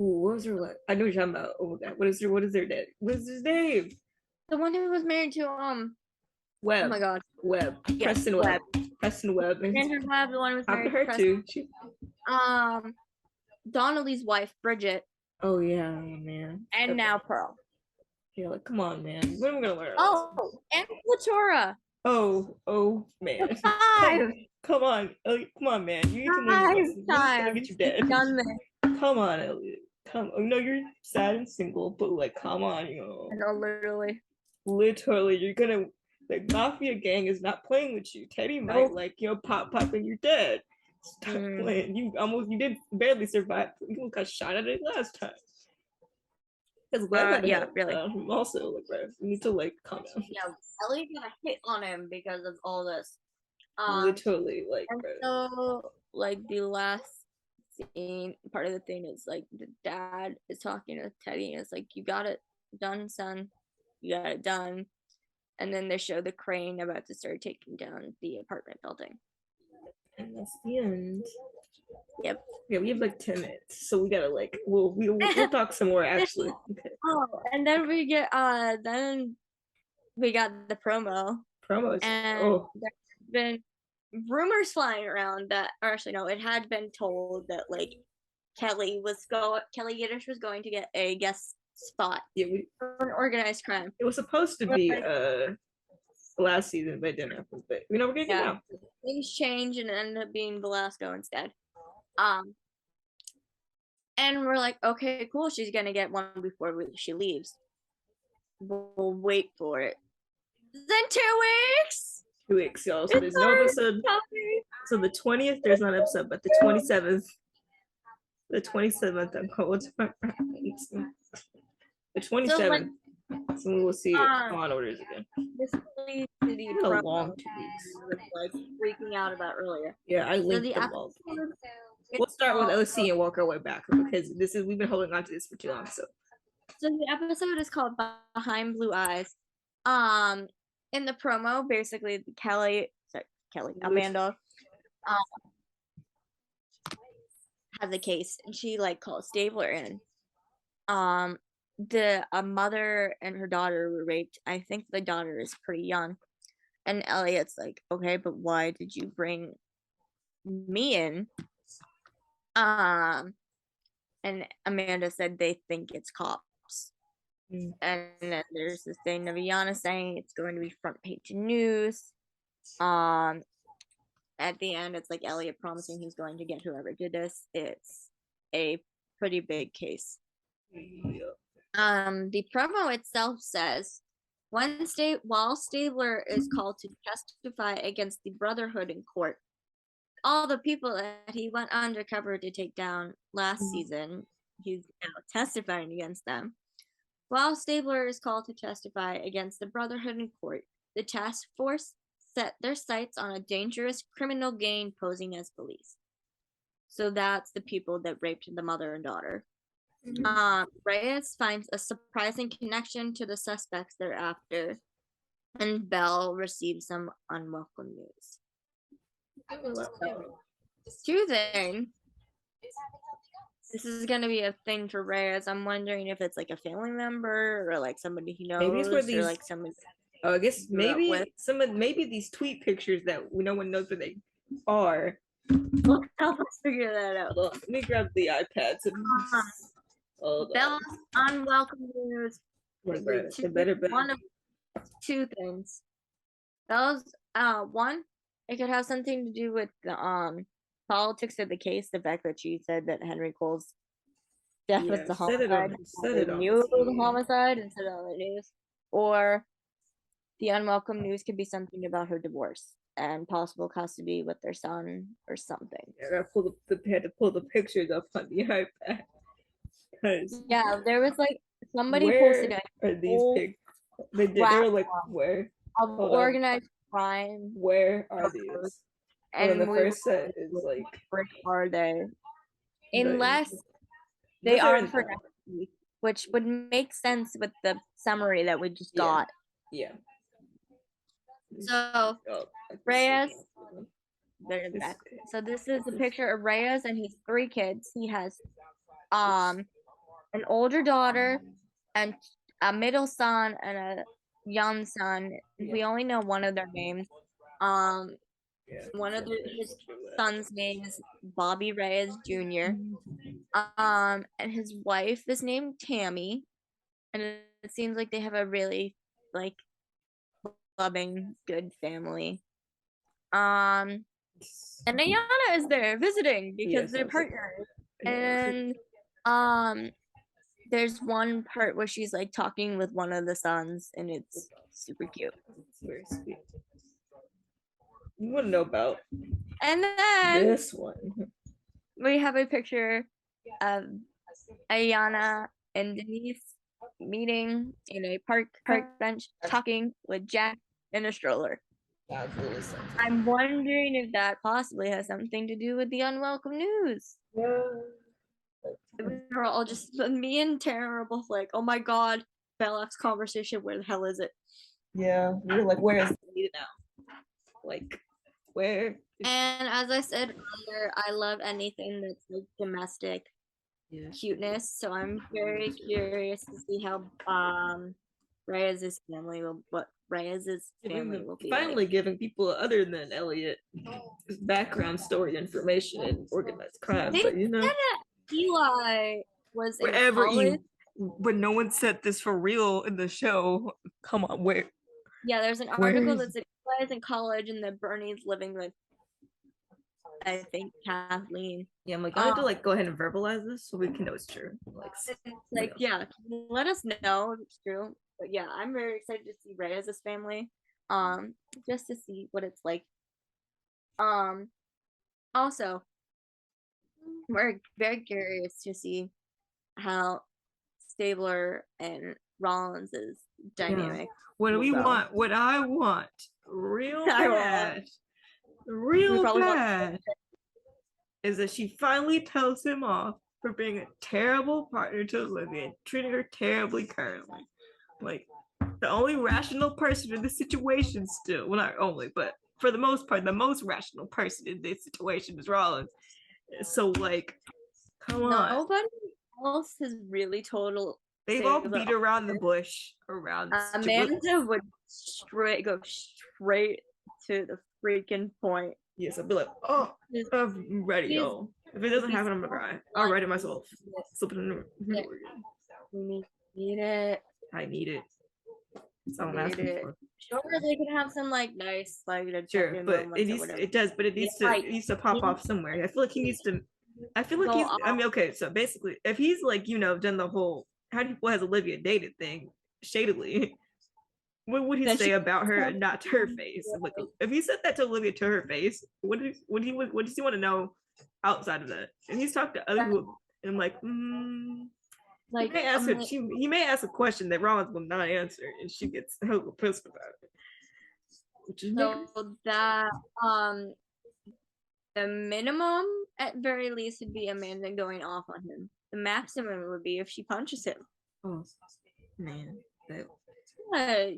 Ooh, what was her? What? I know what you're talking about. Oh, God. What is their dad? What is his name? The one who was married to Webb. Oh my God. Webb. Yes, Preston Webb. Preston Webb. Andrew Webb, the one who was married to her too. Donnelly's wife, Bridget. Oh yeah, man. And now Pearl. Yeah, like, come on, man. When am I gonna learn? Oh, and Latora. Oh, man. Come on, Elliot. Come on, man. You need to learn. Gonna get you dead. Done this. Come on, Elliot. Come. I know you're sad and single, but like, come on, I know, literally. Literally, you're gonna. Like, Mafia gang is not playing with you. Teddy might pop and you're dead. Stop playing. You did barely survive. You got shot at it last time. Because Glenn yeah, really. also like right. We need to like calm down. Yeah, Ellie got a hit on him because of all this. Literally, like, And bro. so like the last scene, part of the thing is like the dad is talking to Teddy and it's like, you got it done, son. You got it done. And then they show the crane about to start taking down the apartment building. And that's the end. Yep. Yeah, we have like 10 minutes, so we gotta like we'll talk some more actually. Okay. Oh, and then we get then we got the promo. Promos. And there's been rumors flying around that, or actually no, it had been told that like Kelly Yiddish was going to get a guest spot for an organized crime. It was supposed to be last season, but it didn't happen. But we're gonna get now. Things changed and it ended up being Velasco instead. And we're like, okay, cool. She's gonna get one before she leaves. We'll wait for it. Then 2 weeks. 2 weeks, y'all. So there's no episode. So the 20th, there's not an episode, but the 27th, I'm called. The 27th. So we will see Law and Orders again. This leads to the a long 2 weeks. Like freaking out about earlier. Yeah, I linked them all. We'll start with OC and work our way back because we've been holding on to this for too long. So the episode is called Behind Blue Eyes. In the promo, basically Amanda has a case and she like calls Stabler in. The mother and her daughter were raped. I think the daughter is pretty young. And Elliot's like, okay, but why did you bring me in? And Amanda said they think it's cops. And then there's this thing of Iana saying it's going to be front page news. At the end, it's like Elliot promising he's going to get whoever did this. It's a pretty big case. Yeah. The promo itself says, while Stabler is called to testify against the Brotherhood in court, all the people that he went undercover to take down last season, he's now testifying against them. While Stabler is called to testify against the Brotherhood in court, the task force set their sights on a dangerous criminal gang posing as police. So that's the people that raped the mother and daughter. Reyes finds a surprising connection to the suspects thereafter, and Belle receives some unwelcome news. Two things. This is gonna be a thing for Reyes. I'm wondering if it's like a family member or like somebody he knows, maybe it's where these, or like somebody. Oh, I guess maybe these tweet pictures that no one knows where they are. Help us figure that out. Let me grab the iPad. Belle's unwelcome news. One of two things. Belle's one, it could have something to do with the politics of the case. The fact that she said that Henry Cole's death was the homicide, homicide instead of the news, or the unwelcome news could be something about her divorce and possible custody with their son or something. Yeah, I had to pull the pictures up on the iPad. Yeah, there was like somebody posted these pictures. They were like, where? Of organized crime. Where are these? And the first set is like, where are they? Unless they are for next week, which would make sense with the summary that we just got. Yeah. So Reyes, there's that. So this is a picture of Reyes and his 3 kids. He has an older daughter and a middle son and a young son. We only know one of their names. One of his son's name is Bobby Reyes Jr. And his wife is named Tammy. And it seems like they have a really like loving, good family. And Ayana is there visiting because they're partners. And there's one part where she's like talking with one of the sons, and it's super cute. It's very sweet. You want to know about? And then this one. We have a picture of Ayana and Denise meeting in a park bench, talking with Jack in a stroller. Sounds really something. I'm wondering if that possibly has something to do with the unwelcome news. Yeah. We were all just me and Tara were both like, "Oh my god, Bellocs conversation. Where the hell is it?" Yeah, we were like, where is it now? Like, where? And as I said earlier, I love anything that's like domestic cuteness. So I'm very curious to see how Reyes's family will be Finally like. giving people other than Elliot background story information and organized crime. They But said that Eli was in wherever college. but no one said this for real in the show. Come on, where? Yeah, there's an article that said Eli is in college and that Bernie's living with, I think, Kathleen. Yeah, I'm like, I have to like go ahead and verbalize this so we can know it's true. Like, yeah, let us know if it's true. But yeah, I'm very excited to see Reyes' family. Just to see what it's like. Also, we're very curious to see how Stabler and Rollins' dynamic. What will go. want, what I want, real bad, is that she finally tells him off for being a terrible partner to Olivia and treating her terribly currently. Like, the only rational person in this situation still, well, not only, but for the most part, the most rational person in this situation is Rollins. So, like, come on. Nobody else has really They've all beat around the bush around Amanda would go straight to the freaking point. Yes, I'd be like, oh, I'm ready, yo. If it doesn't happen, I'm gonna cry. I'll write it myself. Slip it in the We need it. I need it. That's all I'm asking for. Sure, they can have some like nice like sure, but it needs to pop off somewhere. I feel like he needs to. I feel like he's. I mean, okay, so basically, if he's like done the whole how do people has Olivia dated thing shadily, what would he say about her and not to her face? Like, if he said that to Olivia to her face, what does he want to know outside of that? And he's talked to other people, and I'm like, like he may ask a question that Rollins will not answer, and she gets hella pissed about it. Which is that the minimum at very least would be Amanda going off on him. The maximum would be if she punches him. Oh man, that. I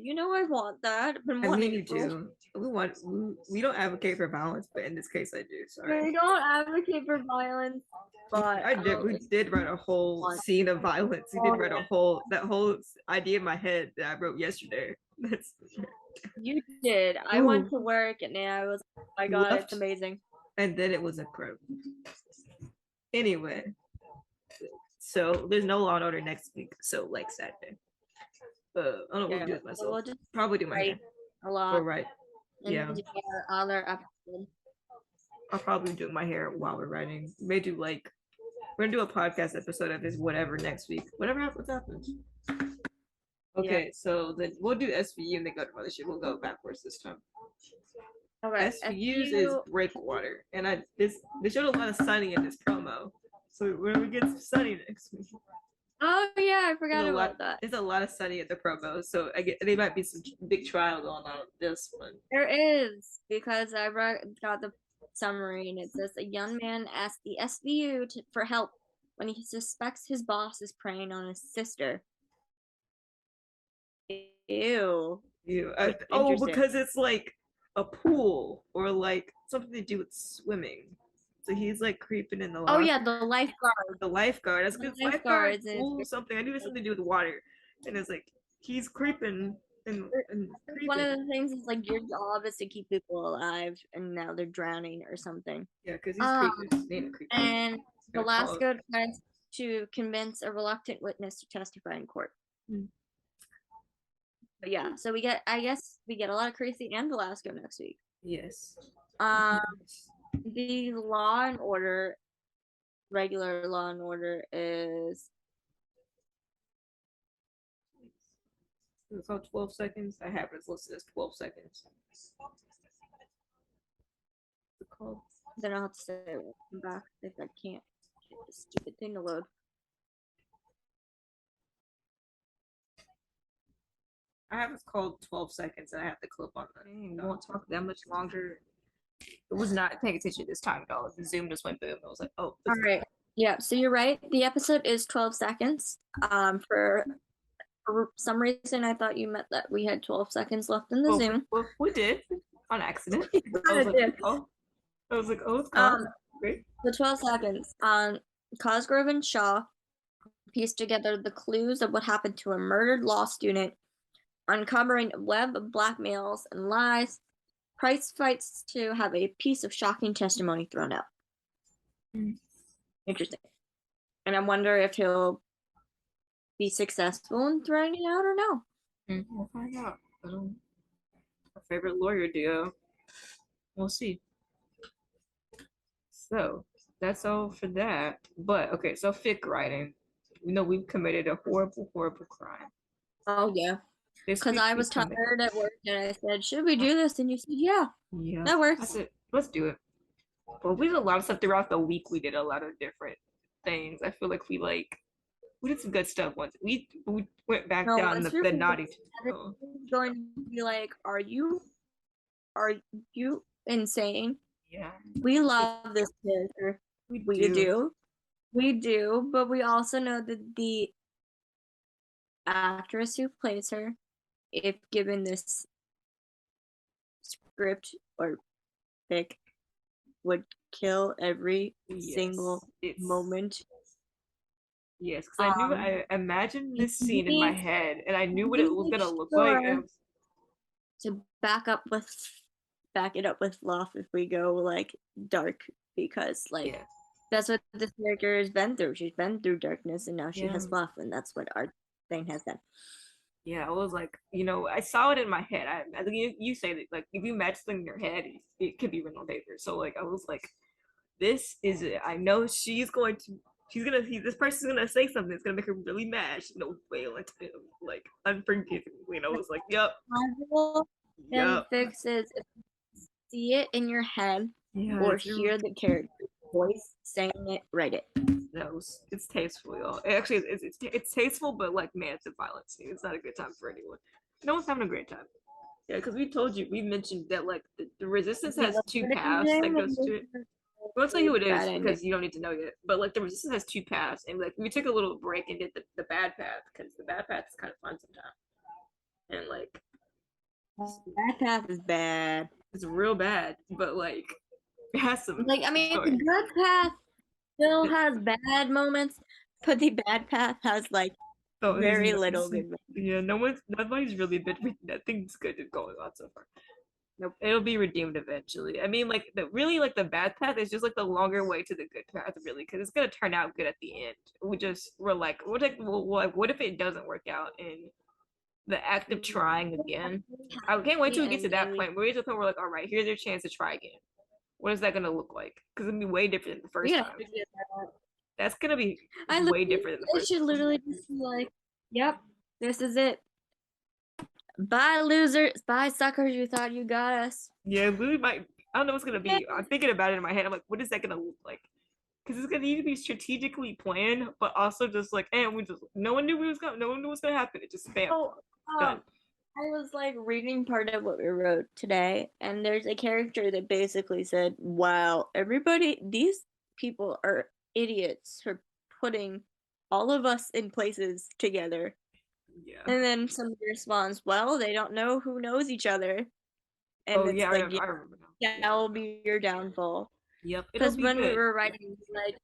want that. I mean, you do. We don't advocate for violence, but in this case, I do. Sorry. We don't advocate for violence, but we did write a whole scene of violence. We did write that whole idea in my head that I wrote yesterday. You did. I went to work and I was, oh my god, it's amazing. And then it was incredible. Anyway, so there's no Law and Order next week. So like Saturday. I don't know what to do with myself. We'll just probably do my hair a lot. Or right. Yeah. Other episode. I'll probably do my hair while we're writing. We're gonna do a podcast episode of this whatever next week. Whatever happens. Okay, so then we'll do SVU and then go to Mothership. We'll go backwards this time. Okay. SVU's is Breakwater, and they showed a lot of Sunny in this promo. So when we get Sunny next week. Oh yeah, I forgot about that. There's a lot of Sunny at the promo, so there might be some big trial going on with this one. There is, because I got the summary and it says a young man asked the SVU for help when he suspects his boss is preying on his sister. Ew. Because it's like a pool or like something to do with swimming. So he's like creeping in the locker. Oh yeah, the lifeguard. The lifeguard. That's good. Lifeguard. Something. I knew it was something to do with water. And it's like he's creeping and creeping. One of the things is like your job is to keep people alive, and now they're drowning or something. Yeah, because he's creeping. And Velasco tries to convince a reluctant witness to testify in court. But yeah, so we get a lot of Creasy and Velasco next week. Yes. The Law and Order, regular Law and Order is. It's all 12 seconds. I have it listed as 12 seconds. Then I'll have to say it back if I can't get this stupid thing to load. I have it's called 12 seconds and I have to clip on that. We won't talk that much longer. It was not paying attention this time at all. The Zoom just went boom. I was like, oh, All right. Yeah, so you're right. The episode is 12 seconds. For some reason, I thought you meant that we had 12 seconds left in the Zoom. We did on accident. I was like, oh, it's gone. Great. The 12 seconds. Cosgrove and Shaw pieced together the clues of what happened to a murdered law student, uncovering a web of blackmails and lies. Price fights to have a piece of shocking testimony thrown out. Interesting. And I wonder if he'll be successful in throwing it out or no. We'll find out. Our favorite lawyer duo. We'll see. So that's all for that. But okay, so fic writing. We know we've committed a horrible, horrible crime. Oh yeah. Because I was tired at work and I said, should we do this? And you said, yeah. Yeah. That works. I said, let's do it. Well, we did a lot of stuff throughout the week. We did a lot of different things. I feel like we did some good stuff once. We went back down the naughty. Going to be like, are you insane? Yeah. We love this character. We do, but we also know that the actress who plays her, if given this script or fic, would kill every single moment. Yes, because I imagined this scene in my head, and I knew what it was gonna look like. To back it up with fluff if we go like dark, because that's what this character has been through. She's been through darkness, and now she has fluff, and that's what our thing has been. Yeah, I was like, I saw it in my head. I think you say that, like, if you match something in your head, it could be written on paper. So like, I was like, this is it. I know this person's gonna say something that's gonna make her really mad. She's gonna wail into him like unforgivingly. And I was like, yep. And fixes if you see it in your head or hear the character's voice saying it, write it. No, it's tasteful, y'all. Actually, it's tasteful, but like, man, it's a violence. It's not a good time for anyone. No one's having a great time. Yeah, because we mentioned that like the resistance has two paths that goes to it. We won't tell you who it is because you don't need to know yet. But like, the resistance has two paths, and like, we took a little break and did the bad path because the bad path is kind of fun sometimes. And like, that path is bad. It's real bad, but like, it has some. Like, I mean, the good path still has bad moments, but the bad path has like very little good moments. Yeah, nobody's really been. Nothing's good going on so far. Nope, it'll be redeemed eventually. I mean, like the bad path is just like the longer way to the good path, really, because it's gonna turn out good at the end. We're like, what if it doesn't work out in the act of trying again? I can't wait till we get to that point. We're to the point where we're like, all right, here's your chance to try again. What is that gonna look like? Because it'll be way different than the first time. That's gonna be way different than the first time. It should literally just be like, yep, this is it. Bye, losers. Bye, suckers. You thought you got us. Yeah, we might. I don't know what's gonna be. I'm thinking about it in my head. I'm like, what is that gonna look like? Because it's gonna need to be strategically planned, but also just like, no one knew what was gonna happen. It just bam, done. I was like reading part of what we wrote today, and there's a character that basically said, "Wow, these people are idiots for putting all of us in places together." Yeah. And then somebody responds, well, they don't know who knows each other. And I remember now. Yeah, that will be your downfall. Yep. Because when we were writing, like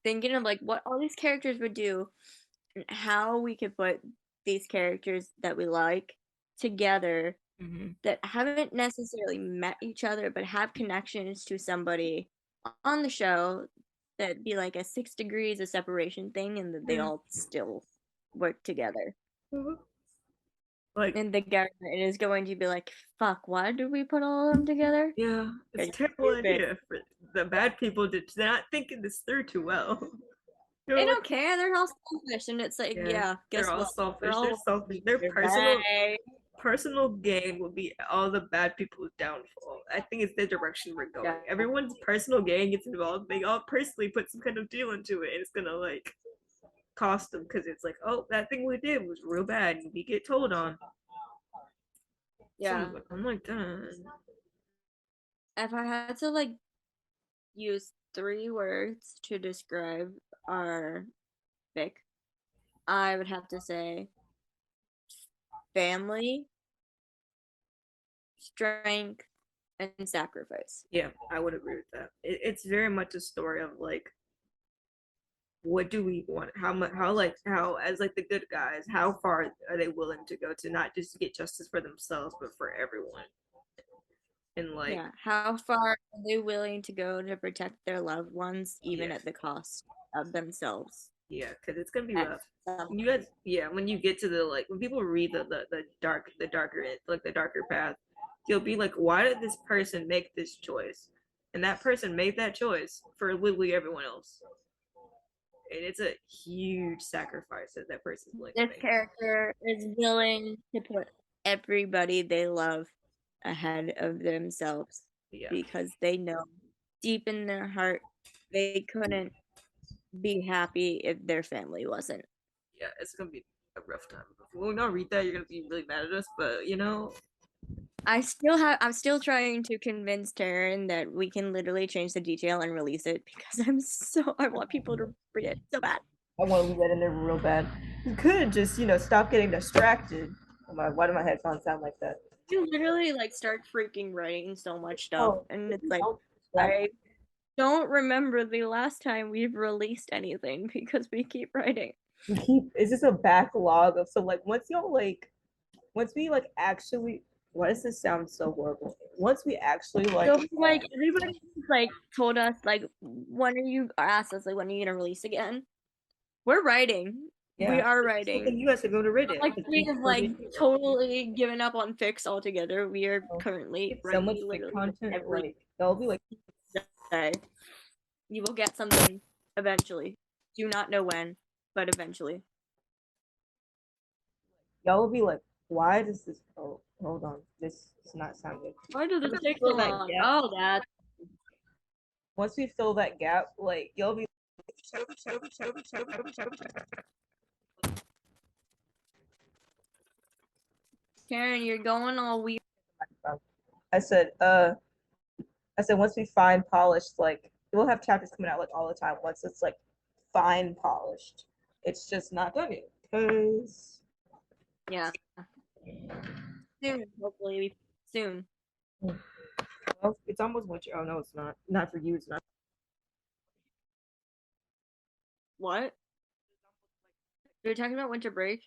thinking of like what all these characters would do and how we could put these characters that we like together that haven't necessarily met each other but have connections to somebody on the show that be like a 6 degrees of separation thing, and that they all still work together. Like, and the government is going to be like, fuck, why did we put all of them together? Yeah, it's a terrible idea. For the bad people they're not thinking this through too well. They don't care. They're all selfish, and it's like, they're all selfish. They're selfish. Their personal gain will be all the bad people's downfall. I think it's the direction we're going. Everyone's personal gain gets involved. They all personally put some kind of deal into it, and it's gonna like cost them because it's like, oh, that thing we did was real bad, and we get told on. Yeah. Oh my god. If I had to like use 3 words to describe our fic, I would have to say family, strength, and sacrifice. Yeah, I would agree with that. It's very much a story of like, what do we want? How much? How like how as like the good guys? How far are they willing to go to not just get justice for themselves, but for everyone? And like, Yeah. How far are they willing to go to protect their loved ones, even yeah, at the cost of themselves? yeah, because it's gonna be At rough. some You guys, yeah, when you get to the like when people read the darker like the darker path, you'll be like, why did this person make this choice? And that person made that choice for literally everyone else. And it's a huge sacrifice that that person's willing to this make. character is willing to put everybody they love ahead of themselves Yeah, because they know deep in their heart they couldn't be happy if their family wasn't. yeah, it's gonna be a rough time. When we don't read that, you're gonna be really mad at us. But you know, I'm still trying to convince Taryn that we can literally change the detail and release it because I want people to read it so bad. I want to leave that in there real bad. You could just, stop getting distracted. Why do my headphones sound like that? You literally like start freaking writing so much stuff Oh, and it's like don't distract. I don't remember the last time we've released anything because we keep writing. It's just a backlog of, so like once we like actually, why does this sound so horrible? Once we actually like, So like everybody like told us like when are you asked us like when are you gonna release again? We're writing. We yeah, are it's something writing. you guys have go to Not Reddit. like we have like totally given up on fix altogether. We are currently It's so much writing fake literally content. every Like they'll be like, day. You will get something eventually. Do not know when, but eventually. y'all will be like, why does this? Oh, hold on, this does not sound good. Why does this Once we take so fill that long? gap, Oh, that. once we fill that gap, like you'll be. Karen, you're going all weird. I said, uh, I said once we fine polished, like we'll have chapters coming out like all the time. Once it's like fine polished, it's just not done yet. Cause Yeah. Soon, hopefully. Soon. well, it's almost winter. Oh no, it's not. Not for you. It's not. What? You're talking about winter break?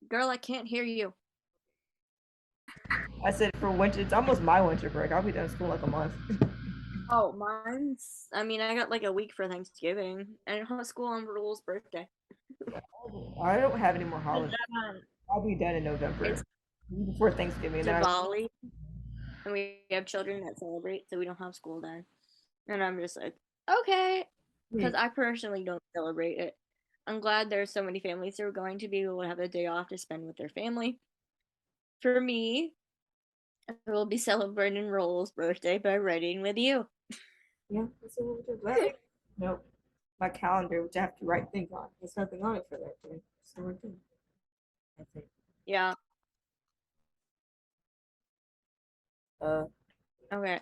Girl, I can't hear you. I said for winter. It's almost my winter break. I'll be done school in like a month. Oh, I mean, I got like a week for Thanksgiving and school on Rule's birthday. I don't have any more holidays. I'll be done in It's November before Thanksgiving. Then Diwali, and we have children that celebrate, so we don't have school then. And I'm just like, okay, because I personally don't celebrate it. I'm glad there's so many families who are going to be able to have a day off to spend with their family. For me, I will be celebrating Roll's birthday by writing with you. yeah, that's a little bit better. Nope. My calendar, which I have to write things on. There's nothing on it for that day. So we're good. I think. Yeah. Uh, Okay.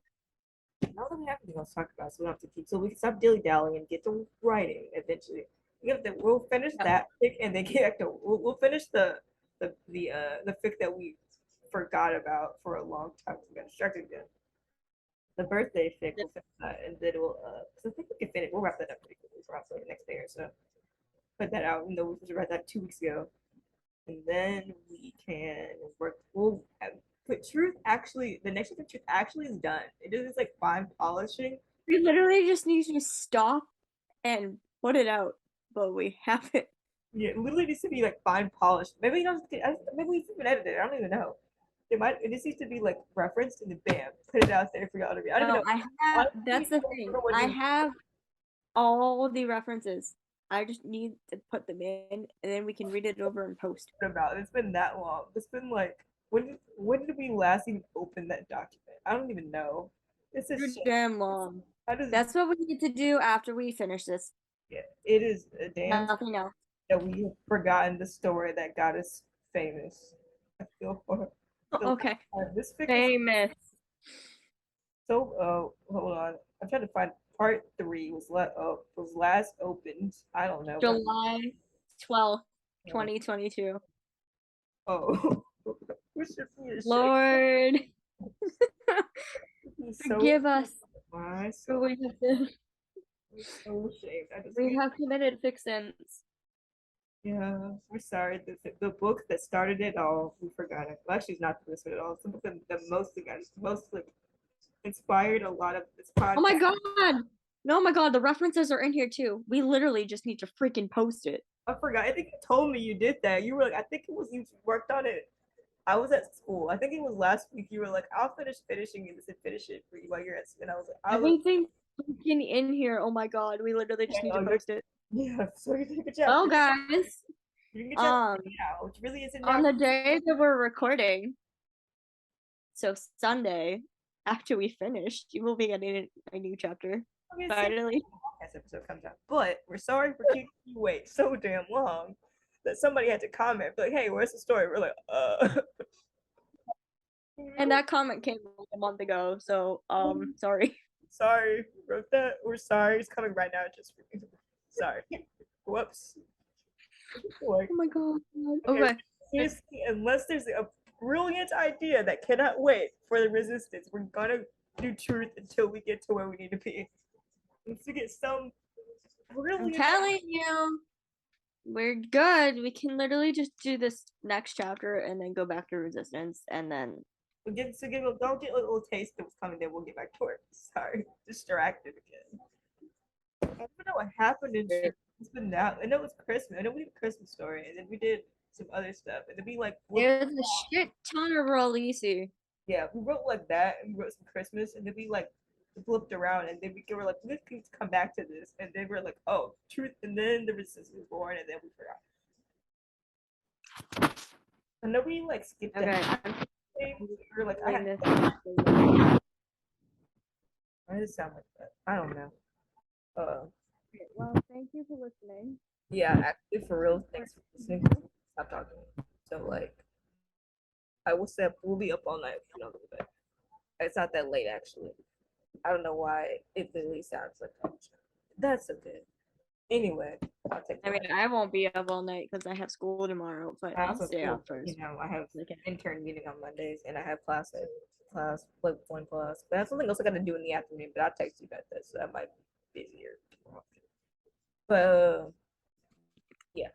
now that we have anything else to talk about, so we don't have to keep, so we can stop dilly dallying and get to writing eventually. We have to, we'll finish Yep. that fic and then get back to, we'll finish the fic that we forgot about for a long time. We got distracted again. The birthday fic, we'll finish that, and then we'll, because I think we can finish, we'll wrap that up pretty quickly, perhaps like the next day or so. Put that out, even though we supposed to write that 2 weeks ago. And then we can work, we'll put truth actually, the next one for truth actually is done. It is like fine polishing. We literally just need to stop and put it out, but we haven't. Yeah, it literally needs to be like fine polished. Maybe maybe we even edit it. I don't even know. It just needs to be like referenced and then bam, put it out there for y'all to read. I don't No, even know. I have. Honestly, That's the thing. I have all the references. I just need to put them in, and then we can read it over and post. About it's been that long. It's been like when did we last even open that document? I don't even know. It's a Too shame. damn long. How does That's what we need to do after we finish this. yeah, it is a damn Nothing else. that we have forgotten the story that got us famous. I feel for the Okay. this fic is Famous. so hold on. I'm trying to find part 3 was last opened. I don't know. July 12th, 2022. Oh, we should be ashamed. Lord, So forgive us. why For so we have, we're so ashamed. we have committed fictions. Yeah, we're sorry. The book that started it all, we forgot it. Well, actually, it's not this one at all. It's the book that most like inspired a lot of this podcast. Oh my god! No, my god, the references are in here too. We literally just need to freaking post it. I forgot. I think you told me you did that. You were like, I think it was you worked on it. I was at school. I think it was last week. You were like, I'll finish finishing it and finish it for you while you're at school. And I was like, Everything's freaking in here. Oh my god, we literally just need to post it. yeah. So you did a good job. Well, guys, You did a good job now, which really isn't on the day that we're recording, so Sunday, after we finished, you will be getting a new chapter. Finally. This episode comes out. But we're sorry for keeping you wait so damn long that somebody had to comment, like, hey, where's the story? We're like, And that comment came a month ago, so sorry. Sorry, wrote that. We're sorry. It's coming right now just for me. Sorry. Whoops. Oh my god. Okay. Seriously, unless there's a brilliant idea that cannot wait for the resistance, we're gonna do truth until we get to where we need to be. Once we get some brilliant. I'm telling you, we're good. We can literally just do this next chapter and then go back to resistance, and then Don't get a little taste of what's coming. Then we'll get back to it. Sorry, distracted again. I don't know what happened in it's been now. I know it's Christmas. I know we did a Christmas story, and then we did some other stuff, and then we like there's a shit ton of releasy. Yeah, we wrote like that, and we wrote some Christmas, and then we like flipped around, and then we were like, let's come back to this, and then we're like, oh, truth, and then the resistance was born, and then we forgot. I know we like skipped that. We were like, why does it sound like that? I don't know. Well, thank you for listening. Yeah, actually, for real, thanks for listening. Stop talking. So like, I will say we'll be up all night. You know, it's not that late actually. I don't know why it literally sounds like that. That's okay. Anyway, I'll take. I mean, I won't be up all night because I have school tomorrow, but I'll stay out first. You know, I have intern meeting on Mondays, and I have class, like one class. But I have something else I got to do in the afternoon. But I'll text you about that, so that might be busier. But yeah,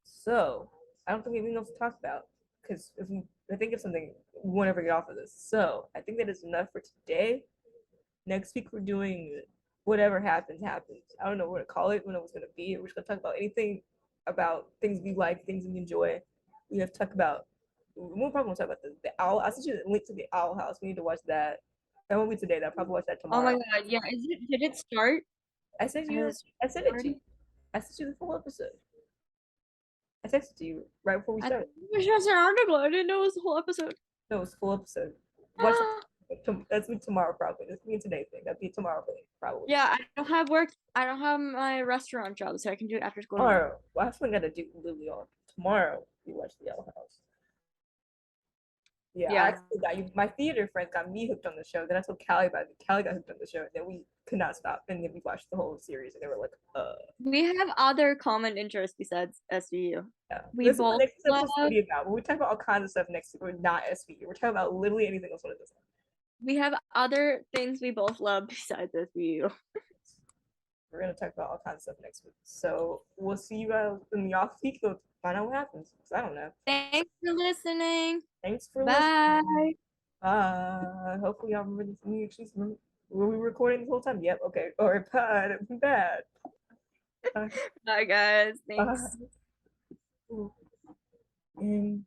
so I don't think we have anything else to talk about because I think of something we want to bring it off of this. So I think that is enough for today. Next week we're doing whatever happens. I don't know what to call it, when it was gonna be. We're just gonna talk about anything about things we like, things we enjoy. We have to talk about. We'll probably talk about the owl. I sent you the link to the Owl House. We need to watch that. That won't be today. I'll probably watch that tomorrow. Oh my god, yeah. Did it start? I sent it to you. I sent you the full episode. I texted to you right before we started. It was just an article. I didn't know it was the whole episode. No, it was full episode. Watch that's me tomorrow probably. That's me today thing. That'd be tomorrow probably. Yeah, I don't have work. I don't have my restaurant job, so I can do it after school. Tomorrow. Well, that's what I gotta do literally on tomorrow. We watch the Yellow House. Yeah, I actually got you. My theater friends got me hooked on the show. Then I told Callie about it. Callie got hooked on the show, and then we could not stop. And then we watched the whole series, and they were like, We have other common interests besides SVU. Yeah. We both love. When we talk about all kinds of stuff next week, we're not SVU. We're talking about literally anything else. We have other things we both love besides SVU. We're gonna talk about all kinds of stuff next week. So we'll see you guys in the off week. We'll find out what happens. I don't know. Thanks for listening. Thanks for listening. Bye. Hopefully y'all remember this. Were we recording the whole time? Yep. Okay. Or bad. Bad. Bye guys. Thanks. Bye.